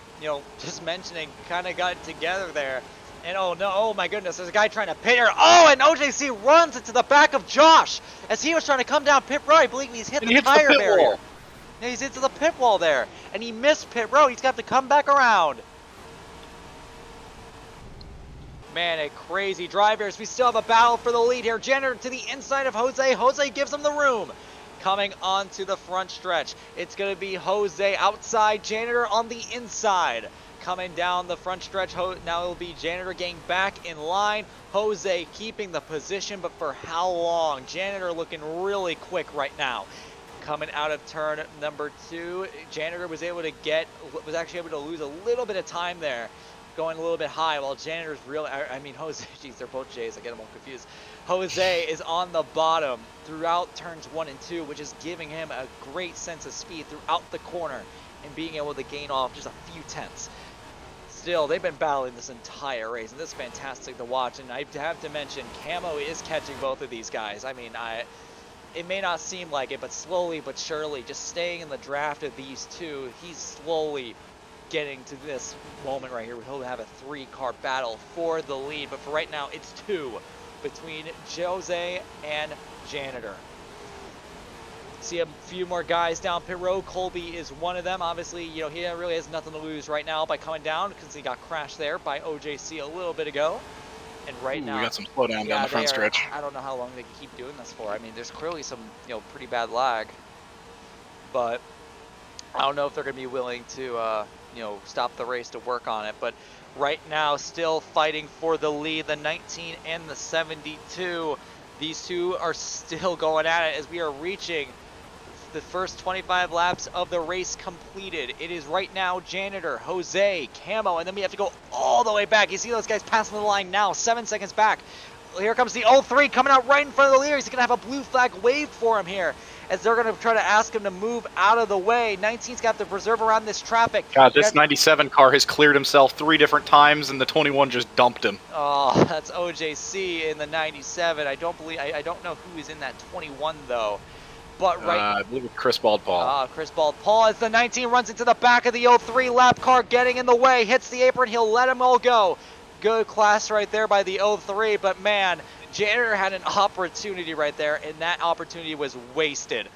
[SPEAKER 1] just mentioning kind of got together there. And oh no, oh my goodness, there's a guy trying to pit here. Oh, and OJC runs into the back of Josh as he was trying to come down pit road. I believe he's hit the tire barrier. Yeah, he's into the pit wall there. And he missed pit road. He's got to come back around. Man, a crazy drive here. We still have a battle for the lead here. Janitor to the inside of Jose. Jose gives him the room. Coming onto the front stretch. It's going to be Jose outside, Janitor on the inside. Coming down the front stretch, now it'll be Janitor getting back in line. Jose keeping the position, but for how long? Janitor looking really quick right now. Coming out of turn number 2, Janitor was actually able to lose a little bit of time there. Going a little bit high while Janitor's Jose, geez, they're both J's, I get them all confused. Jose is on the bottom throughout turns 1 and 2, which is giving him a great sense of speed throughout the corner and being able to gain off just a few tenths. Still, they've been battling this entire race, and this is fantastic to watch, and I have to mention, Camo is catching both of these guys. I mean, it may not seem like it, but slowly but surely, just staying in the draft of these two, he's slowly getting to this moment right here where he'll have a 3-car battle for the lead. But for right now, it's 2 between Jose and Janitor. See a few more guys down pit road. Colby is one of them. Obviously, he really has nothing to lose right now by coming down because he got crashed there by OJC a little bit ago. And right now,
[SPEAKER 3] we got some slowdown down the front stretch.
[SPEAKER 1] I don't know how long they can keep doing this for. I mean, there's clearly some, pretty bad lag. But I don't know if they're going to be willing to, stop the race to work on it. But right now, still fighting for the lead, the 19 and the 72. These two are still going at it as we are reaching the first 25 laps of the race completed. It is right now Janitor, Jose, Camo, and then we have to go all the way back. You see those guys passing the line now, 7 seconds back. Here comes the 03 coming out right in front of the leader. He's going to have a blue flag waved for him here as they're going to try to ask him to move out of the way. 19's got to preserve around this traffic.
[SPEAKER 3] God, this 97 car has cleared himself 3 different times, and the 21 just dumped him.
[SPEAKER 1] Oh, that's OJC in the 97. I don't know who is in that 21 though. But
[SPEAKER 3] I believe it's Chris Bald Paul.
[SPEAKER 1] Chris Bald Paul as the 19 runs into the back of the 03 lap car, getting in the way, hits the apron. He'll let them all go. Good class right there by the 03, but man, Janitor had an opportunity right there, and that opportunity was wasted.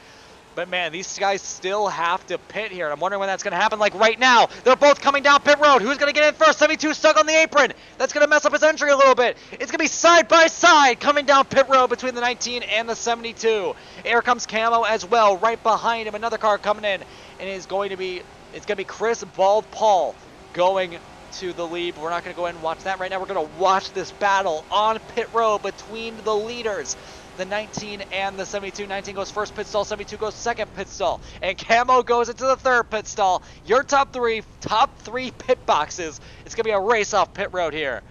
[SPEAKER 1] But man, these guys still have to pit here, and I'm wondering when that's going to happen. Like right now, they're both coming down pit road. Who's going to get in first? 72 stuck on the apron. That's going to mess up his entry a little bit. It's going to be side by side coming down pit road between the 19 and the 72. Here comes Camo as well. Right behind him, another car coming in, and it's going to be Chris Bald Paul going to the lead. We're not going to go ahead and watch that right now. We're going to watch this battle on pit road between the leaders. The 19 and the 72. 19 goes first pit stall, 72 goes second pit stall, and Camo goes into the third pit stall. Your top three pit boxes. It's going to be a race off pit road here.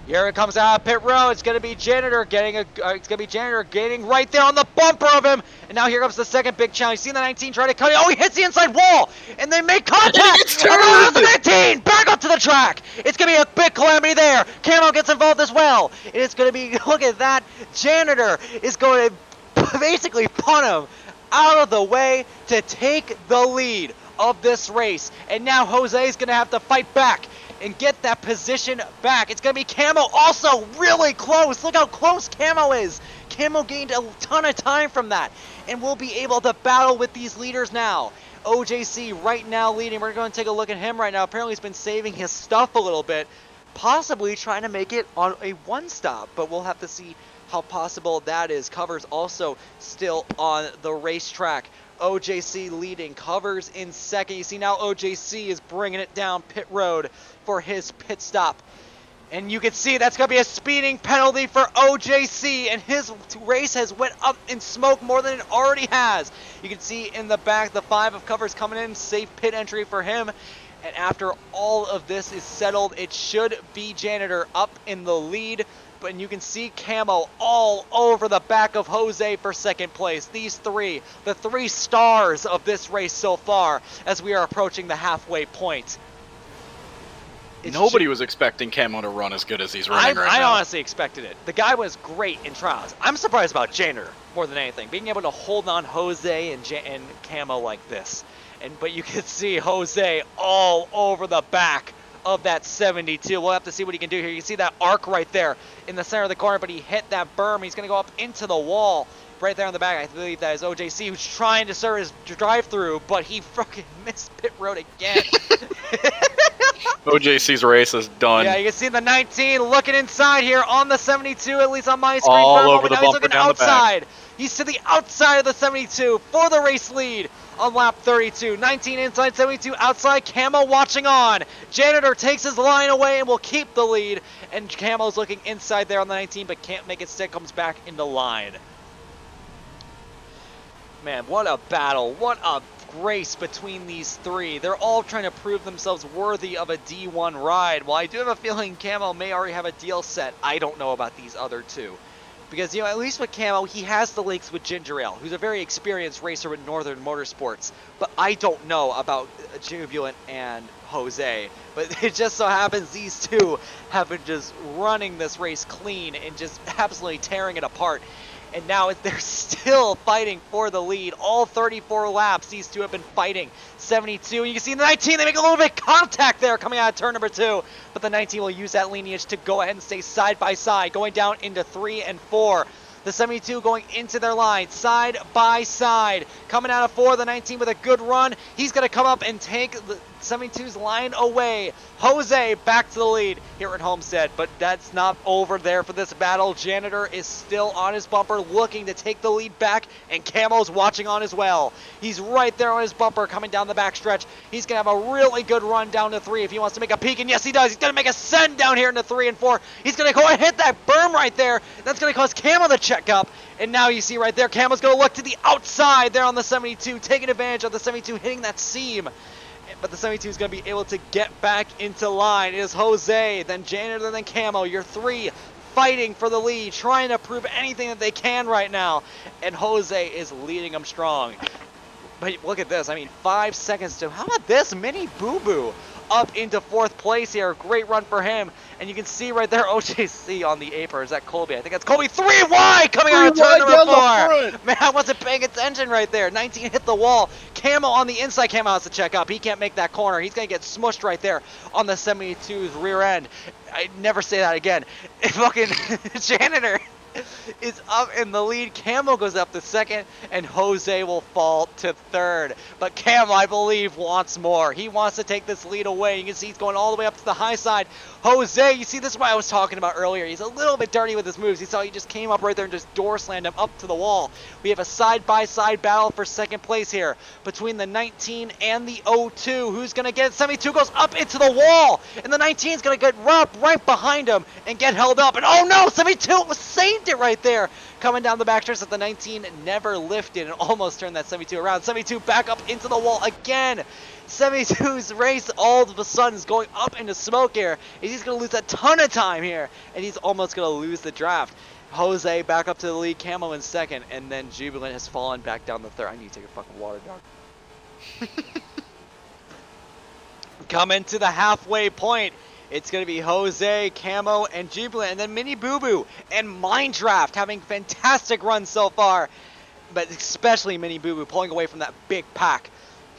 [SPEAKER 1] Here it comes out of pit road. It's gonna be Janitor gaining right there on the bumper of him. And now here comes the second big challenge. See the 19 try to cut it. Oh, he hits the inside wall, and they make contact. And now the 19 back up to the track. It's gonna be a big calamity there. Camo gets involved as well. And it's gonna be, look at that. Janitor is going to basically punt him out of the way to take the lead of this race. And now Jose is gonna have to fight back and get that position back. It's going to be Camo also really close. Look how close Camo is. Camo gained a ton of time from that. And we'll be able to battle with these leaders now. OJC right now leading. We're going to take a look at him right now. Apparently he's been saving his stuff a little bit. Possibly trying to make it on a one-stop. But we'll have to see how possible that is. Covers also still on the racetrack. OJC leading, Covers in second. You see now OJC is bringing it down pit road for his pit stop. And you can see that's going to be a speeding penalty for OJC, and his race has went up in smoke more than it already has. You can see in the back the 5 of Covers coming in, safe pit entry for him. And after all of this is settled, it should be Janitor up in the lead. And you can see Camo all over the back of Jose for second place. These three, the 3 stars of this race so far, as we are approaching the halfway point.
[SPEAKER 3] Nobody was expecting Camo to run as good as he's running right now.
[SPEAKER 1] I honestly expected it. The guy was great in trials. I'm surprised about Janitor more than anything. Being able to hold on Jose and Camo like this. But you can see Jose all over the back of that 72. We'll have to see what he can do here. You can see that arc right there in the center of the corner, but he hit that berm. He's going to go up into the wall right there on the back. I believe that is OJC, who's trying to serve his drive-through, but he fucking missed pit road again.
[SPEAKER 3] OJC's race is done.
[SPEAKER 1] Yeah, you can see the 19 looking inside here on the 72, at least on my screen.
[SPEAKER 3] All over the bumper down the back.
[SPEAKER 1] He's to the outside of the 72 for the race lead on lap 32. 19 inside, 72 outside. Camo watching on. Janitor takes his line away and will keep the lead. And Camo's looking inside there on the 19, but can't make it stick. Comes back into line. Man, what a battle. What a race between these 3. They're all trying to prove themselves worthy of a D1 ride. While I do have a feeling Camo may already have a deal set, I don't know about these other 2. Because, at least with Camo, he has the links with Ginger Ale, who's a very experienced racer with Northern Motorsports. But I don't know about Jubilant and Jose. But it just so happens these 2 have been just running this race clean and just absolutely tearing it apart. And now they're still fighting for the lead. All 34 laps, these 2 have been fighting. 72, and you can see the 19, they make a little bit of contact there coming out of turn number 2. But the 19 will use that lineage to go ahead and stay side by side, going down into 3 and 4. The 72 going into their line, side by side. Coming out of 4, the 19 with a good run. He's going to come up and take the 72's line away. Jose back to the lead here at Homestead, but that's not over there for this battle. Janitor is still on his bumper looking to take the lead back, and Camo's watching on as well. He's right there on his bumper coming down the backstretch. He's going to have a really good run down to 3 if he wants to make a peek, and yes he does. He's going to make a send down here into 3 and 4. He's going to go and hit that berm right there. That's going to cause Camo to check up, and now you see right there Camo's going to look to the outside there on the 72, taking advantage of the 72 hitting that seam. But the 72 is going to be able to get back into line. It is Jose, then Janitor, then Camo. Your 3 fighting for the lead, trying to prove anything that they can right now. And Jose is leading them strong. But look at this. I mean, 5 seconds to... How about this? Mini Boo Boo up into 4th place here. Great run for him. And you can see right there OJC on the apron. Is that Colby? I think that's Colby. 3 wide coming out of turn number 4. Man, I wasn't paying attention right there. 19 hit the wall. Camo on the inside. Camo has to check up. He can't make that corner. He's going to get smushed right there on the 72's rear end. I never say that again. Fucking Janitor is up in the lead. Camo goes up to 2nd, and Jose will fall to 3rd. But Camo, I believe, wants more. He wants to take this lead away. You can see he's going all the way up to the high side. Jose, you see, this is what I was talking about earlier. He's a little bit dirty with his moves. You saw he just came up right there and just door slammed him up to the wall. We have a side-by-side battle for 2nd place here between the 19 and the 02. Who's going to get it? 72 goes up into the wall, and the 19 is going to get run up right behind him and get held up. And oh no, 72 was saved tanked it right there. Coming down the back stretch that the 19 never lifted and almost turned that 72 around. 72 back up into the wall again. 72's race all of a sudden is going up into smoke here. He's going to lose a ton of time here, and he's almost going to lose the draft. Jose back up to the lead, Camo in second, and then Jubilant has fallen back down the third. I need to take a fucking water, dog. Coming to the halfway point. It's going to be Jose, Camo, and Jubilant, and then Mini Boo Boo and Mindraft having fantastic runs so far, but especially Mini Boo Boo pulling away from that big pack.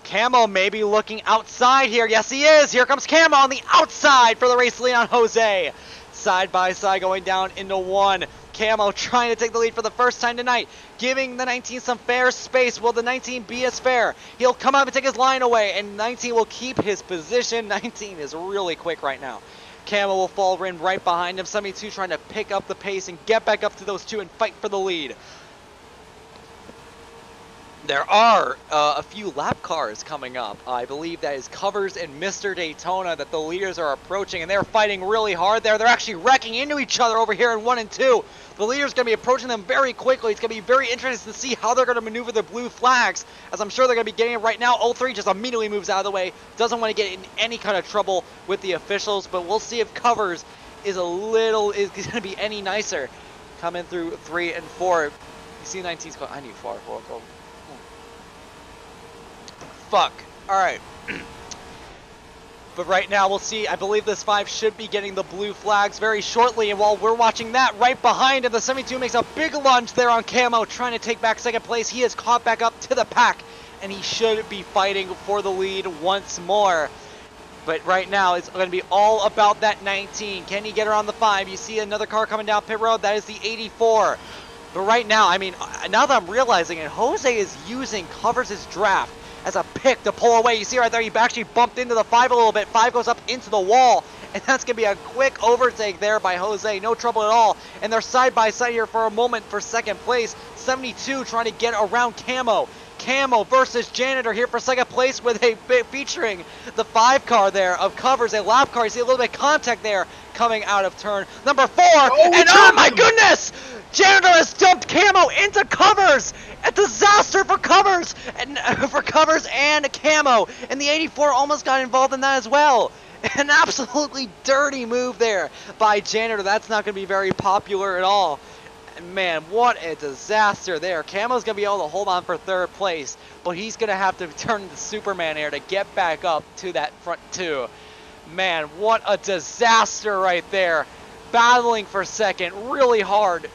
[SPEAKER 1] Camo maybe looking outside here. Yes, he is. Here comes Camo on the outside for the race lead on Jose. Side by side going down into one. Camo trying to take the lead for the first time tonight, giving the 19 some fair space. Will the 19 be as fair? He'll come up and take his line away, and 19 will keep his position. 19 is really quick right now. Camo will fall in right behind him. 72 trying to pick up the pace and get back up to those two and fight for the lead. There are a few lap cars coming up. I believe that is Covers and Mr. Daytona that the leaders are approaching, and they're fighting really hard there. They're actually wrecking into each other over here in 1 and 2. The leader's going to be approaching them very quickly. It's going to be very interesting to see how they're going to maneuver the blue flags, as I'm sure they're going to be getting it right now. 03 just immediately moves out of the way. Doesn't want to get in any kind of trouble with the officials, but we'll see if Covers is going to be any nicer. Coming through 3 and 4. You see 19's going, I need far. Fuck. Alright. But right now we'll see. I believe this 5 should be getting the blue flags very shortly. And while we're watching that, right behind him, the 72 makes a big lunge there on Camo, trying to take back second place. He is caught back up to the pack, and he should be fighting for the lead once more. But right now it's going to be all about that 19. Can he get around the 5? You see another car coming down pit road. That is the 84. But right now, I mean, now that I'm realizing it, Jose is using Covers' draft as a pick to pull away. You see right there, he actually bumped into the 5 a little bit. 5 goes up into the wall, and that's going to be a quick overtake there by Jose. No trouble at all. And they're side by side here for a moment for second place. 72 trying to get around Camo. Camo versus Janitor here for second place with a featuring the 5 car there of Covers, a lap car. You see a little bit of contact there coming out of turn number 4. And oh my goodness! Janitor has dumped Camo into Covers! A disaster for Covers and Camo. And the 84 almost got involved in that as well. An absolutely dirty move there by Janitor. That's not going to be very popular at all. Man, what a disaster there. Camo's going to be able to hold on for third place, but he's going to have to turn into Superman here to get back up to that front 2. Man, what a disaster right there. Battling for second really hard.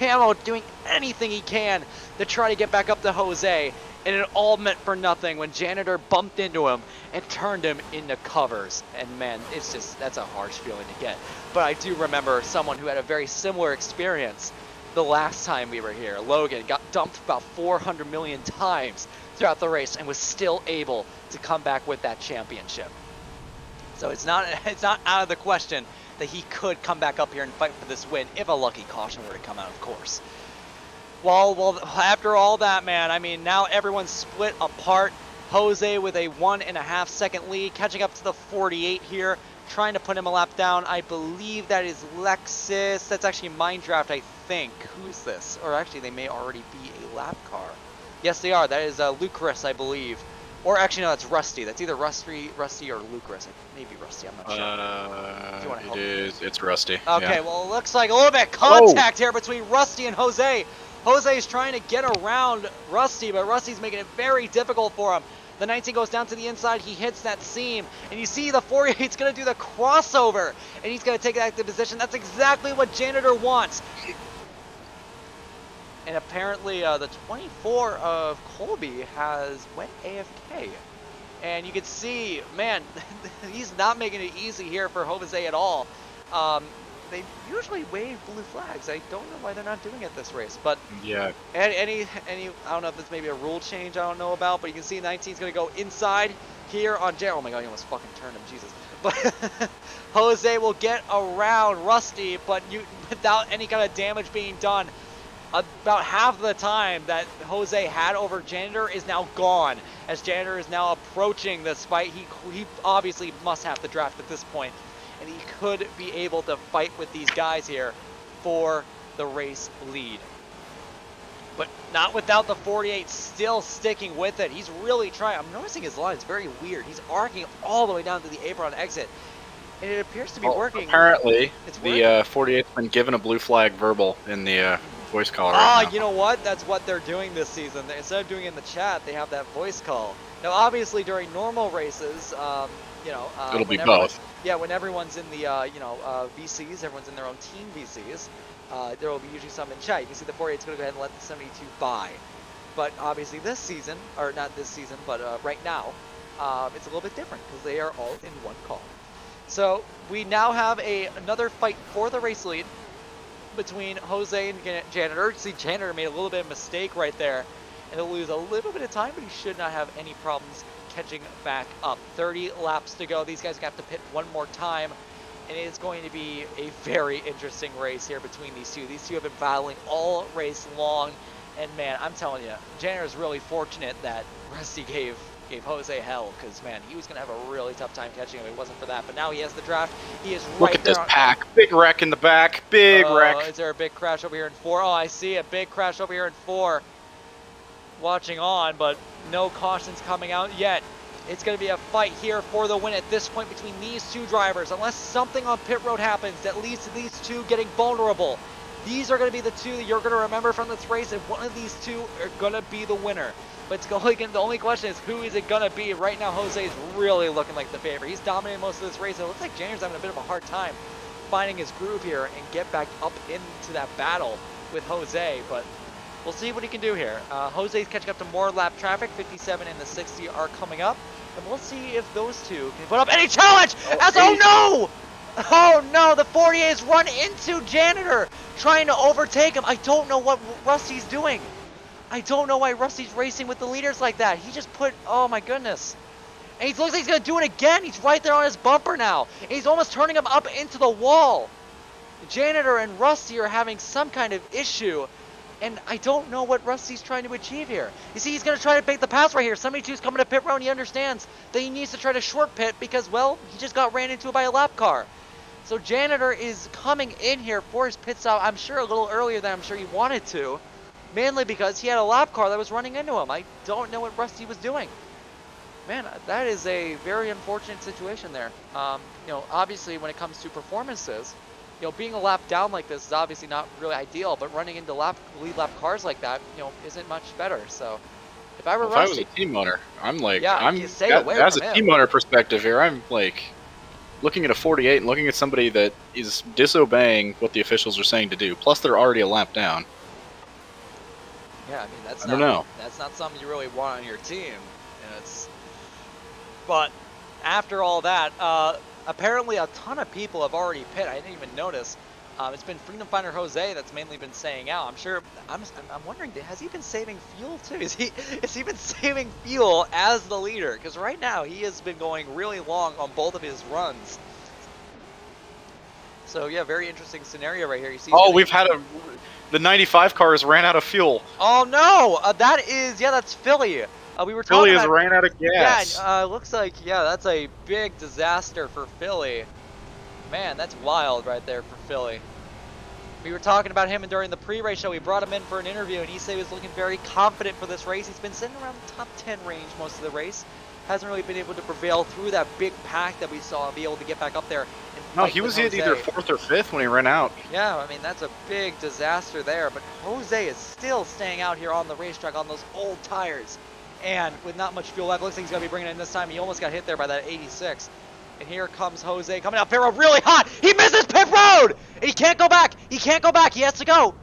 [SPEAKER 1] Camo doing anything he can to try to get back up to Jose, and it all meant for nothing when Janitor bumped into him and turned him into Covers. And man, it's just, that's a harsh feeling to get. But I do remember someone who had a very similar experience the last time we were here. Logan got dumped about 400 million times throughout the race and was still able to come back with that championship. So it's not out of the question that he could come back up here and fight for this win if a lucky caution were to come out, of course. Well, after all that, man, I mean, now everyone's split apart. Jose with a 1.5 second lead, catching up to the 48 here, trying to put him a lap down. I believe that is Lexus. That's actually Mindraft, I think. Who is this? Or actually, they may already be a lap car. Yes, they are. That is Lucas, I believe. Or actually, no, that's Rusty. That's either Rusty or Lucas. Maybe Rusty, I'm not sure. Do you want to help?
[SPEAKER 3] It's Rusty.
[SPEAKER 1] Okay,
[SPEAKER 3] yeah.
[SPEAKER 1] well, it looks like a little bit of contact here between Rusty and Jose. Jose is trying to get around Rusty, but Rusty's making it very difficult for him. The 19 goes down to the inside. He hits that seam. And you see the 48's going to do the crossover. And he's going to take that to position. That's exactly what Janitor wants. And apparently the 24 of Colby went AFK. And you can see, man, he's not making it easy here for Jose at all. They usually wave blue flags. I don't know why they're not doing it this race, but
[SPEAKER 3] yeah.
[SPEAKER 1] Any I don't know if it's maybe a rule change I don't know about, but you can see 19's gonna go inside here on J. Oh my god, he almost fucking turned him, Jesus. But Jose will get around Rusty, but without any kind of damage being done. About half the time that Jose had over Janitor is now gone, as Janitor is now approaching this fight. He obviously must have the draft at this point. And he could be able to fight with these guys here for the race lead. But not without the 48 still sticking with it. He's really trying. I'm noticing his line is very weird. He's arcing all the way down to the apron exit. And it appears to be working.
[SPEAKER 3] Apparently,
[SPEAKER 1] It's
[SPEAKER 3] the 48's been given a blue flag verbal in the voice call right now.
[SPEAKER 1] You know what? That's what they're doing this season. Instead of doing it in the chat, they have that voice call. Now, obviously, during normal races,
[SPEAKER 3] it'll be both.
[SPEAKER 1] Yeah, when everyone's in the, VCs, everyone's in their own team VCs, there will be usually some in chat. You can see the 48's going to go ahead and let the 72 by. But obviously this season, or not this season, but right now, it's a little bit different because they are all in one call. So we now have another fight for the race lead between Jose and Janitor. See, Janitor made a little bit of a mistake right there, and he'll lose a little bit of time, but he should not have any problems catching back up. 30 laps to go. These guys are going to have to pit one more time, and it is going to be a very interesting race here between these two. These two have been battling all race long, and man, I'm telling you, Janitor is really fortunate that Rusty gave Jose hell, because man, he was going to have a really tough time catching him if it wasn't for that. But now he has the draft. He is right.
[SPEAKER 3] Look at this pack. Big wreck in the back. Big wreck.
[SPEAKER 1] Is there a big crash over here in 4? Oh, I see a big crash over here in 4. Watching on, but no cautions coming out yet. It's going to be a fight here for the win at this point between these two drivers. Unless something on pit road happens that leads to these two getting vulnerable. These are going to be the two that you're going to remember from this race, and one of these two are going to be the winner. But the only question is, who is it going to be? Right now, Jose is really looking like the favorite. He's dominating most of this race. It looks like Janitor's having a bit of a hard time finding his groove here and get back up into that battle with Jose. But we'll see what he can do here. Jose's catching up to more lap traffic. 57 and the 60 are coming up. And we'll see if those two can put up any challenge. Oh no! The 48's run into Janitor, trying to overtake him. I don't know what Rusty's doing. I don't know why Rusty's racing with the leaders like that. He just put, oh my goodness. And he looks like he's going to do it again. He's right there on his bumper now. And he's almost turning him up into the wall. Janitor and Rusty are having some kind of issue. And I don't know what Rusty's trying to achieve here. You see, he's going to try to make the pass right here. 72's coming to pit road, and he understands that he needs to try to short pit because, well, he just got ran into by a lap car. So Janitor is coming in here for his pit stop, I'm sure a little earlier than I'm sure he wanted to. Mainly because he had a lap car that was running into him. I don't know what Rusty was doing. Man, that is a very unfortunate situation there. Obviously when it comes to performances, being a lap down like this is obviously not really ideal, but running into lead lap cars like that, isn't much better. So if I were Rusty,
[SPEAKER 3] if I was a team owner, I'm like,
[SPEAKER 1] as
[SPEAKER 3] a team owner perspective here, I'm like looking at a 48 and looking at somebody that is disobeying what the officials are saying to do. Plus they're already a lap down.
[SPEAKER 1] Yeah, I mean that's not something you really want on your team. But after all that, apparently a ton of people have already pit. I didn't even notice. It's been Freedom Finder Jose that's mainly been staying out. I'm wondering, has he been saving fuel too? Is he been saving fuel as the leader? Because right now he has been going really long on both of his runs. So yeah, very interesting scenario right here. You see.
[SPEAKER 3] Oh, we've had the 95 cars ran out of fuel.
[SPEAKER 1] Oh no, that's Philly. We were talking
[SPEAKER 3] Philly
[SPEAKER 1] about,
[SPEAKER 3] has ran out of gas.
[SPEAKER 1] Yeah, looks like that's a big disaster for Philly. Man, that's wild right there for Philly. We were talking about him during the pre-race show. We brought him in for an interview, and he said he was looking very confident for this race. He's been sitting around the top 10 range most of the race. Hasn't really been able to prevail through that big pack that we saw and be able to get back up there.
[SPEAKER 3] No, he was either 4th or 5th when he ran out.
[SPEAKER 1] Yeah, I mean, that's a big disaster there. But Jose is still staying out here on the racetrack on those old tires. And with not much fuel left, looks like he's going to be bringing it in this time. He almost got hit there by that 86. And here comes Jose coming out pit road really hot. He misses pit road! And he can't go back. He can't go back. He has to go.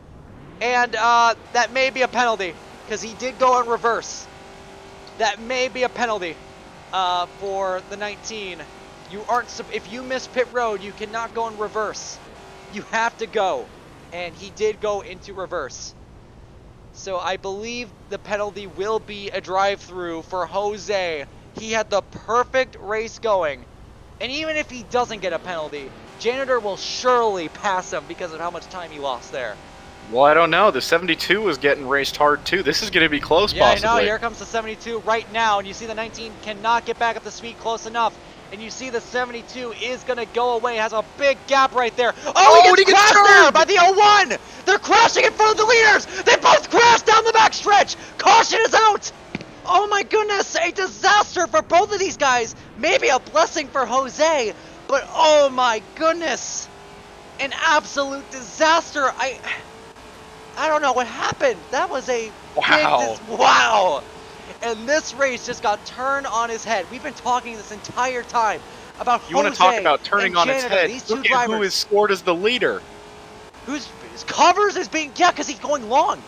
[SPEAKER 1] And that may be a penalty because he did go in reverse. That may be a penalty for the 19. If you miss pit road, you cannot go in reverse. You have to go. And he did go into reverse. So I believe the penalty will be a drive-through for Jose. He had the perfect race going. And even if he doesn't get a penalty, Janitor will surely pass him because of how much time he lost there.
[SPEAKER 3] Well, I don't know. The 72 was getting raced hard, too. This is going to be close, possibly.
[SPEAKER 1] Yeah, I know. Here comes the 72 right now. And you see the 19 cannot get back up to speed close enough. And you see the 72 is going to go away. Has a big gap right there. Oh, he gets crashed there by the 01. They're crashing in front of the leaders. They both crashed down the back stretch. Caution is out. Oh my goodness, a disaster for both of these guys. Maybe a blessing for Jose, but oh my goodness. An absolute disaster. I don't know what happened. That was a big wow. And this race just got turned on his head. We've been talking this entire time about Jose.
[SPEAKER 3] You want to talk about turning on its
[SPEAKER 1] Janitor,
[SPEAKER 3] head?
[SPEAKER 1] these two
[SPEAKER 3] Look at
[SPEAKER 1] drivers.
[SPEAKER 3] who is scored as the leader.
[SPEAKER 1] Who's Covers is being because he's going long.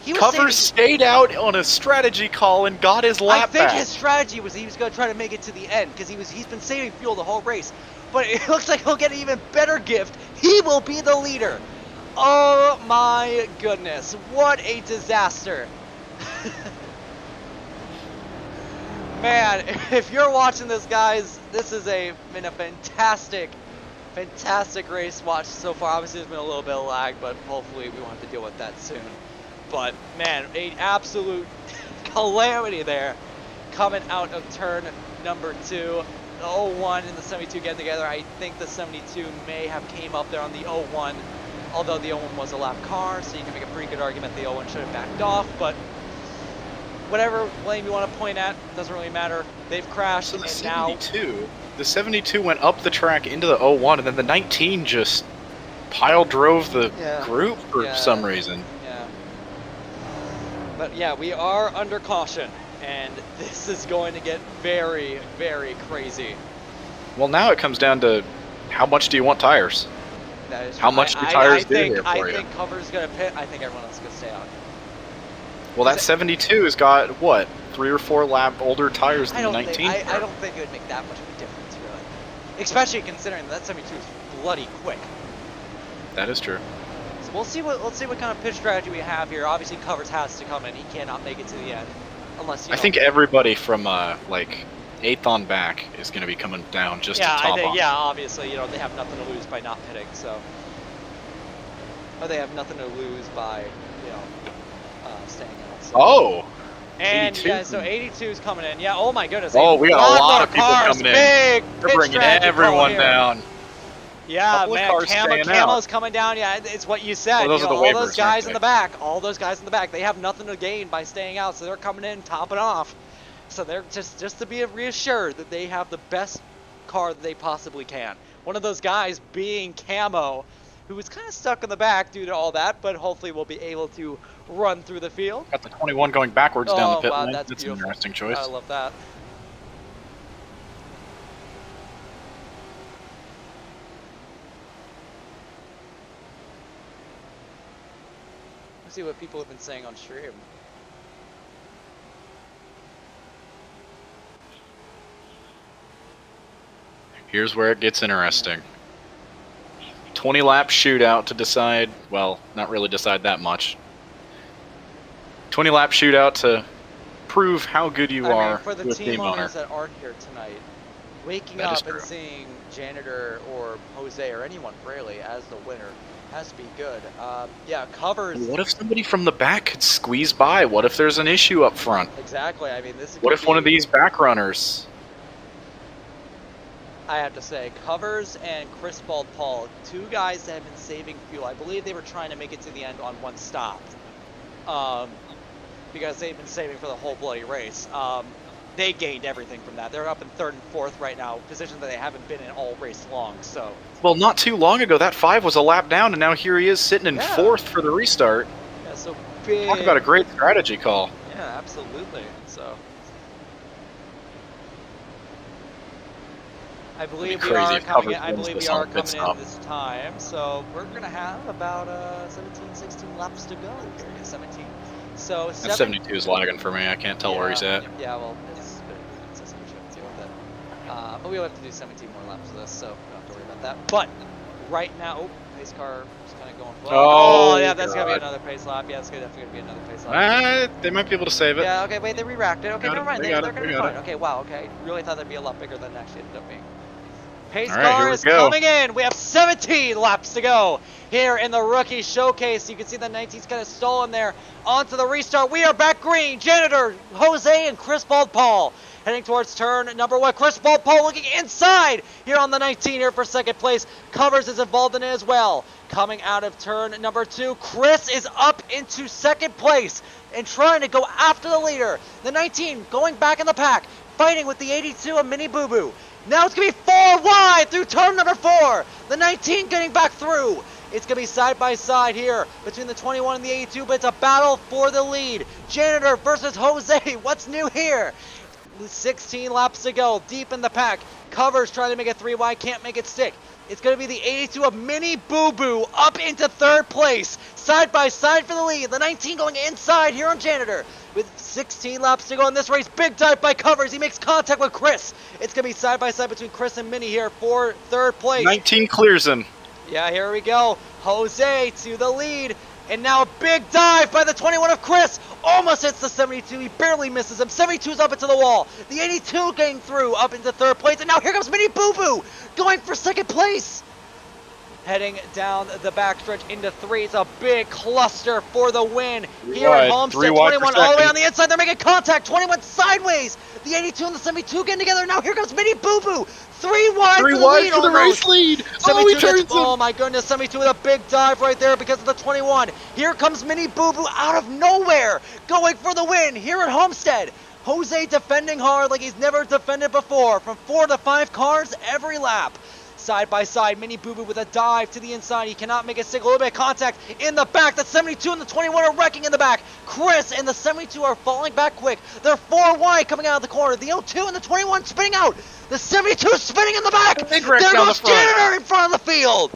[SPEAKER 1] He was
[SPEAKER 3] Covers stayed out on a strategy call and got his lap back.
[SPEAKER 1] I think his strategy was he was going to try to make it to the end because he's been saving fuel the whole race. But it looks like he'll get an even better gift. He will be the leader. Oh my goodness! What a disaster! Man, if you're watching this, guys, this has been a fantastic race watch so far. Obviously, there's been a little bit of lag, but hopefully we won't have to deal with that soon. But man, an absolute calamity there coming out of turn number 2. The 01 and the 72 getting together. I think the 72 may have came up there on the 01, although the 01 was a lap car, so you can make a pretty good argument the 01 should have backed off, but whatever blame you want to point at, doesn't really matter. They've crashed,
[SPEAKER 3] So the
[SPEAKER 1] and now
[SPEAKER 3] 72 went up the track into the 01, and then the 19 just pile drove the group for some reason.
[SPEAKER 1] Yeah. But yeah, we are under caution, and this is going to get very, very crazy.
[SPEAKER 3] Well, now it comes down to how much do you want tires?
[SPEAKER 1] That is
[SPEAKER 3] How much do tires do here for you?
[SPEAKER 1] I think Cover's going to pit. I think everyone else is going to stay out.
[SPEAKER 3] Well, that 72 has got, what, 3 or 4 lap older tires than the 19?
[SPEAKER 1] I don't think it would make that much of a difference, really. Especially considering that 72 is bloody quick.
[SPEAKER 3] That is true.
[SPEAKER 1] So let's see what kind of pitch strategy we have here. Obviously, Covers has to come in. He cannot make it to the end. Unless,
[SPEAKER 3] I think everybody from, like, 8th on back is going to be coming down just to top off.
[SPEAKER 1] Yeah, obviously, they have nothing to lose by not pitting, so. Or they have nothing to lose by, staying out. So.
[SPEAKER 3] Oh!
[SPEAKER 1] And
[SPEAKER 3] 82.
[SPEAKER 1] yeah, so 82 is coming in. Yeah, oh my goodness.
[SPEAKER 3] Oh, we got a lot of people
[SPEAKER 1] cars.
[SPEAKER 3] coming in.
[SPEAKER 1] Big
[SPEAKER 3] They're bringing everyone down.
[SPEAKER 1] Yeah,
[SPEAKER 3] Couple of
[SPEAKER 1] man,
[SPEAKER 3] cars staying
[SPEAKER 1] Camo's
[SPEAKER 3] out.
[SPEAKER 1] coming down. Yeah, it's what you said.
[SPEAKER 3] Well, those are the
[SPEAKER 1] all those
[SPEAKER 3] waivers,
[SPEAKER 1] guys
[SPEAKER 3] aren't
[SPEAKER 1] in the back, they have nothing to gain by staying out, so they're coming in, topping off. So they're just to be reassured that they have the best car that they possibly can. One of those guys being Camo, who was kind of stuck in the back due to all that, but hopefully will be able to run through the field.
[SPEAKER 3] Got the 21 going backwards down the pit
[SPEAKER 1] wow,
[SPEAKER 3] lane.
[SPEAKER 1] that's
[SPEAKER 3] An
[SPEAKER 1] beautiful.
[SPEAKER 3] interesting choice.
[SPEAKER 1] I love that. Let's see what people have been saying on stream.
[SPEAKER 3] Here's where it gets interesting. 20 lap shootout to decide, well, not really decide that much. 20 lap shootout to prove how good you are
[SPEAKER 1] for the
[SPEAKER 3] with
[SPEAKER 1] team
[SPEAKER 3] Team Honor.
[SPEAKER 1] owners that aren't here tonight, waking
[SPEAKER 3] That is
[SPEAKER 1] up and
[SPEAKER 3] true.
[SPEAKER 1] seeing Janitor or Jose or anyone really as the winner has to be good. Yeah, Covers.
[SPEAKER 3] What if somebody from the back could squeeze by? What if there's an issue up front?
[SPEAKER 1] Exactly. I mean, this.
[SPEAKER 3] What if one of these back runners?
[SPEAKER 1] I have to say, Covers and Chris Paul, two guys that have been saving fuel. I believe they were trying to make it to the end on one stop, because they've been saving for the whole bloody race. They gained everything from that. They're up in 3rd and 4th right now, positions that they haven't been in all race long. So.
[SPEAKER 3] Well, not too long ago, that 5 was a lap down, and now here he is sitting in
[SPEAKER 1] Yeah.
[SPEAKER 3] 4th for the restart.
[SPEAKER 1] Yeah. So big.
[SPEAKER 3] Talk about a great strategy call.
[SPEAKER 1] Yeah, absolutely. So. I believe we are coming in. I believe we are coming in this time. So we're gonna have about 17, 16 laps to go here. 17. So
[SPEAKER 3] That 72 is lagging for me. I can't tell where he's at.
[SPEAKER 1] Yeah, well, it's a bit of a system we should deal with it. But we'll have to do 17 more laps of this, so we don't have to worry about that. But right now, pace car is kind of going.
[SPEAKER 3] Oh,
[SPEAKER 1] yeah, that's gonna be
[SPEAKER 3] God.
[SPEAKER 1] another pace lap. Yeah, it's definitely gonna be another pace lap.
[SPEAKER 3] They might be able to save it.
[SPEAKER 1] Yeah. Okay. Wait, they re-racked it. Okay,
[SPEAKER 3] Got
[SPEAKER 1] never
[SPEAKER 3] it,
[SPEAKER 1] mind.
[SPEAKER 3] they
[SPEAKER 1] They're
[SPEAKER 3] got it,
[SPEAKER 1] gonna
[SPEAKER 3] they
[SPEAKER 1] be
[SPEAKER 3] got
[SPEAKER 1] fine. Okay. Wow. Okay. Really thought that'd be a lot bigger than it actually ended up being. Pace
[SPEAKER 3] All right,
[SPEAKER 1] car
[SPEAKER 3] here we
[SPEAKER 1] is
[SPEAKER 3] go.
[SPEAKER 1] coming in. We have 17 laps to go here in the rookie showcase. You can see the 19's kind of stolen there. Onto the restart. We are back green. Janitor, Jose, and Chris Paul heading towards turn number 1. Chris Paul looking inside here on the 19 here for second place. Covers is involved in it as well. Coming out of turn number 2, Chris is up into second place and trying to go after the leader. The 19 going back in the pack, fighting with the 82 of Mini Boo Boo. Now it's going to be 4 wide through turn number 4. The 19 getting back through. It's going to be side by side here between the 21 and the 82, but it's a battle for the lead. Janitor versus Jose. What's new here? 16 laps to go, deep in the pack. Covers trying to make it 3 wide, can't make it stick. It's going to be the 82 of Mini Boo Boo up into third place. Side by side for the lead. The 19 going inside here on Janitor. With 16 laps to go in this race. Big dive by Covers. He makes contact with Chris. It's going to be side by side between Chris and Mini here for third place.
[SPEAKER 3] 19 clears him.
[SPEAKER 1] Yeah, here we go. Jose to the lead. And now a big dive by the 21 of Chris. Almost hits the 72. He barely misses him. 72's up into the wall. The 82 getting through up into third place. And now here comes Mini Boo Boo going for second place. Heading down the backstretch into 3. It's a big cluster for the win here at Homestead. 21 all the way on the inside. They're making contact. 21 sideways. The 82 and the 72 getting together. Now here comes Mini Boo Boo. 3 wide for the lead
[SPEAKER 3] for the race lead.
[SPEAKER 1] 72 oh my goodness, 72 with a big dive right there because of the 21. Here comes Mini Boo Boo out of nowhere, going for the win here at Homestead. Jose defending hard like he's never defended before, from 4 to 5 cars every lap. Side by side, Mini Boo Boo with a dive to the inside. He cannot make a stick. A little bit of contact in the back. The 72 and the 21 are wrecking in the back. Chris and the 72 are falling back quick. They're 4 wide coming out of the corner. The 02 and the 21 spinning out. The 72 spinning in the back.
[SPEAKER 3] Big wreck
[SPEAKER 1] there
[SPEAKER 3] down
[SPEAKER 1] goes
[SPEAKER 3] the front.
[SPEAKER 1] Janitor in front of the field.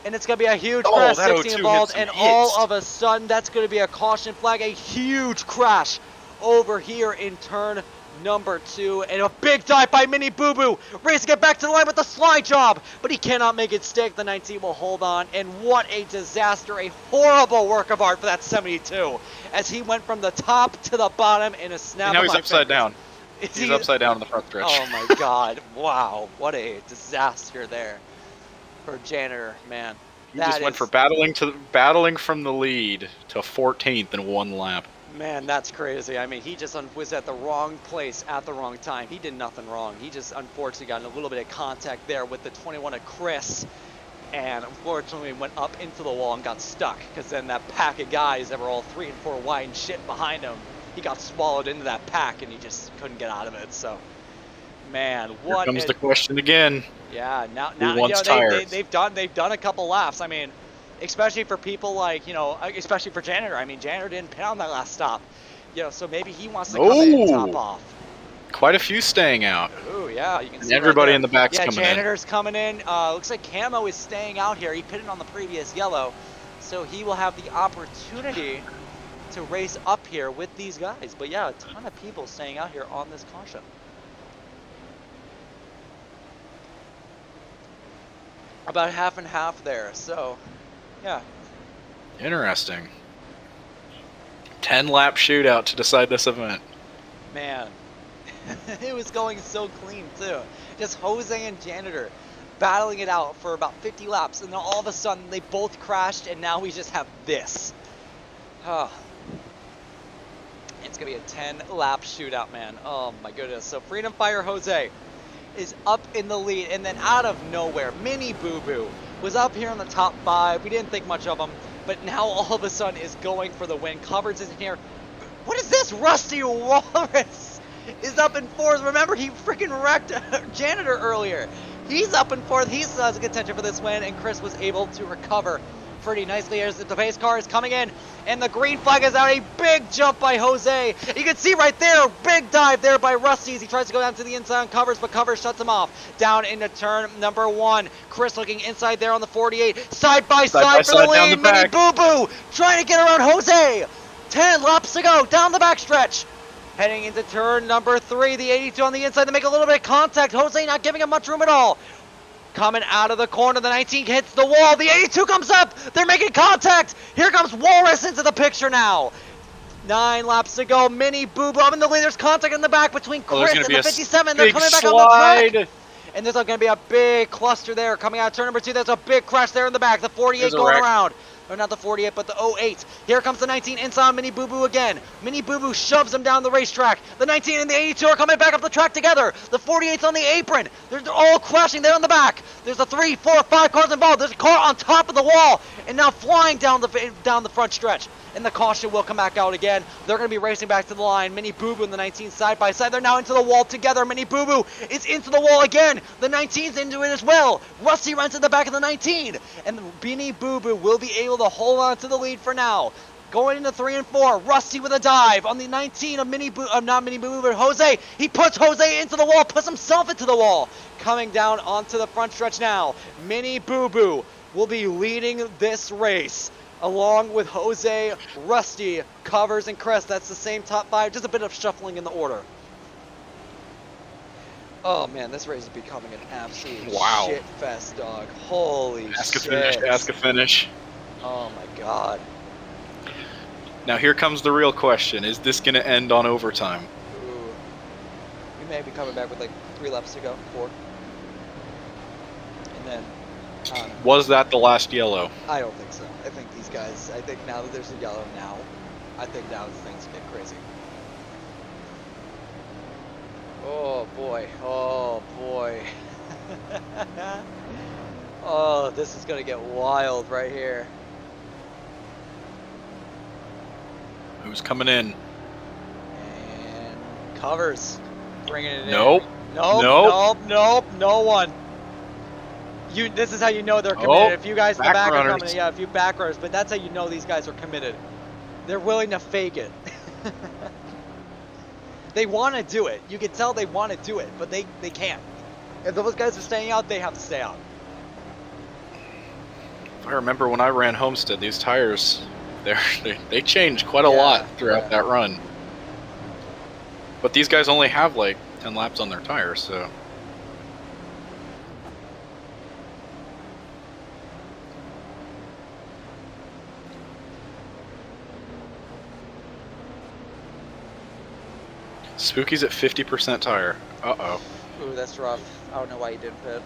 [SPEAKER 1] And it's going to be a huge crash.
[SPEAKER 3] that
[SPEAKER 1] 60
[SPEAKER 3] 02
[SPEAKER 1] involved.
[SPEAKER 3] hit
[SPEAKER 1] And
[SPEAKER 3] some
[SPEAKER 1] all
[SPEAKER 3] hits.
[SPEAKER 1] of a sudden, that's going to be a caution flag. A huge crash over here in turn number 2, and a big dive by Mini Boo Boo, racing to get back to the line with the slide job, but he cannot make it stick. The 19 will hold on, and what a disaster, a horrible work of art for that 72, as he went from the top to the bottom in a snap
[SPEAKER 3] And now
[SPEAKER 1] of
[SPEAKER 3] he's
[SPEAKER 1] my
[SPEAKER 3] upside
[SPEAKER 1] fingers.
[SPEAKER 3] down. He's upside down in the front stretch.
[SPEAKER 1] Oh my god, wow, what a disaster there for Janitor, man.
[SPEAKER 3] He just went for battling from the lead to 14th in 1 lap.
[SPEAKER 1] Man, that's crazy. I mean, he just was at the wrong place at the wrong time. He did nothing wrong. He just unfortunately got in a little bit of contact there with the 21 of Chris, and unfortunately went up into the wall and got stuck, because then that pack of guys that were all 3 and 4 wide and shit behind him, he got swallowed into that pack and he just couldn't get out of it. So, man, what
[SPEAKER 3] Here comes the question again.
[SPEAKER 1] yeah, now
[SPEAKER 3] Who wants tires?
[SPEAKER 1] they've done a couple laps. I mean, especially for people like, especially for Janitor. I mean, Janitor didn't pit on that last stop. So maybe he wants to come in and top off.
[SPEAKER 3] Quite a few staying out.
[SPEAKER 1] Ooh, yeah, you can
[SPEAKER 3] And
[SPEAKER 1] see
[SPEAKER 3] everybody
[SPEAKER 1] right
[SPEAKER 3] in the back's
[SPEAKER 1] there.
[SPEAKER 3] coming in.
[SPEAKER 1] Janitor's coming in. Looks like Camo is staying out here. He pitted on the previous yellow, so he will have the opportunity to race up here with these guys. But yeah, a ton of people staying out here on this caution. About half and half there, so yeah.
[SPEAKER 3] Interesting. 10-lap shootout to decide this event.
[SPEAKER 1] Man, it was going so clean too. Just Jose and Janitor battling it out for about 50 laps, and then all of a sudden they both crashed, and now we just have this. Oh. It's gonna be a 10-lap shootout, man. Oh my goodness. So Freedom Fire Jose is up in the lead, and then out of nowhere, Mini Boo Boo was up here in the top 5. We didn't think much of him, but now all of a sudden is going for the win. Covers is in here. What is this? Rusty Walrus is up in 4th. Remember, he freaking wrecked Janitor earlier. He's up in 4th. He's a contention for this win, and Chris was able to recover pretty nicely as the pace car is coming in, and the green flag is out. A big jump by Jose. You can see right there, big dive there by Rusty as he tries to go down to the inside on Covers, but Covers shuts him off. Down into turn number 1. Chris looking inside there on the 48. Side by side for the lead. Mini Boo Boo trying to get around Jose. 10 laps to go down the backstretch. Heading into turn number 3, the 82 on the inside. They make a little bit of contact. Jose not giving him much room at all. Coming out of the corner, the 19 hits the wall. The 82 comes up. They're making contact. Here comes Walrus into the picture now. 9 laps to go. Mini Boo Boo up in the lead. There's contact in the back between Chris and the 57. They're coming back on the track. And there's going to be a big cluster there coming out of turn number 2. There's a big crash there in the back. The 48
[SPEAKER 8] There's a
[SPEAKER 1] going
[SPEAKER 8] wreck.
[SPEAKER 1] around. Or not the 48, but the 08. Here comes the 19 inside on Mini Boo Boo again. Mini Boo Boo shoves him down the racetrack. The 19 and the 82 are coming back up the track together. The 48's on the apron. They're all crashing there in the back. There's a 3, 4, 5 cars involved. There's a car on top of the wall and now flying down the front stretch. And the caution will come back out again. They're going to be racing back to the line. Mini Boo Boo and the 19 side by side. They're now into the wall together. Mini Boo Boo is into the wall again. The 19's into it as well. Rusty runs in the back of the 19. And Mini Boo Boo will be able to hold on to the lead for now. Going into 3 and 4. Rusty with a dive on the 19 of not Mini Boo Boo, but Jose. He puts Jose into the wall, puts himself into the wall. Coming down onto the front stretch now. Mini Boo Boo will be leading this race, along with Jose, Rusty, Covers, and Chris. That's the same top 5, just a bit of shuffling in the order. Oh man, this race is becoming an absolute shit fest, dog. Holy
[SPEAKER 3] ASCA
[SPEAKER 1] shit.
[SPEAKER 3] finish, ASCA finish.
[SPEAKER 1] Oh my god.
[SPEAKER 3] Now here comes the real question. Is this going to end on overtime?
[SPEAKER 1] Ooh. We may be coming back with like 3 laps to go, 4. And then,
[SPEAKER 3] Was that the last yellow?
[SPEAKER 1] I don't think so. I think these guys, I think now that there's a yellow now, I think now things get crazy. Oh boy, oh boy. Oh, this is gonna get wild right here.
[SPEAKER 3] Who's coming in?
[SPEAKER 1] And Covers bringing it
[SPEAKER 3] Nope.
[SPEAKER 1] in. Nope.
[SPEAKER 3] Nope.
[SPEAKER 1] Nope. No one. This is how you know they're committed. If you guys in the back are
[SPEAKER 3] runners.
[SPEAKER 1] coming, yeah, a few back runners, but that's how you know these guys are committed. They're willing to fake it. They want to do it. You can tell they want to do it, but they can't. If those guys are staying out, they have to stay out.
[SPEAKER 3] I remember when I ran Homestead, these tires, they changed quite a lot throughout that run. But these guys only have like 10 laps on their tires, so. Spooky's at 50% tire. Uh-oh.
[SPEAKER 1] Ooh, that's rough. I don't know why he didn't pit.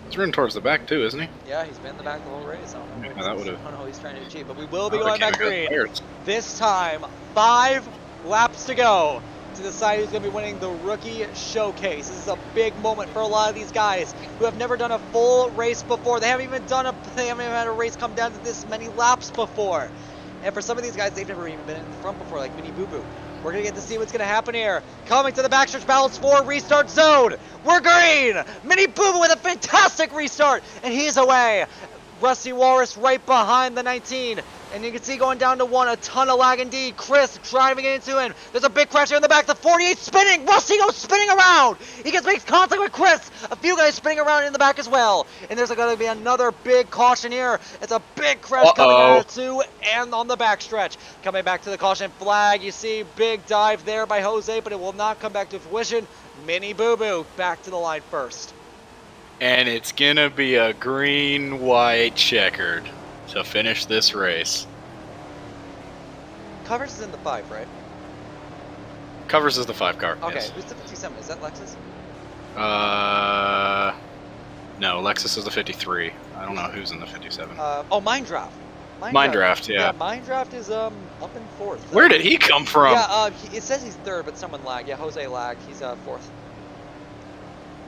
[SPEAKER 3] He's running towards the back too, isn't he?
[SPEAKER 1] Yeah, he's been in the back the whole race. I don't know,
[SPEAKER 3] Yeah, that would've-
[SPEAKER 1] I don't know what he's trying to achieve, but we will be
[SPEAKER 3] Oh,
[SPEAKER 1] going
[SPEAKER 3] they
[SPEAKER 1] back
[SPEAKER 3] can't go
[SPEAKER 1] green.
[SPEAKER 3] tires.
[SPEAKER 1] This time, 5 laps to go to decide who's going to be winning the Rookie Showcase. This is a big moment for a lot of these guys who have never done a full race before. They haven't even had a race come down to this many laps before. And for some of these guys, they've never even been in the front before, like Mini Boo Boo. We're going to get to see what's going to happen here. Coming to the backstretch battles for restart zone. We're green. Mini Boo Boo with a fantastic restart. And he's away. Rusty Walrus right behind the 19. And you can see going down to 1, a ton of lag indeed. Chris driving into him. There's a big crash here in the back. The 48 spinning. Rusty goes spinning around. He makes contact with Chris. A few guys spinning around in the back as well. And there's going to be another big caution here. It's a big crash coming out of 2 and on the backstretch. Coming back to the caution flag. You see big dive there by Jose, but it will not come back to fruition. Mini Boo Boo back to the line first.
[SPEAKER 3] And it's gonna be a green-white checkered to finish this race.
[SPEAKER 1] Covers is in the 5, right?
[SPEAKER 3] Covers is the 5 car.
[SPEAKER 1] Okay,
[SPEAKER 3] Yes.
[SPEAKER 1] who's the 57? Is that Lexus?
[SPEAKER 3] No, Lexus is the 53. I don't know who's in the 57.
[SPEAKER 1] Oh, Mindraft.
[SPEAKER 3] Mindraft, yeah.
[SPEAKER 1] Mindraft is up in 4th.
[SPEAKER 3] Where did he come from?
[SPEAKER 1] Yeah, it says he's 3rd, but someone lagged. Yeah, Jose lagged. He's 4th.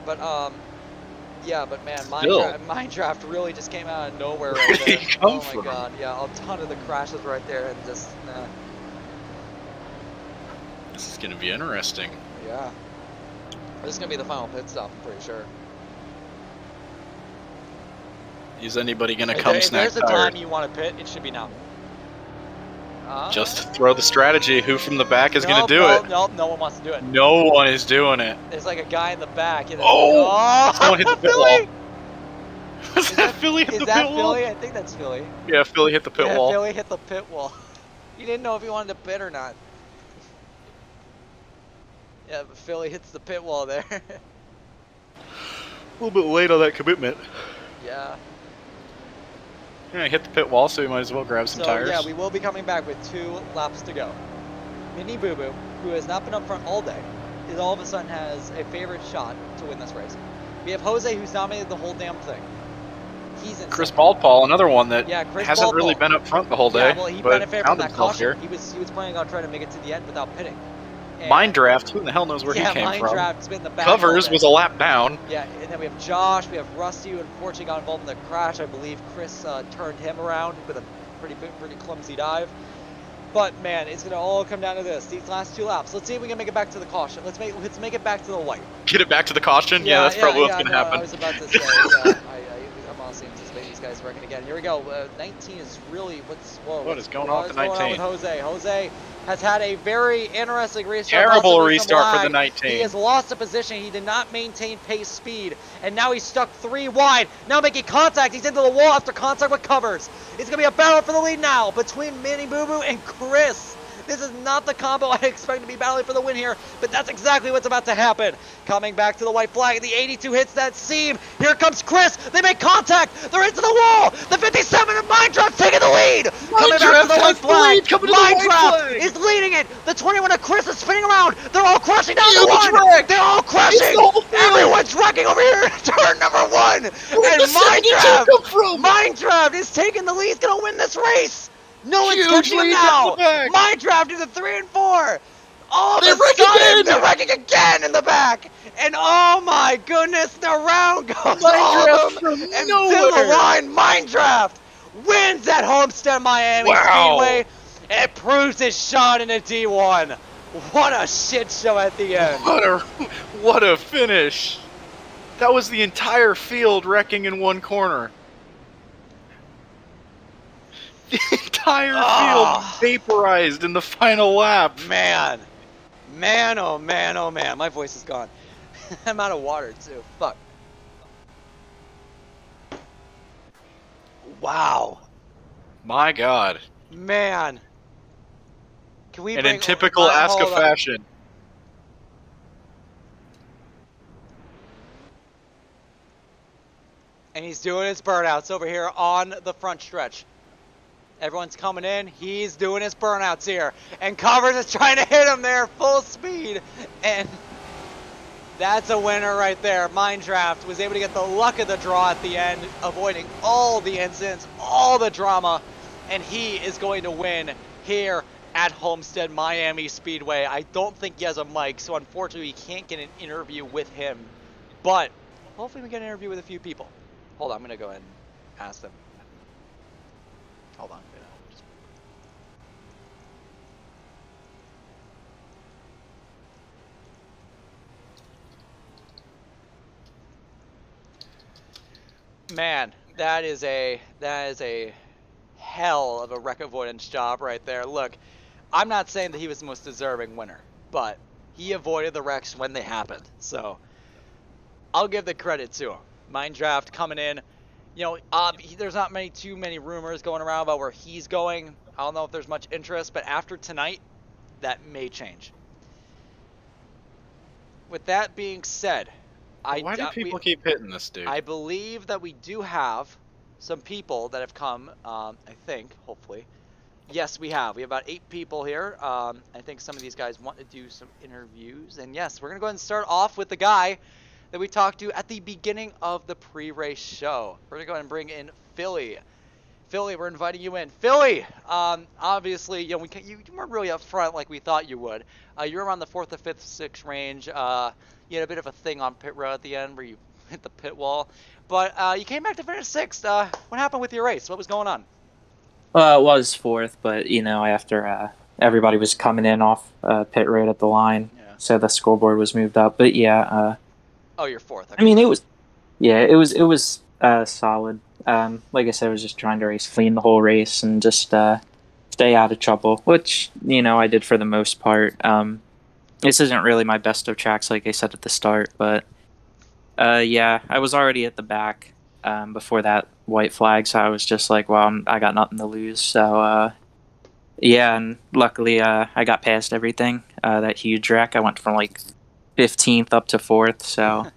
[SPEAKER 1] But yeah, but man, Mindraft really just came out of nowhere right
[SPEAKER 3] Where did
[SPEAKER 1] there.
[SPEAKER 3] he come
[SPEAKER 1] Oh my
[SPEAKER 3] from?
[SPEAKER 1] god, yeah, a ton of the crashes right there, and just
[SPEAKER 3] This is gonna be interesting.
[SPEAKER 1] yeah. This is gonna be the final pit stop, I'm pretty sure.
[SPEAKER 3] Is anybody gonna come
[SPEAKER 1] If
[SPEAKER 3] snack
[SPEAKER 1] there's a
[SPEAKER 3] tires?
[SPEAKER 1] time you want to pit, it should be now.
[SPEAKER 3] Just throw the strategy. Who from the back is gonna do it?
[SPEAKER 1] Nope, no one wants to do it.
[SPEAKER 3] No one is doing it.
[SPEAKER 1] There's like a guy in the back.
[SPEAKER 3] Oh! Someone hit the pit wall.
[SPEAKER 1] Philly!
[SPEAKER 3] Was that Philly hit
[SPEAKER 1] Is
[SPEAKER 3] the
[SPEAKER 1] that
[SPEAKER 3] pit wall?
[SPEAKER 1] Philly? I think that's Philly.
[SPEAKER 3] Yeah, Philly hit the pit
[SPEAKER 1] Yeah,
[SPEAKER 3] wall.
[SPEAKER 1] Philly hit the pit wall. You didn't know if he wanted to pit or not. Yeah, but Philly hits the pit wall there.
[SPEAKER 3] A little bit late on that commitment.
[SPEAKER 1] Yeah.
[SPEAKER 3] Yeah, he hit the pit wall, so we might as well grab some
[SPEAKER 1] So
[SPEAKER 3] tires.
[SPEAKER 1] yeah, we will be coming back with 2 laps to go. Mini Boo Boo, who has not been up front all day, is all of a sudden has a favorite shot to win this race. We have Jose, who's dominated the whole damn thing. He's insane.
[SPEAKER 3] Chris Baldpaul, another one that
[SPEAKER 1] Chris
[SPEAKER 3] hasn't really
[SPEAKER 1] Baldpaul.
[SPEAKER 3] been up front the whole day.
[SPEAKER 1] Yeah, well, he
[SPEAKER 3] but
[SPEAKER 1] benefited from
[SPEAKER 3] found
[SPEAKER 1] that
[SPEAKER 3] himself
[SPEAKER 1] caution.
[SPEAKER 3] here.
[SPEAKER 1] He was planning on trying to make it to the end without pitting. And
[SPEAKER 3] Mind Draft, who the hell knows where he came
[SPEAKER 1] Mind
[SPEAKER 3] from?
[SPEAKER 1] Draft's been in the back all
[SPEAKER 3] Covers
[SPEAKER 1] day.
[SPEAKER 3] was a lap down.
[SPEAKER 1] Yeah, and then we have Josh, we have Rusty, who unfortunately got involved in the crash. I believe Chris turned him around with a pretty clumsy dive. But man, it's gonna all come down to this. These last 2 laps. Let's see if we can make it back to the caution. Let's make it back to the white.
[SPEAKER 3] Get it back to the caution? Yeah, that's probably what's going to happen.
[SPEAKER 1] I was about to say, I'm honestly anticipating these guys wrecking again. Here we go. 19 is really
[SPEAKER 3] What is going on with the 19?
[SPEAKER 1] What's going on with Jose? Jose has had a very interesting restart.
[SPEAKER 3] Terrible restart for the 19.
[SPEAKER 1] He has lost a position. He did not maintain pace speed, and now he's stuck 3 wide. Now making contact. He's into the wall after contact with Covers. It's going to be a battle for the lead now between Manny Boo Boo and Chris. This is not the combo I expect to be battling for the win here, but that's exactly what's about to happen. Coming back to the white flag, the 82 hits that seam. Here comes Chris. They make contact. They're into the wall. The 57 of Mind Draft taking the lead. Coming back to the white flag. Mind Draft is leading it. The 21 of Chris is spinning around. They're all crashing down the one. They're all crashing. Everyone's wrecking over here. Turn number 1. And Mind Draft is taking the lead. He's going to win this race. No one's catching him now. Mind Draft is a 3 and 4. All of a sudden, they're wrecking again in the back. And oh my goodness, the round goes all of them. And to the line, Mind Draft wins at Homestead Miami Speedway. It proves his shot in a D1. What a shit show at the end.
[SPEAKER 3] What a finish. That was the entire field wrecking in one corner. The entire field vaporized in the final lap.
[SPEAKER 1] Man, oh man, oh man. My voice is gone. I'm out of water too. Fuck. Wow.
[SPEAKER 3] My God.
[SPEAKER 1] Man. Can we
[SPEAKER 3] and in typical ASCA fashion.
[SPEAKER 1] And he's doing his burnouts over here on the front stretch. Everyone's coming in. He's doing his burnouts here. And Covers is trying to hit him there full speed. And that's a winner right there. Mind Draft was able to get the luck of the draw at the end, avoiding all the incidents, all the drama. And he is going to win here at Homestead Miami Speedway. I don't think he has a mic, so unfortunately we can't get an interview with him. But hopefully we get an interview with a few people. Hold on, I'm going to go ahead and ask them. Hold on. Man, that is a hell of a wreck avoidance job right there. Look, I'm not saying that he was the most deserving winner, but he avoided the wrecks when they happened. So I'll give the credit to him. Mind Draft coming in. You know, there's not too many rumors going around about where he's going. I don't know if there's much interest, but after tonight, that may change. With that being said,
[SPEAKER 3] why do people keep hitting this dude?
[SPEAKER 1] I believe that we do have some people that have come, I think, hopefully. Yes, we have. We have about 8 people here. I think some of these guys want to do some interviews. And yes, we're going to go ahead and start off with the guy that we talked to at the beginning of the pre-race show. We're going to go ahead and bring in Philly. Philly, we're inviting you in. Philly, obviously, you know, you weren't really up front like we thought you would. You're around the 4th or 5th, 6th range. You had a bit of a thing on pit road at the end where you hit the pit wall. But you came back to finish 6th. What happened with your race? What was going on?
[SPEAKER 6] It was 4th, but, you know, after everybody was coming in off pit road at the line, so the scoreboard was moved up. But, yeah.
[SPEAKER 1] Oh, you're 4th. Okay.
[SPEAKER 6] I mean, it was solid. Like I said, I was just trying to race clean the whole race and just stay out of trouble, which, you know, I did for the most part. This isn't really my best of tracks, like I said at the start, but yeah, I was already at the back before that white flag, so I was just like, well, I got nothing to lose. So, yeah, and luckily I got past everything. That huge wreck, I went from like 15th up to 4th, so...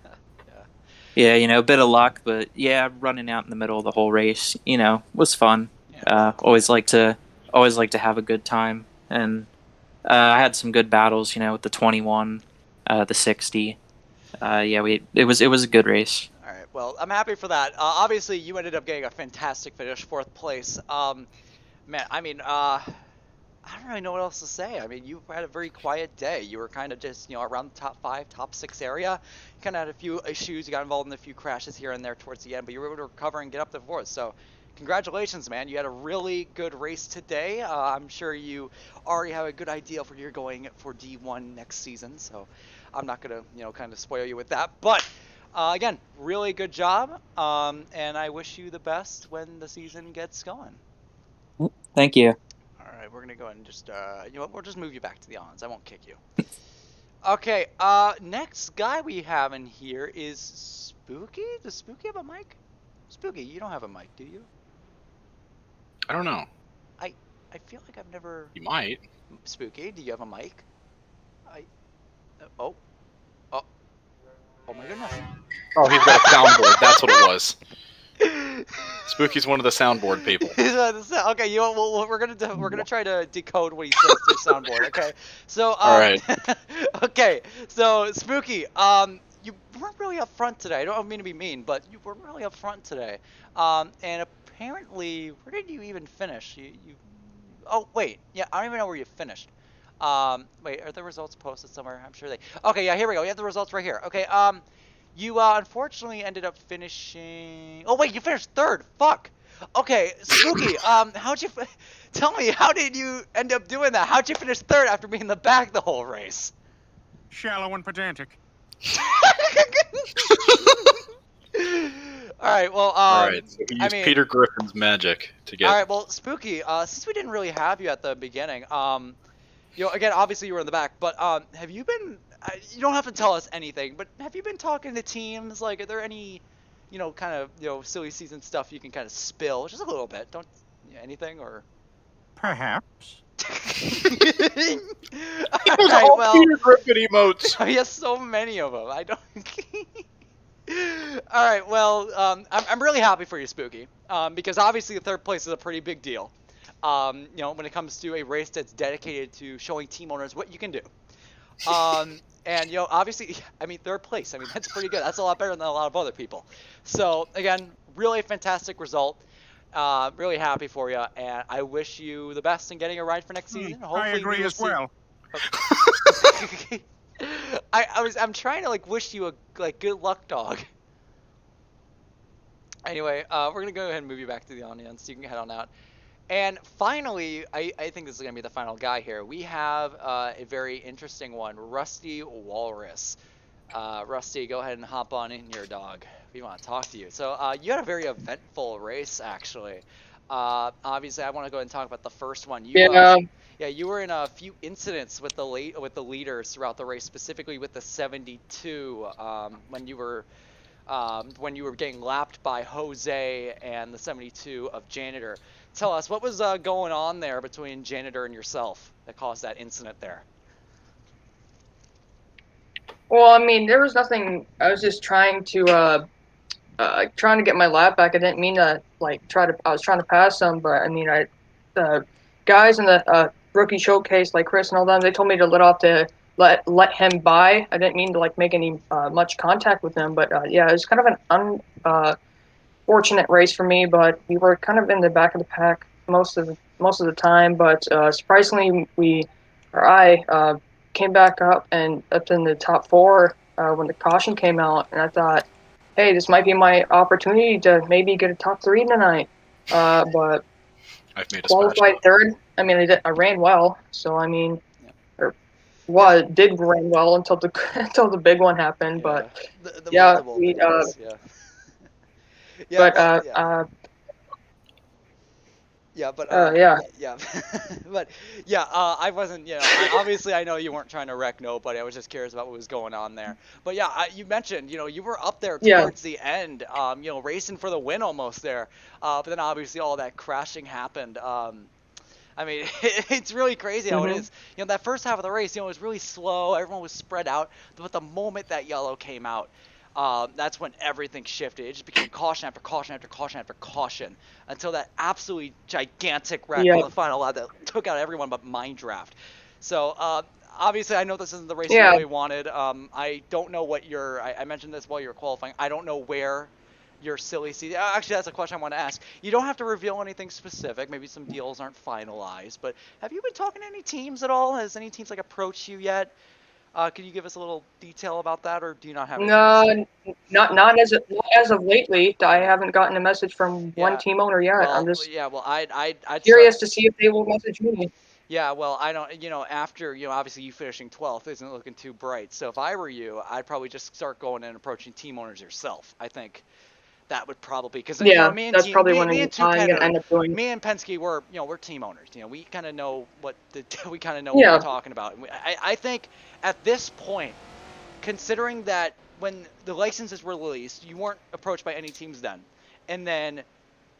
[SPEAKER 6] Yeah, you know, a bit of luck, but yeah, running out in the middle of the whole race, you know, was fun. Always like to have a good time, and I had some good battles, you know, with the 21, the 60. It was a good race.
[SPEAKER 1] All right. Well, I'm happy for that. Obviously, you ended up getting a fantastic finish, 4th place. Man, I mean, I don't really know what else to say. I mean, you had a very quiet day. You were kind of just, around the top 5, top 6 area. You kind of had a few issues. You got involved in a few crashes here and there towards the end, but you were able to recover and get up to 4th. So, congratulations, man. You had a really good race today. I'm sure you already have a good idea of where you're going for D1 next season. So, I'm not going to, kind of spoil you with that. But, again, really good job. And I wish you the best when the season gets going.
[SPEAKER 6] Thank you.
[SPEAKER 1] All right, we're gonna go ahead and just, we'll just move you back to the islands. I won't kick you. Okay, next guy we have in here is Spooky. Does Spooky have a mic? Spooky, you don't have a mic, do you?
[SPEAKER 3] I don't know.
[SPEAKER 1] I feel like I've never.
[SPEAKER 3] You might.
[SPEAKER 1] Spooky, do you have a mic? Oh my goodness.
[SPEAKER 3] Oh, he's got a soundboard. That's what it was. Spooky's one of the soundboard people.
[SPEAKER 1] Okay, we're gonna try to decode what he says through soundboard. Okay, so
[SPEAKER 3] All right.
[SPEAKER 1] okay, so Spooky, you weren't really up front today. I don't mean to be mean, but you weren't really up front today. And apparently, where did you even finish? Oh wait, yeah, I don't even know where you finished. Wait, are the results posted somewhere? I'm sure they. Okay, yeah, here we go. You have the results right here. Okay, you unfortunately ended up finishing. Oh wait, you finished 3rd. Fuck. Okay, Spooky. How'd you? Tell me, how did you end up doing that? How'd you finish 3rd after being in the back the whole race?
[SPEAKER 9] Shallow and pedantic.
[SPEAKER 1] All right. Well.
[SPEAKER 3] All right. So he used Peter Griffin's magic to get.
[SPEAKER 1] All right. Well, Spooky. Since we didn't really have you at the beginning, again, obviously you were in the back, but have you been? You don't have to tell us anything, but have you been talking to teams? Like, are there any, kind of, silly season stuff you can kind of spill, just a little bit? Don't anything or?
[SPEAKER 9] Perhaps.
[SPEAKER 1] All right, well,
[SPEAKER 3] Peter Griffin emotes.
[SPEAKER 1] He has so many of them. I don't. All right. Well, I'm really happy for you, Spooky, because obviously the 3rd place is a pretty big deal. When it comes to a race that's dedicated to showing team owners what you can do. And obviously, I mean, 3rd place. I mean, that's pretty good. That's a lot better than a lot of other people. So again, really fantastic result. Really happy for you, and I wish you the best in getting a ride for next season. Hopefully
[SPEAKER 9] I agree as well.
[SPEAKER 1] Okay. I'm trying to wish you a good luck, dog. Anyway, we're gonna go ahead and move you back to the audience. You can head on out. And finally, I think this is going to be the final guy here. We have a very interesting one, Rusty Walrus. Rusty, go ahead and hop on in here, dog. We want to talk to you. So you had a very eventful race, actually. Obviously, I want to go ahead and talk about the first one. You were in a few incidents with the leaders throughout the race, specifically with the 72 when you were getting lapped by Jose and the 72 of Janitor. Tell us, what was going on there between Janitor and yourself that caused that incident there?
[SPEAKER 10] Well, I mean, there was nothing. I was just trying to get my lap back. I didn't mean to I was trying to pass them, but I mean, the guys in the rookie showcase, like Chris and all them, they told me to let him by. I didn't mean to make any much contact with him, but yeah, it was kind of an unfortunate race for me. But we were kind of in the back of the pack most of the time. But surprisingly, I came back up and up in the top 4 when the caution came out, and I thought, hey, this might be my opportunity to maybe get a top 3 tonight. But
[SPEAKER 3] I've made a
[SPEAKER 10] qualified 3rd. I mean, I ran well, so I mean. Did ran well until the big one happened, but yeah, we
[SPEAKER 1] but yeah, I wasn't, obviously I know you weren't trying to wreck nobody. I was just curious about what was going on there. But yeah, you mentioned, you were up there towards the end, racing for the win almost there. But then obviously all that crashing happened. I mean, it's really crazy how it is. That first half of the race, it was really slow. Everyone was spread out. But the moment that yellow came out, that's when everything shifted. It just became caution after caution after caution after caution until that absolutely gigantic wreck on the final lap that took out everyone but Mind Draft. So obviously I know this isn't the race
[SPEAKER 10] Yeah.
[SPEAKER 1] you really wanted. I don't know what your. I mentioned this while you were qualifying. I don't know where your silly season. Actually, that's a question I want to ask. You don't have to reveal anything specific. Maybe some deals aren't finalized. But have you been talking to any teams at all? Has any teams like approached you yet? Can you give us a little detail about that, or do you not have anything to say?
[SPEAKER 10] No, not as of lately. I haven't gotten a message from one
[SPEAKER 1] Yeah.
[SPEAKER 10] team owner yet.
[SPEAKER 1] Well,
[SPEAKER 10] I'm just
[SPEAKER 1] yeah. Well, I'd
[SPEAKER 10] curious
[SPEAKER 1] start.
[SPEAKER 10] to see if they will message me.
[SPEAKER 1] Yeah, well, I don't, after, obviously you finishing 12th isn't looking too bright. So if I were you, I'd probably just start going and approaching team owners yourself. I think that would probably, because,
[SPEAKER 10] Yeah,
[SPEAKER 1] me and
[SPEAKER 10] that's
[SPEAKER 1] team,
[SPEAKER 10] probably
[SPEAKER 1] me,
[SPEAKER 10] what
[SPEAKER 1] me and
[SPEAKER 10] I'm
[SPEAKER 1] Two-Pen
[SPEAKER 10] gonna
[SPEAKER 1] are,
[SPEAKER 10] end up doing.
[SPEAKER 1] me and Penske, we're team owners. We kind of know what we kind of know
[SPEAKER 10] Yeah.
[SPEAKER 1] what we're talking about. And I think at this point, considering that when the licenses were released, you weren't approached by any teams then, and then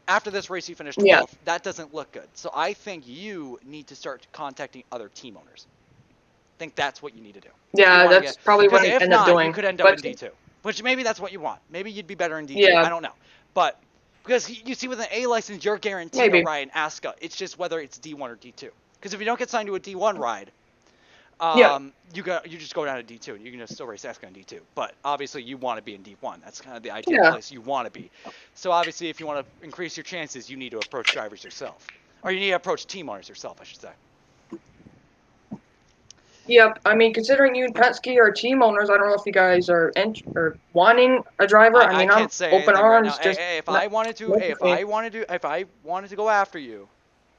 [SPEAKER 1] after this race you finished 12th,
[SPEAKER 10] Yeah.
[SPEAKER 1] that doesn't look good. So I think you need to start contacting other team owners. I think that's what you need to do.
[SPEAKER 10] Yeah, that's probably what I
[SPEAKER 1] Because if
[SPEAKER 10] end up
[SPEAKER 1] not,
[SPEAKER 10] doing.
[SPEAKER 1] you could end up
[SPEAKER 10] But
[SPEAKER 1] in D2, which maybe that's what you want. Maybe you'd be better in D2.
[SPEAKER 10] Yeah.
[SPEAKER 1] I don't know. But because you see with an A license, you're guaranteed
[SPEAKER 10] Maybe.
[SPEAKER 1] a ride in ASCA. It's just whether it's D1 or D2. Because if you don't get signed to a D1 ride,
[SPEAKER 10] Yeah.
[SPEAKER 1] you just go down to D2 and you can just still race ASCA in D2. But obviously you want to be in D1. That's kind of the ideal
[SPEAKER 10] Yeah.
[SPEAKER 1] place you want to be. So obviously if you want to increase your chances, you need to approach drivers yourself. Or you need to approach team owners yourself, I should say.
[SPEAKER 10] Yep. I mean, considering you and Penske are team owners, I don't know if you guys are wanting a driver. I mean,
[SPEAKER 1] can't
[SPEAKER 10] I'm
[SPEAKER 1] say
[SPEAKER 10] open
[SPEAKER 1] anything right
[SPEAKER 10] arms.
[SPEAKER 1] now.
[SPEAKER 10] Just
[SPEAKER 1] If I wanted to go after you,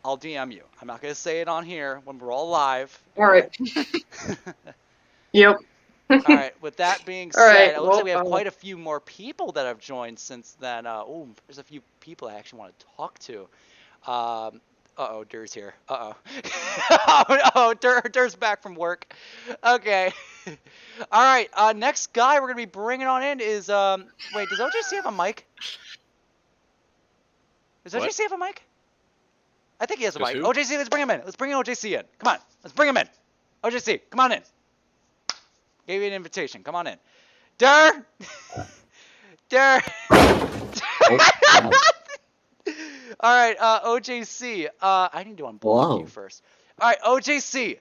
[SPEAKER 1] I'll DM you. I'm not gonna say it on here when we're all live.
[SPEAKER 10] All right. Yep.
[SPEAKER 1] All right. With that being
[SPEAKER 10] All
[SPEAKER 1] said,
[SPEAKER 10] right,
[SPEAKER 1] it looks like we
[SPEAKER 10] well,
[SPEAKER 1] have quite a few more people that have joined since then. There's a few people I actually want to talk to. Uh-oh, Dur's here. Uh-oh. Dur's back from work. Okay. All right. Next guy we're gonna be bringing on in is wait, does OJC have a mic? Does
[SPEAKER 3] What?
[SPEAKER 1] OJC have a mic? I think he has a
[SPEAKER 3] Does
[SPEAKER 1] mic.
[SPEAKER 3] who?
[SPEAKER 1] OJC, let's bring him in. Let's bring OJC in. Come on. Let's bring him in. OJC, come on in. Gave you an invitation. Come on in. Dur! Dur! All right, OJC. I need to unblock
[SPEAKER 11] Whoa.
[SPEAKER 1] you first. All right, OJC.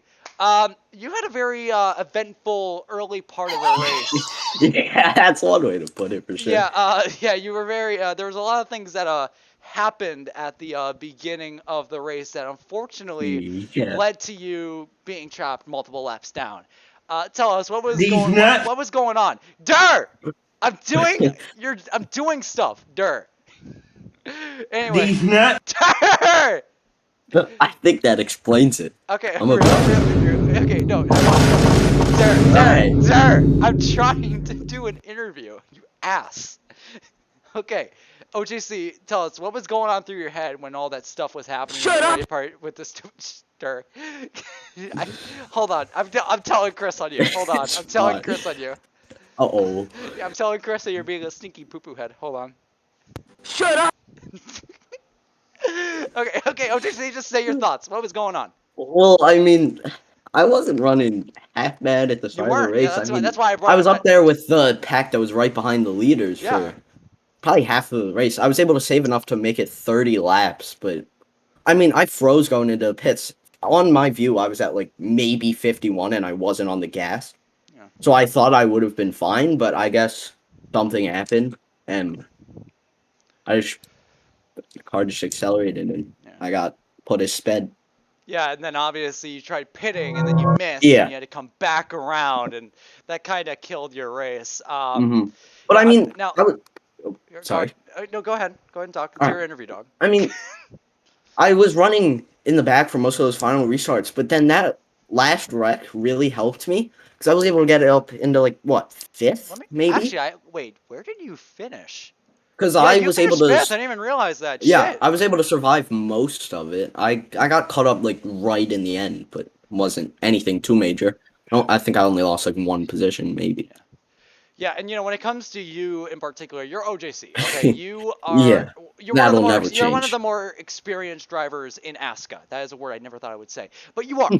[SPEAKER 1] You had a very eventful early part of the race.
[SPEAKER 11] Yeah, that's one way to put it for sure.
[SPEAKER 1] Yeah, you were very. There was a lot of things that happened at the beginning of the race that unfortunately
[SPEAKER 11] Yeah.
[SPEAKER 1] led to you being trapped multiple laps down. Tell us what was
[SPEAKER 11] These
[SPEAKER 1] going
[SPEAKER 11] nuts.
[SPEAKER 1] what was going on. Dur! I'm doing stuff. Dur. Anyway.
[SPEAKER 11] These nuts.
[SPEAKER 1] Dur!
[SPEAKER 11] I think that explains it.
[SPEAKER 1] Okay,
[SPEAKER 11] I'm a-
[SPEAKER 1] okay, no. Dur, I'm trying to do an interview, you ass. Okay, OJC, tell us, what was going on through your head when all that stuff was happening?
[SPEAKER 11] Shut up!
[SPEAKER 1] Part with this Dur. Hold on, I'm telling Chris on you. Hold on, I'm telling
[SPEAKER 11] What?
[SPEAKER 1] Chris on you.
[SPEAKER 11] Uh-oh.
[SPEAKER 1] Yeah, I'm telling Chris that you're being a stinky poo-poo head. Hold on.
[SPEAKER 11] Shut up!
[SPEAKER 1] Okay, OJC, just say your thoughts. What was going on?
[SPEAKER 11] Well, I mean, I wasn't running half bad at the start of
[SPEAKER 1] weren't.
[SPEAKER 11] the race.
[SPEAKER 1] Yeah,
[SPEAKER 11] I mean,
[SPEAKER 1] that's why I brought
[SPEAKER 11] I was
[SPEAKER 1] it
[SPEAKER 11] up there with the pack that was right behind the leaders
[SPEAKER 1] Yeah.
[SPEAKER 11] for probably half of the race. I was able to save enough to make it 30 laps, but I mean, I froze going into the pits. On my view, I was at like maybe 51 and I wasn't on the gas.
[SPEAKER 1] Yeah.
[SPEAKER 11] So I thought I would have been fine, but I guess something happened and the car just accelerated and
[SPEAKER 1] Yeah.
[SPEAKER 11] I got put as sped.
[SPEAKER 1] Yeah, and then obviously you tried pitting and then you missed.
[SPEAKER 11] Yeah.
[SPEAKER 1] And you had to come back around, and that kind of killed your race.
[SPEAKER 11] Mhm. But I
[SPEAKER 1] now-
[SPEAKER 11] mean,
[SPEAKER 1] now,
[SPEAKER 11] I was, sorry.
[SPEAKER 1] No, go ahead. Go ahead and talk. It's
[SPEAKER 11] All
[SPEAKER 1] your
[SPEAKER 11] right.
[SPEAKER 1] interview, dog.
[SPEAKER 11] I mean, I was running in the back for most of those final restarts, but then that last wreck really helped me because I was able to get it up into like what, fifth, maybe?
[SPEAKER 1] Actually, wait. Where did you finish?
[SPEAKER 11] Because
[SPEAKER 1] Yeah,
[SPEAKER 11] I
[SPEAKER 1] you
[SPEAKER 11] was able
[SPEAKER 1] finished
[SPEAKER 11] to.
[SPEAKER 1] fifth. I didn't even realize that.
[SPEAKER 11] Yeah,
[SPEAKER 1] Shit.
[SPEAKER 11] I was able to survive most of it. I got caught up like right in the end, but wasn't anything too major. I think I only lost like one position, maybe.
[SPEAKER 1] Yeah, and when it comes to you in particular, you're OJC. Okay, you are.
[SPEAKER 11] Yeah,
[SPEAKER 1] you're one of the
[SPEAKER 11] that'll
[SPEAKER 1] more.
[SPEAKER 11] never
[SPEAKER 1] You're one of
[SPEAKER 11] change.
[SPEAKER 1] the more experienced drivers in ASCA. That is a word I never thought I would say, but you are.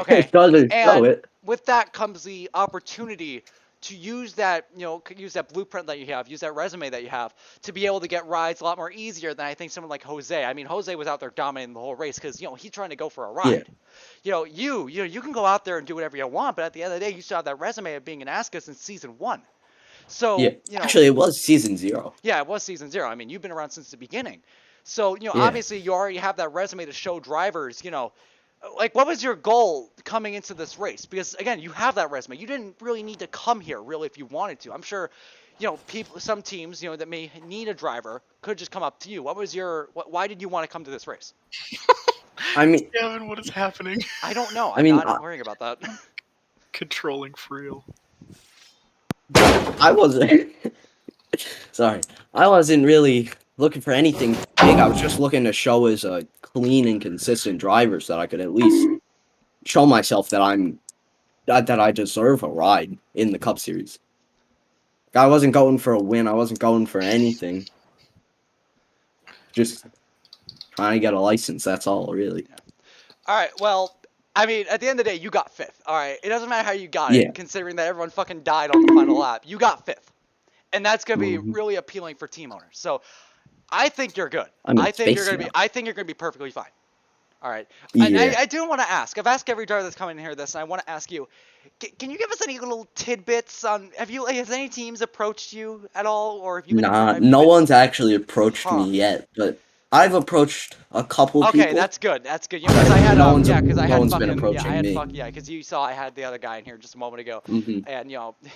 [SPEAKER 1] Okay.
[SPEAKER 11] It doesn't show
[SPEAKER 1] And
[SPEAKER 11] it.
[SPEAKER 1] with that comes the opportunity to use that, use that blueprint that you have, use that resume that you have to be able to get rides a lot more easier than I think someone like Jose. I mean, Jose was out there dominating the whole race because, he's trying to go for a ride. You can go out there and do whatever you want, but at the end of the day, you still have that resume of being an ASCA since season 1. So,
[SPEAKER 11] Yeah. Actually, it was season 0.
[SPEAKER 1] Yeah, it was season 0. I mean, you've been around since the beginning. So,
[SPEAKER 11] Yeah.
[SPEAKER 1] obviously you already have that resume to show drivers, like, what was your goal coming into this race? Because, again, you have that resume. You didn't really need to come here, really, if you wanted to. I'm sure, some teams, that may need a driver could just come up to you. Why did you want to come to this race?
[SPEAKER 11] I mean,
[SPEAKER 3] Gavin, what is happening?
[SPEAKER 1] I don't know.
[SPEAKER 11] I mean,
[SPEAKER 1] I'm not worrying about that.
[SPEAKER 3] Controlling Freel.
[SPEAKER 11] I wasn't. Sorry, I wasn't really looking for anything big. I was just looking to show as a clean and consistent driver so that I could at least show myself that I deserve a ride in the Cup Series. I wasn't going for a win. I wasn't going for anything. Just trying to get a license. That's all, really.
[SPEAKER 1] Yeah. All right. Well, I mean, at the end of the day, you got 5th. All right. It doesn't matter how you got
[SPEAKER 11] Yeah.
[SPEAKER 1] it, considering that everyone fucking died on the final lap. You got 5th. And that's going to be
[SPEAKER 11] Mhm.
[SPEAKER 1] really appealing for team owners. So I think you're good.
[SPEAKER 11] I mean,
[SPEAKER 1] I think you're
[SPEAKER 11] basically.
[SPEAKER 1] going to be perfectly fine. All right. And
[SPEAKER 11] Yeah.
[SPEAKER 1] I do want to ask. I've asked every driver that's coming in here this, and I want to ask you, can you give us any little tidbits on, has any teams approached you at all? Or have you been
[SPEAKER 11] Nah, no one's actually approached
[SPEAKER 1] Huh.
[SPEAKER 11] me yet, but I've approched a couple
[SPEAKER 1] Okay,
[SPEAKER 11] people.
[SPEAKER 1] that's good. That's good. Because I had,
[SPEAKER 11] No one's
[SPEAKER 1] because I
[SPEAKER 11] no
[SPEAKER 1] had
[SPEAKER 11] one's
[SPEAKER 1] fucking,
[SPEAKER 11] been approaching me.
[SPEAKER 1] because you saw I had the other guy in here just a moment ago,
[SPEAKER 11] Mhm.
[SPEAKER 1] and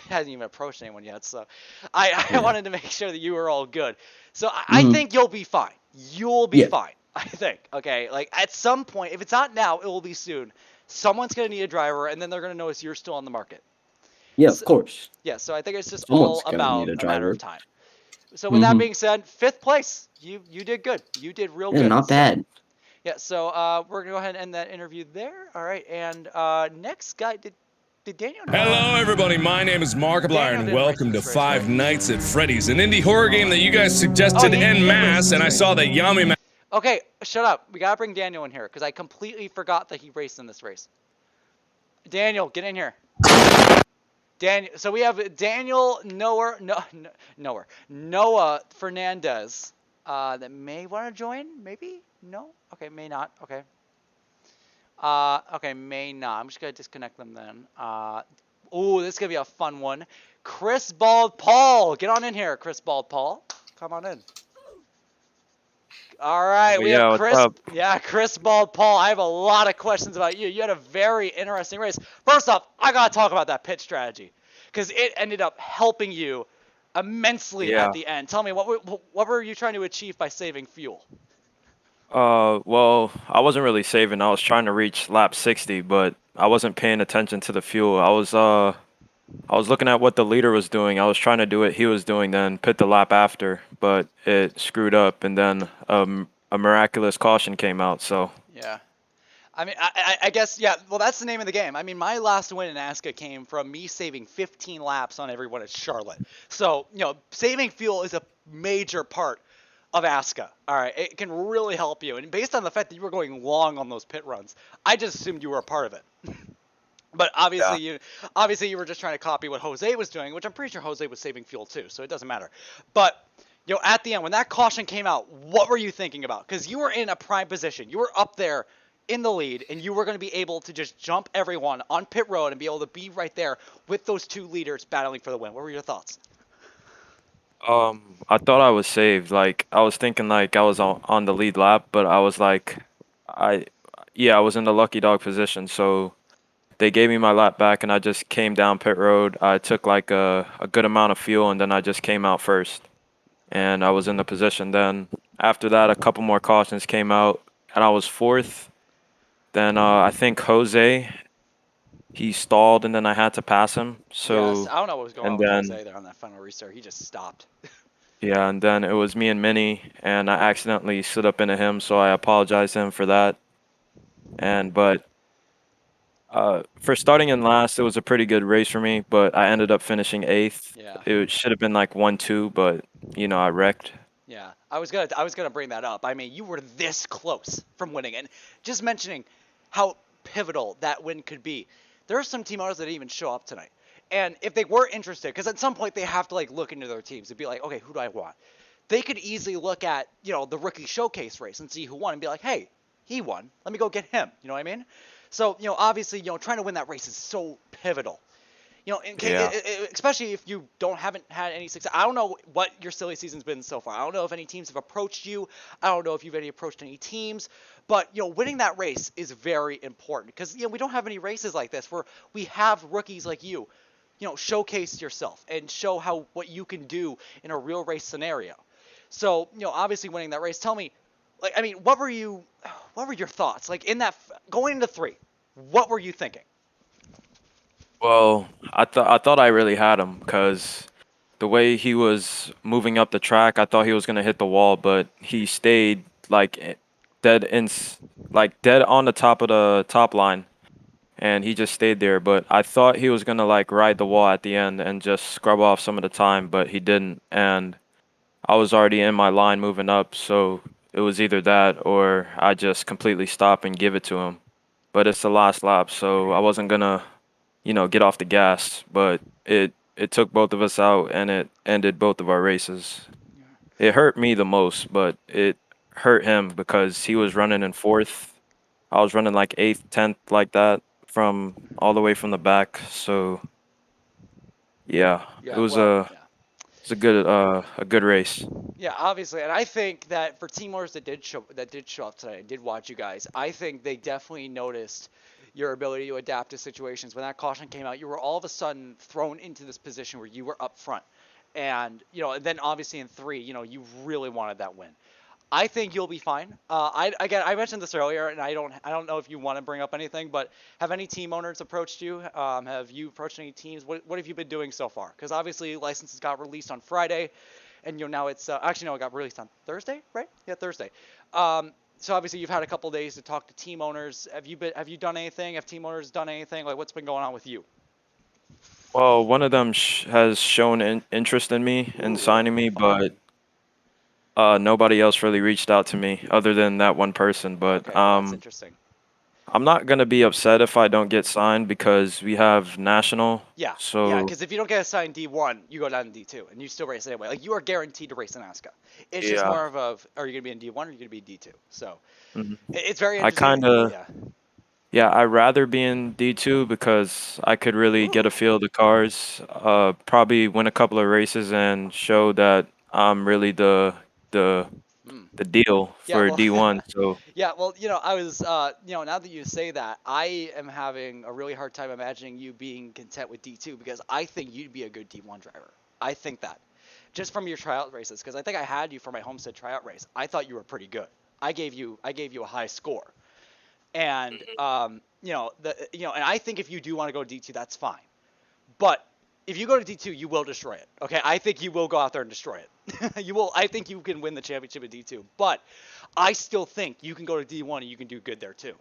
[SPEAKER 1] hasn't even approached anyone yet. So I
[SPEAKER 11] Yeah.
[SPEAKER 1] wanted to make sure that you were all good. So I
[SPEAKER 11] Mhm.
[SPEAKER 1] think you'll be fine. You'll be
[SPEAKER 11] Yeah.
[SPEAKER 1] fine. I think. Okay, like at some point, if it's not now, it will be soon. Someone's gonna need a driver, and then they're gonna notice you're still on the market.
[SPEAKER 11] Yeah, of course.
[SPEAKER 1] Yeah. So I think it's just
[SPEAKER 11] Someone's
[SPEAKER 1] all
[SPEAKER 11] gonna
[SPEAKER 1] about
[SPEAKER 11] need a
[SPEAKER 1] a matter of
[SPEAKER 11] driver.
[SPEAKER 1] time. So with that
[SPEAKER 11] Mhm.
[SPEAKER 1] being said, 5th place. You did good. You did real
[SPEAKER 11] Yeah,
[SPEAKER 1] good.
[SPEAKER 11] not
[SPEAKER 1] So-
[SPEAKER 11] bad.
[SPEAKER 1] Yeah, so we're gonna go ahead and end that interview there. All right, and next guy, did Daniel?
[SPEAKER 12] Hello, everybody. My name is Markiplier,
[SPEAKER 1] Daniel
[SPEAKER 12] and
[SPEAKER 1] didn't
[SPEAKER 12] welcome to
[SPEAKER 1] race this race,
[SPEAKER 12] Five
[SPEAKER 1] right?
[SPEAKER 12] Nights at Freddy's, an indie horror game that you guys suggested
[SPEAKER 1] he
[SPEAKER 12] en
[SPEAKER 1] did race
[SPEAKER 12] masse,
[SPEAKER 1] this
[SPEAKER 12] and I
[SPEAKER 1] race.
[SPEAKER 12] saw that Yummy Man.
[SPEAKER 1] Okay, shut up. We gotta bring Daniel in here because I completely forgot that he raced in this race. Daniel, get in here. Daniel. So we have Daniel Noah Fernandez that may want to join. Maybe no. Okay, may not. Okay. Okay, may not. I'm just gonna disconnect them then. Ooh, this is gonna be a fun one. Chris Bald Paul, get on in here, Chris Bald Paul. Come on in. All right, we have
[SPEAKER 13] what's
[SPEAKER 1] Chris.
[SPEAKER 13] up?
[SPEAKER 1] Yeah, Chris Bald Paul. I have a lot of questions about you. You had a very interesting race. First off, I gotta talk about that pit strategy because it ended up helping you immensely
[SPEAKER 13] Yeah.
[SPEAKER 1] at the end. Tell me, what were you trying to achieve by saving fuel?
[SPEAKER 13] Well, I wasn't really saving. I was trying to reach lap 60, but I wasn't paying attention to the fuel. I was looking at what the leader was doing. I was trying to do what he was doing, then pit the lap after, but it screwed up, and then a miraculous caution came out. So
[SPEAKER 1] Yeah. I mean, I guess, yeah, well, that's the name of the game. I mean, my last win in ASCA came from me saving 15 laps on everyone at Charlotte. So, saving fuel is a major part of ASCA. All right, it can really help you. And based on the fact that you were going long on those pit runs, I just assumed you were a part of it. But obviously, you were just trying to copy what Jose was doing, which I'm pretty sure Jose was saving fuel too, so it doesn't matter. But at the end, when that caution came out, what were you thinking about? Because you were in a prime position. You were up there in the lead, and you were going to be able to just jump everyone on pit road and be able to be right there with those two leaders battling for the win. What were your thoughts?
[SPEAKER 13] I thought I was saved. Like I was thinking like I was on the lead lap, but I was like, I was in the lucky dog position. So they gave me my lap back, and I just came down pit road. I took like a good amount of fuel, and then I just came out first, and I was in the position. Then after that, a couple more cautions came out, and I was fourth. Then I think Jose, he stalled, and then I had to pass him. So
[SPEAKER 1] Yes, I don't know what was going on
[SPEAKER 13] and
[SPEAKER 1] with
[SPEAKER 13] then
[SPEAKER 1] Jose there on that final restart. He just stopped.
[SPEAKER 13] yeah, and then it was me and Minnie, and I accidentally slid up into him, so I apologized to him for that. But for starting in last, it was a pretty good race for me, but I ended up finishing 8th.
[SPEAKER 1] Yeah.
[SPEAKER 13] It should have been like 1-2, but I wrecked.
[SPEAKER 1] Yeah, I was gonna bring that up. I mean, you were this close from winning, and just mentioning how pivotal that win could be. There are some team owners that didn't even show up tonight, And if they were interested, because at some point they have to like look into their teams and be like, okay, who do I want? They could easily look at, the rookie showcase race and see who won and be like, hey, he won. Let me go get him. You know what I mean? So, obviously, trying to win that race is so pivotal.
[SPEAKER 13] Yeah.
[SPEAKER 1] Especially if you haven't had any success. I don't know what your silly season's been so far. I don't know if any teams have approached you. I don't know if you've approached any teams. But, winning that race is very important because, we don't have any races like this where we have rookies like you, showcase yourself and show what you can do in a real race scenario. So, obviously winning that race, tell me, what were your thoughts? Like in that, going into 3, what were you thinking?
[SPEAKER 13] Well, I thought I really had him because the way he was moving up the track, I thought he was gonna hit the wall, but he stayed dead dead on the top of the top line, and he just stayed there. But I thought he was gonna ride the wall at the end and just scrub off some of the time, but he didn't, and I was already in my line moving up, so it was either that or I just completely stop and give it to him. But it's the last lap, so I wasn't gonna get off the gas, but it took both of us out and it ended both of our races. It hurt me the most, but it hurt him because he was running in 4th. I was running like 8th, 10th, like that, from all the way from the back. So yeah, it was a good race.
[SPEAKER 1] Yeah, obviously, and I think that for team owners that did show up today and did watch you guys, I think they definitely noticed your ability to adapt to situations. When that caution came out, you were all of a sudden thrown into this position where you were up front, and then obviously in 3, you really wanted that win. I think you'll be fine. I mentioned this earlier, and I don't know if you want to bring up anything, but have any team owners approached you? Have you approached any teams? What have you been doing so far? Because obviously licenses got released on Friday, and now it's actually no, it got released on Thursday, right? Yeah, Thursday. So obviously you've had a couple days to talk to team owners. Have you done anything? Have team owners done anything? Like what's been going on with you?
[SPEAKER 13] Well, one of them has shown interest in me and signing me, but nobody else really reached out to me other than that one person. But
[SPEAKER 1] Okay, that's interesting.
[SPEAKER 13] I'm not gonna be upset if I don't get signed because we have national.
[SPEAKER 1] Yeah.
[SPEAKER 13] So
[SPEAKER 1] yeah, because if you don't get assigned D1, you go down to D2, and you still race anyway. Like you are guaranteed to race in ASCA. It's just more of are you gonna be in D1 or are you gonna be D2? So it's very interesting.
[SPEAKER 13] I'd rather be in D2 because I could really get a feel of the cars. Probably win a couple of races and show that I'm really the deal for D1. So
[SPEAKER 1] Yeah, well, I was, now that you say that, I am having a really hard time imagining you being content with D2 because I think you'd be a good D1 driver. I think that. Just from your tryout races, because I think I had you for my Homestead tryout race. I thought you were pretty good. I gave you a high score. And, and I think if you do want to go to D2, that's fine. But if you go to D2, you will destroy it. Okay, I think you will go out there and destroy it. You will. I think you can win the championship at D2, but I still think you can go to D1 and you can do good there too.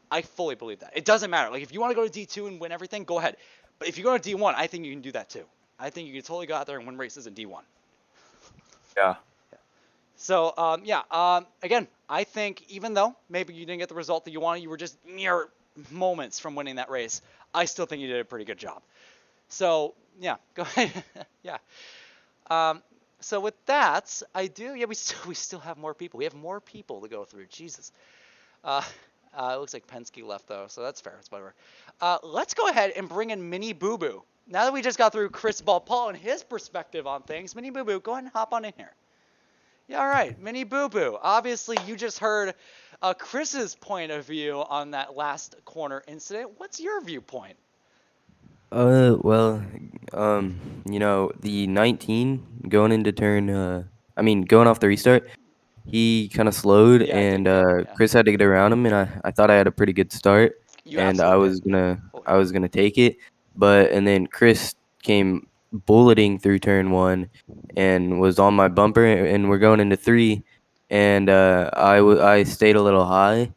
[SPEAKER 1] I fully believe that. It doesn't matter. Like if you want to go to D2 and win everything, go ahead. But if you go to D1, I think you can do that too. I think you can totally go out there and win races in D1.
[SPEAKER 13] Yeah.
[SPEAKER 1] So again, I think even though maybe you didn't get the result that you wanted, you were just mere moments from winning that race. I still think you did a pretty good job. So yeah, go ahead. Yeah. So with that, we still have more people. We have more people to go through. Jesus. It looks like Penske left though, so that's fair. It's whatever. Let's go ahead and bring in Mini Boo Boo. Now that we just got through Chris Paul and his perspective on things, Mini Boo Boo, go ahead and hop on in here. Yeah, all right, Mini Boo Boo. Obviously, you just heard Chris's point of view on that last corner incident. What's your viewpoint?
[SPEAKER 14] Well, the 19 going into going off the restart, he kind of slowed, and Chris had to get around him, and I thought I had a pretty good start, and I was gonna take it, and then Chris came bulleting through turn 1, and was on my bumper, and we're going into 3, and I stayed a little high.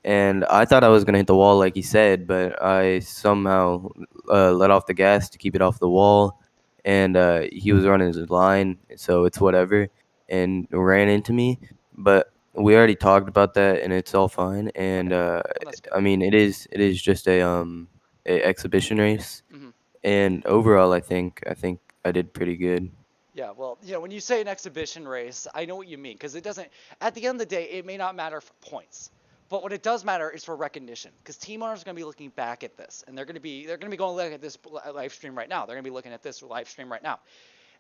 [SPEAKER 14] And I thought I was going to hit the wall like he said, but I somehow let off the gas to keep it off the wall. And he was running his line, so it's whatever, and ran into me. But we already talked about that, and it's all fine. And it is just a exhibition race. and overall, I think I did pretty good.
[SPEAKER 1] Yeah, well, when you say an exhibition race, I know what you mean because it doesn't. At the end of the day, it may not matter for points, but what it does matter is for recognition. Because team owners are going to be looking back at this, and they're going to be going to look at this live stream right now. They're going to be looking at this live stream right now,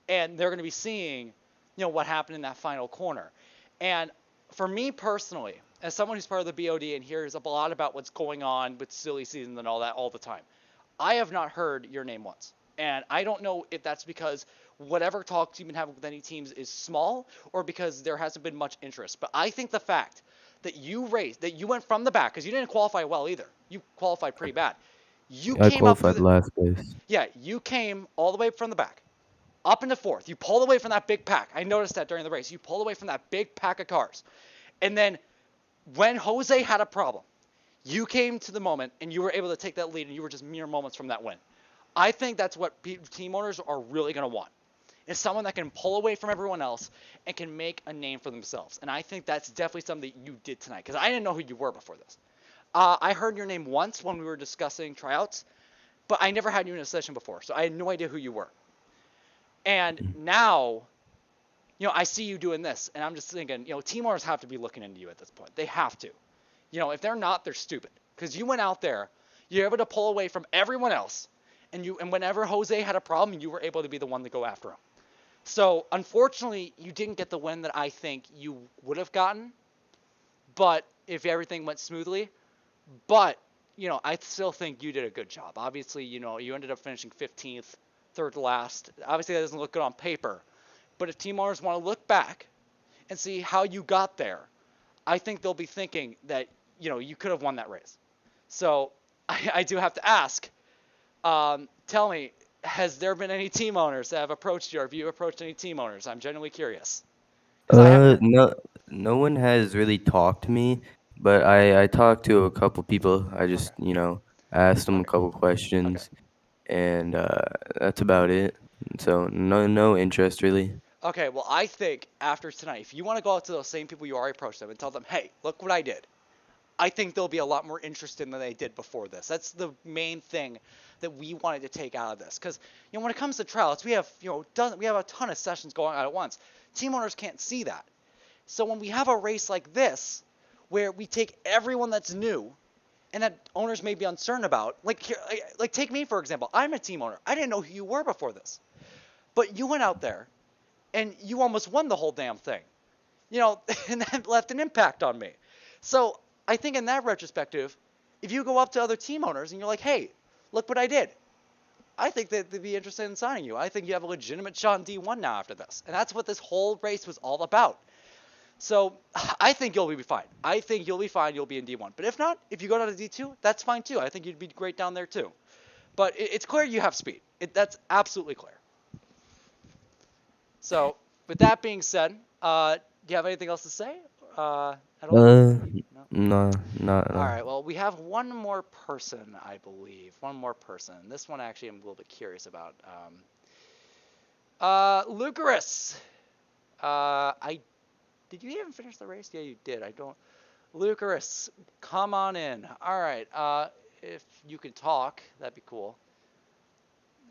[SPEAKER 1] and they're going to be seeing, what happened in that final corner. And for me personally, as someone who's part of the BOD and hears a lot about what's going on with silly seasons and all that all the time, I have not heard your name once. And I don't know if that's because whatever talks you've been having with any teams is small or because there hasn't been much interest. But I think the fact that you went from the back, because you didn't qualify well either. You qualified pretty bad. You
[SPEAKER 14] I
[SPEAKER 1] came up through
[SPEAKER 14] qualified last place.
[SPEAKER 1] Yeah, you came all the way from the back, up into fourth. You pulled away from that big pack. I noticed that during the race. You pulled away from that big pack of cars. And then when Jose had a problem, you came to the moment and you were able to take that lead, and you were just mere moments from that win. I think that's what team owners are really going to want. Is someone that can pull away from everyone else and can make a name for themselves. And I think that's definitely something that you did tonight, because I didn't know who you were before this. I heard your name once when we were discussing tryouts, but I never had you in a session before, so I had no idea who you were. And now, I see you doing this, and I'm just thinking, team owners have to be looking into you at this point. They have to. If they're not, they're stupid. Because you went out there, you're able to pull away from everyone else, and whenever Jose had a problem, you were able to be the one to go after him. So, unfortunately, you didn't get the win that I think you would have gotten, but if everything went smoothly. But, I still think you did a good job. Obviously, you ended up finishing 15th, third to last. Obviously, that doesn't look good on paper. But if team owners want to look back and see how you got there, I think they'll be thinking that, you could have won that race. So, I do have to ask, tell me, has there been any team owners that have approached you, or have you approached any team owners? I'm genuinely curious.
[SPEAKER 14] No one has really talked to me, but I talked to a couple people. I just, asked them a couple questions, and that's about it. So no interest really.
[SPEAKER 1] Okay, well, I think after tonight, if you want to go out to those same people you already approached them and tell them, hey, look what I did, I think they'll be a lot more interested than they did before this. That's the main thing that we wanted to take out of this. Because, when it comes to tryouts, we have, we have a ton of sessions going on at once. Team owners can't see that. So when we have a race like this, where we take everyone that's new and that owners may be uncertain about, like take me, for example. I'm a team owner. I didn't know who you were before this. But you went out there and you almost won the whole damn thing. And that left an impact on me. So I think in that retrospective, if you go up to other team owners and you're like, hey, look what I did, I think that they'd be interested in signing you. I think you have a legitimate shot in D1 now after this. And that's what this whole race was all about. So I think you'll be fine. I think you'll be fine. You'll be in D1. But if not, if you go down to D2, that's fine too. I think you'd be great down there too. But it's clear you have speed. That's absolutely clear. So with that being said, do you have anything else to say? At all?
[SPEAKER 14] No, not.
[SPEAKER 1] All right. Well, we have one more person, I believe. One more person. This one actually I'm a little bit curious about. Lucaris. Did you even finish the race? Yeah, you did. I don't. Lucaris, come on in. All right. If you could talk, that'd be cool.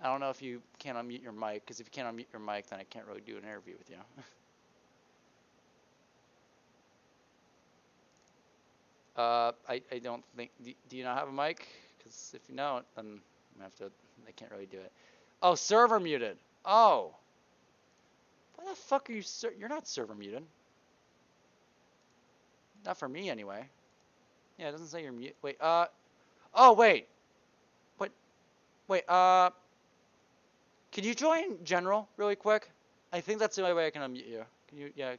[SPEAKER 1] I don't know if you can unmute your mic, because if you can't unmute your mic, then I can't really do an interview with you. I don't think. Do you not have a mic? Because if you don't, then I can't really do it. Oh, server muted. Oh. Why the fuck are you? You're not server muted. Not for me, anyway. Yeah, it doesn't say you're mute. Wait. Oh, wait. What? Wait. Can you join general really quick? I think that's the only way I can unmute you. Can you? Yeah.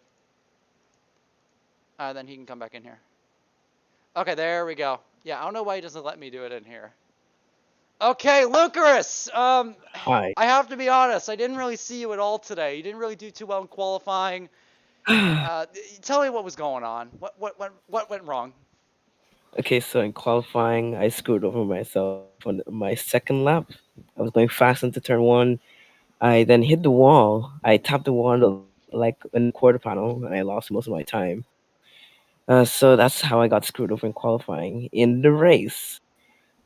[SPEAKER 1] Then he can come back in here. Okay, there we go. Yeah, I don't know why he doesn't let me do it in here. Okay, Lucaris.
[SPEAKER 15] Hi.
[SPEAKER 1] I have to be honest. I didn't really see you at all today. You didn't really do too well in qualifying. Tell me what was going on. What went wrong?
[SPEAKER 15] Okay, so in qualifying, I screwed over myself on my second lap. I was going fast into turn one. I then hit the wall. I tapped the wall in the quarter panel, and I lost most of my time. So that's how I got screwed over in qualifying. In the race,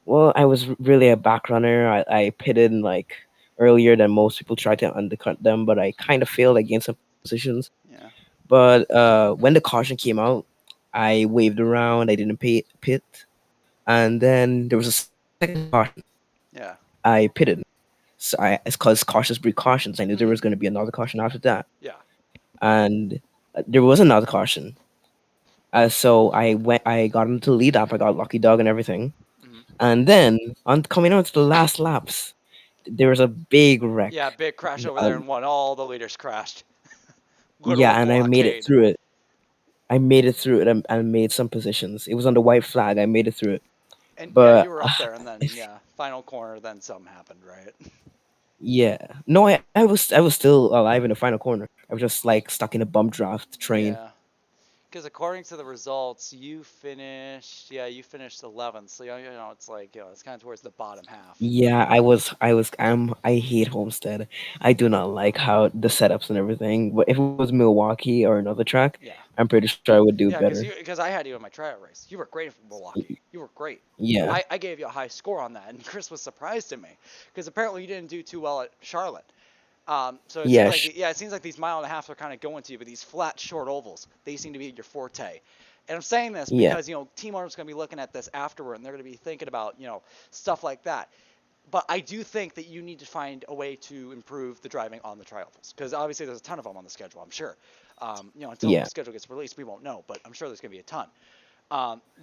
[SPEAKER 15] Well, I was really a back runner. I pitted like earlier than most people tried to undercut them, but I kind of failed. I gained some positions.
[SPEAKER 1] Yeah.
[SPEAKER 15] But when the caution came out, I waved around. I didn't pit, and then there was a second caution.
[SPEAKER 1] Yeah.
[SPEAKER 15] I pitted. So it's called cautious precautions. I knew there
[SPEAKER 1] Mhm.
[SPEAKER 15] was going to be another caution after that,
[SPEAKER 1] Yeah.
[SPEAKER 15] and there was another caution. So I got into the lead up. I got lucky dog and everything,
[SPEAKER 1] Mhm.
[SPEAKER 15] and then on coming on to the last laps, there was a big wreck.
[SPEAKER 1] Yeah, big crash over there and one. All the leaders crashed. Literal
[SPEAKER 15] Yeah, and I made it
[SPEAKER 1] blockade.
[SPEAKER 15] through it. I made it through it and made some positions. It was on the white flag. I made it through it,
[SPEAKER 1] And yeah, you
[SPEAKER 15] but
[SPEAKER 1] were up there, and then yeah, final corner, then something happened, right?
[SPEAKER 15] yeah, no, I was still alive in the final corner. I was just like stuck in a bump draft train.
[SPEAKER 1] Yeah. Because according to the results, you finished 11th. So it's like it's kind of towards the bottom half.
[SPEAKER 15] Yeah, I hate Homestead. I do not like how the setups and everything. But if it was Milwaukee or another track,
[SPEAKER 1] Yeah.
[SPEAKER 15] I'm pretty sure I would do
[SPEAKER 1] Yeah,
[SPEAKER 15] better.
[SPEAKER 1] because I had you in my tryout race. You were great in Milwaukee. You were great.
[SPEAKER 15] Yeah.
[SPEAKER 1] I gave you a high score on that, and Chris was surprised at me because apparently you didn't do too well at Charlotte. So it seems
[SPEAKER 15] Yeah,
[SPEAKER 1] like it seems like these mile and a half are kind of going to you, but these flat, short ovals, they seem to be your forte. And I'm saying this
[SPEAKER 15] Yeah.
[SPEAKER 1] because team owners are going to be looking at this afterward, and they're going to be thinking about stuff like that. But I do think that you need to find a way to improve the driving on the trials because obviously there's a ton of them on the schedule. I'm sure. Until
[SPEAKER 15] Yeah.
[SPEAKER 1] the schedule gets released, we won't know, but I'm sure there's going to be a ton.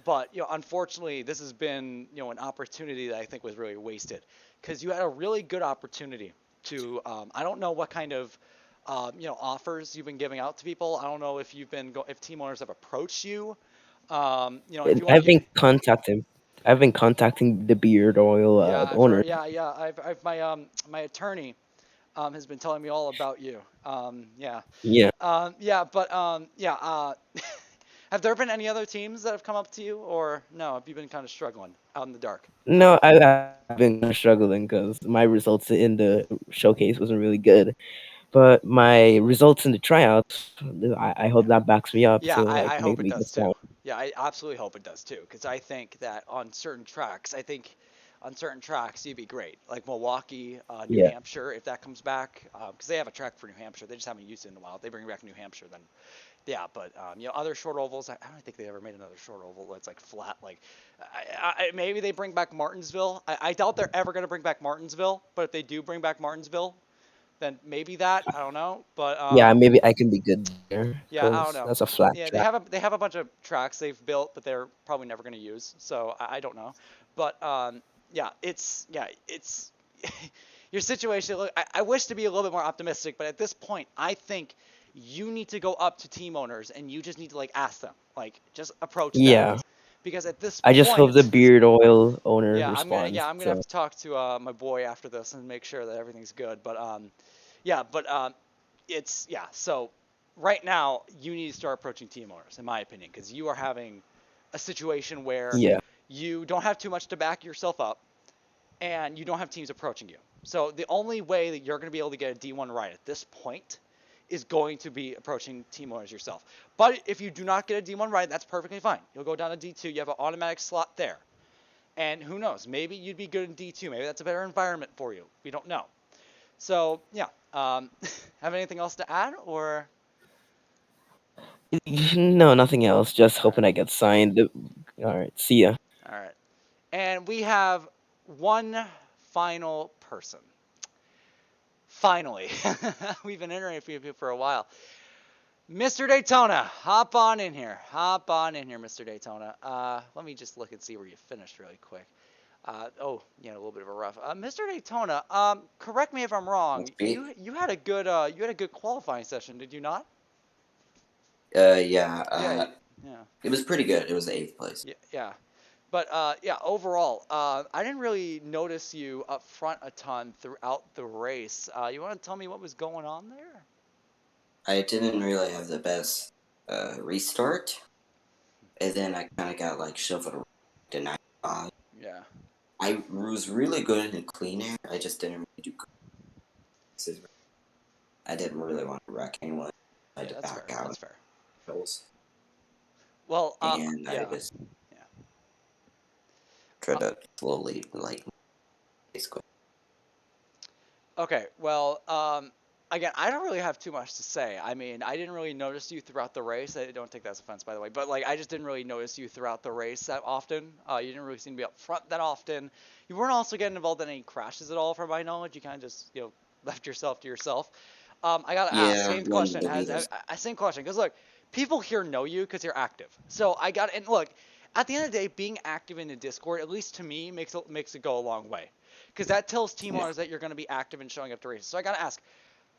[SPEAKER 1] But unfortunately, this has been an opportunity that I think was really wasted because you had a really good opportunity to. I don't know what kind of offers you've been giving out to people. I don't know if if team owners have approached you. If you want
[SPEAKER 15] I've
[SPEAKER 1] to give.
[SPEAKER 15] been contacting. I've been contacting the beard oil
[SPEAKER 1] Yeah, I've
[SPEAKER 15] owner.
[SPEAKER 1] heard. Yeah. I've my attorney has been telling me all about you. Yeah.
[SPEAKER 15] Yeah.
[SPEAKER 1] Yeah. Have there been any other teams that have come up to you, or no? Have you been kind of struggling out in the dark?
[SPEAKER 15] No, I've been kind of struggling because my results in the showcase wasn't really good. But my results in the tryouts, I hope that backs me up
[SPEAKER 1] Yeah,
[SPEAKER 15] to
[SPEAKER 1] I
[SPEAKER 15] like
[SPEAKER 1] hope
[SPEAKER 15] make
[SPEAKER 1] it
[SPEAKER 15] me
[SPEAKER 1] does
[SPEAKER 15] this
[SPEAKER 1] too.
[SPEAKER 15] time.
[SPEAKER 1] Yeah, I absolutely hope it does too, because I think that on certain tracks, you'd be great. Like Milwaukee, New
[SPEAKER 15] Yeah.
[SPEAKER 1] Hampshire, if that comes back, because they have a track for New Hampshire. They just haven't used it in a while. If they bring back New Hampshire, then yeah. But other short ovals, I don't think they ever made another short oval that's like flat. Like, maybe they bring back Martinsville. I doubt they're ever going to bring back Martinsville. But if they do bring back Martinsville, then maybe that. I don't know. But
[SPEAKER 15] Yeah, maybe I can be good there
[SPEAKER 1] yeah, I don't
[SPEAKER 15] because
[SPEAKER 1] know.
[SPEAKER 15] that's a flat
[SPEAKER 1] Yeah,
[SPEAKER 15] track.
[SPEAKER 1] they have a bunch of tracks they've built, but they're probably never going to use. So I don't know. But it's your situation. Look, I wish to be a little bit more optimistic, but at this point, I think you need to go up to team owners and you just need to like ask them, like just approach them,
[SPEAKER 15] Yeah.
[SPEAKER 1] because at this
[SPEAKER 15] I just hope the
[SPEAKER 1] point,
[SPEAKER 15] beard oil owner
[SPEAKER 1] yeah,
[SPEAKER 15] responds.
[SPEAKER 1] I'm gonna have
[SPEAKER 15] So
[SPEAKER 1] to talk to my boy after this and make sure that everything's good. But yeah, but it's yeah. So right now, you need to start approaching team owners, in my opinion, because you are having a situation where
[SPEAKER 15] yeah.
[SPEAKER 1] you don't have too much to back yourself up, and you don't have teams approaching you. So the only way that you're going to be able to get a D1 right at this point is going to be approaching team owners yourself. But if you do not get a D1 right, that's perfectly fine. You'll go down to D2. You have an automatic slot there. And who knows? Maybe you'd be good in D2. Maybe that's a better environment for you. We don't know. So yeah. Have anything else to add, or?
[SPEAKER 15] No, nothing else. Just
[SPEAKER 1] All right.
[SPEAKER 15] hoping I get signed. All right. See ya.
[SPEAKER 1] All right. And we have one final person. Finally, we've been interviewing people for a while. Mr. Daytona, hop on in here. Hop on in here, Mr. Daytona. Let me just look and see where you finished really quick. A little bit of a rough. Mr. Daytona, correct me if I'm wrong. You had a good qualifying session, did you not?
[SPEAKER 16] Yeah.
[SPEAKER 1] Yeah.
[SPEAKER 16] It was pretty good. It was 8th place.
[SPEAKER 1] Yeah. But overall, I didn't really notice you up front a ton throughout the race. You want to tell me what was going on there?
[SPEAKER 16] I didn't really have the best restart, and then I kind of got like shuffled around to 95.
[SPEAKER 1] Yeah.
[SPEAKER 16] I was really good in clean air. I just didn't really do good. I didn't really want to wreck anyone. I had to
[SPEAKER 1] That's
[SPEAKER 16] back
[SPEAKER 1] fair.
[SPEAKER 16] out.
[SPEAKER 1] That's fair.
[SPEAKER 16] Hills.
[SPEAKER 1] Well,
[SPEAKER 16] And
[SPEAKER 1] yeah.
[SPEAKER 16] I was. try to slowly, like, basically.
[SPEAKER 1] Okay, well, again, I don't really have too much to say. I mean, I didn't really notice you throughout the race. I don't take that as offense, by the way. But, like, I just didn't really notice you throughout the race that often. You didn't really seem to be up front that often. You weren't also getting involved in any crashes at all, from my knowledge. You kind of just, left yourself to yourself. I got to ask,
[SPEAKER 16] Yeah,
[SPEAKER 1] same
[SPEAKER 16] one of
[SPEAKER 1] question.
[SPEAKER 16] the leaders.
[SPEAKER 1] Same question. Because, look, people here know you because you're active. So and look, at the end of the day, being active in the Discord, at least to me, makes it go a long way. Because that tells team owners that you're going to be active and showing up to races. So I got to ask,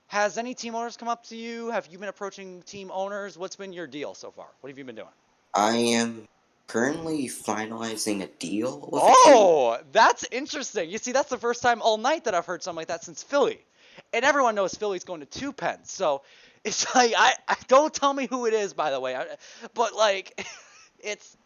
[SPEAKER 1] has any team owners come up to you? Have you been approaching team owners? What's been your deal so far? What have you been doing?
[SPEAKER 16] I am currently finalizing a deal with a team.
[SPEAKER 1] Oh, that's interesting. You see, that's the first time all night that I've heard something like that since Philly. And everyone knows Philly's going to 2 pens. So it's like, I don't tell me who it is, by the way. But, like, it's,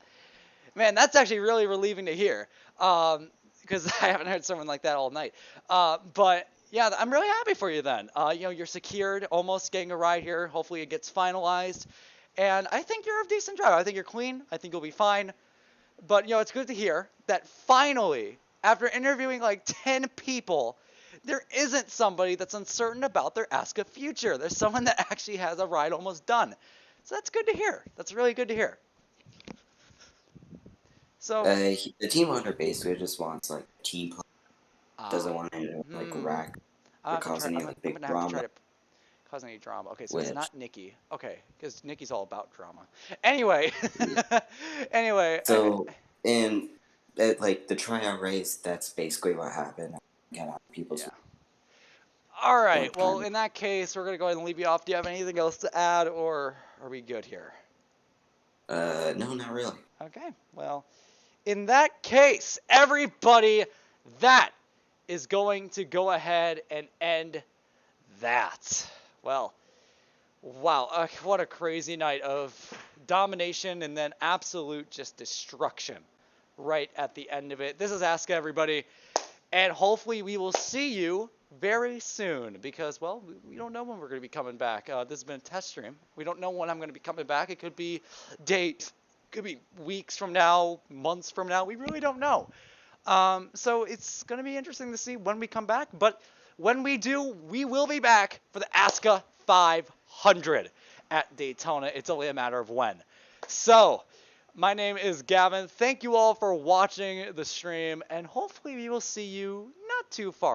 [SPEAKER 1] man, that's actually really relieving to hear. Because I haven't heard someone like that all night. But yeah, I'm really happy for you then. You're secured, almost getting a ride here. Hopefully it gets finalized. And I think you're a decent driver. I think you're clean. I think you'll be fine. But, it's good to hear that finally, after interviewing like 10 people, there isn't somebody that's uncertain about their ASCA future. There's someone that actually has a ride almost done. So that's good to hear. That's really good to hear. So
[SPEAKER 16] The team owner basically just wants, like, team play. Doesn't want any, like, wreck or cause any, like, big drama.
[SPEAKER 1] Cause any drama. Okay, so it's
[SPEAKER 16] Which,
[SPEAKER 1] not Nikki. Okay, because Nikki's all about drama. Anyway,
[SPEAKER 16] so, and like the tryout race, that's basically what happened. Get out people's.
[SPEAKER 1] Yeah. All right.
[SPEAKER 16] Point
[SPEAKER 1] Well,
[SPEAKER 16] time.
[SPEAKER 1] in that case, we're gonna go ahead and leave you off. Do you have anything else to add, or are we good here?
[SPEAKER 16] No, not really.
[SPEAKER 1] Okay. Well, in that case, everybody, that is going to go ahead and end that. Well, wow, what a crazy night of domination and then absolute just destruction right at the end of it. This is ASCA, everybody, and hopefully we will see you very soon because, well, we don't know when we're going to be coming back. This has been a test stream. We don't know when I'm going to be coming back. It could be days, could be weeks from now, months from now. We really don't know. So it's going to be interesting to see when we come back. But when we do, we will be back for the ASCA 500 at Daytona. It's only a matter of when. So my name is Gavin. Thank you all for watching the stream, and hopefully we will see you not too far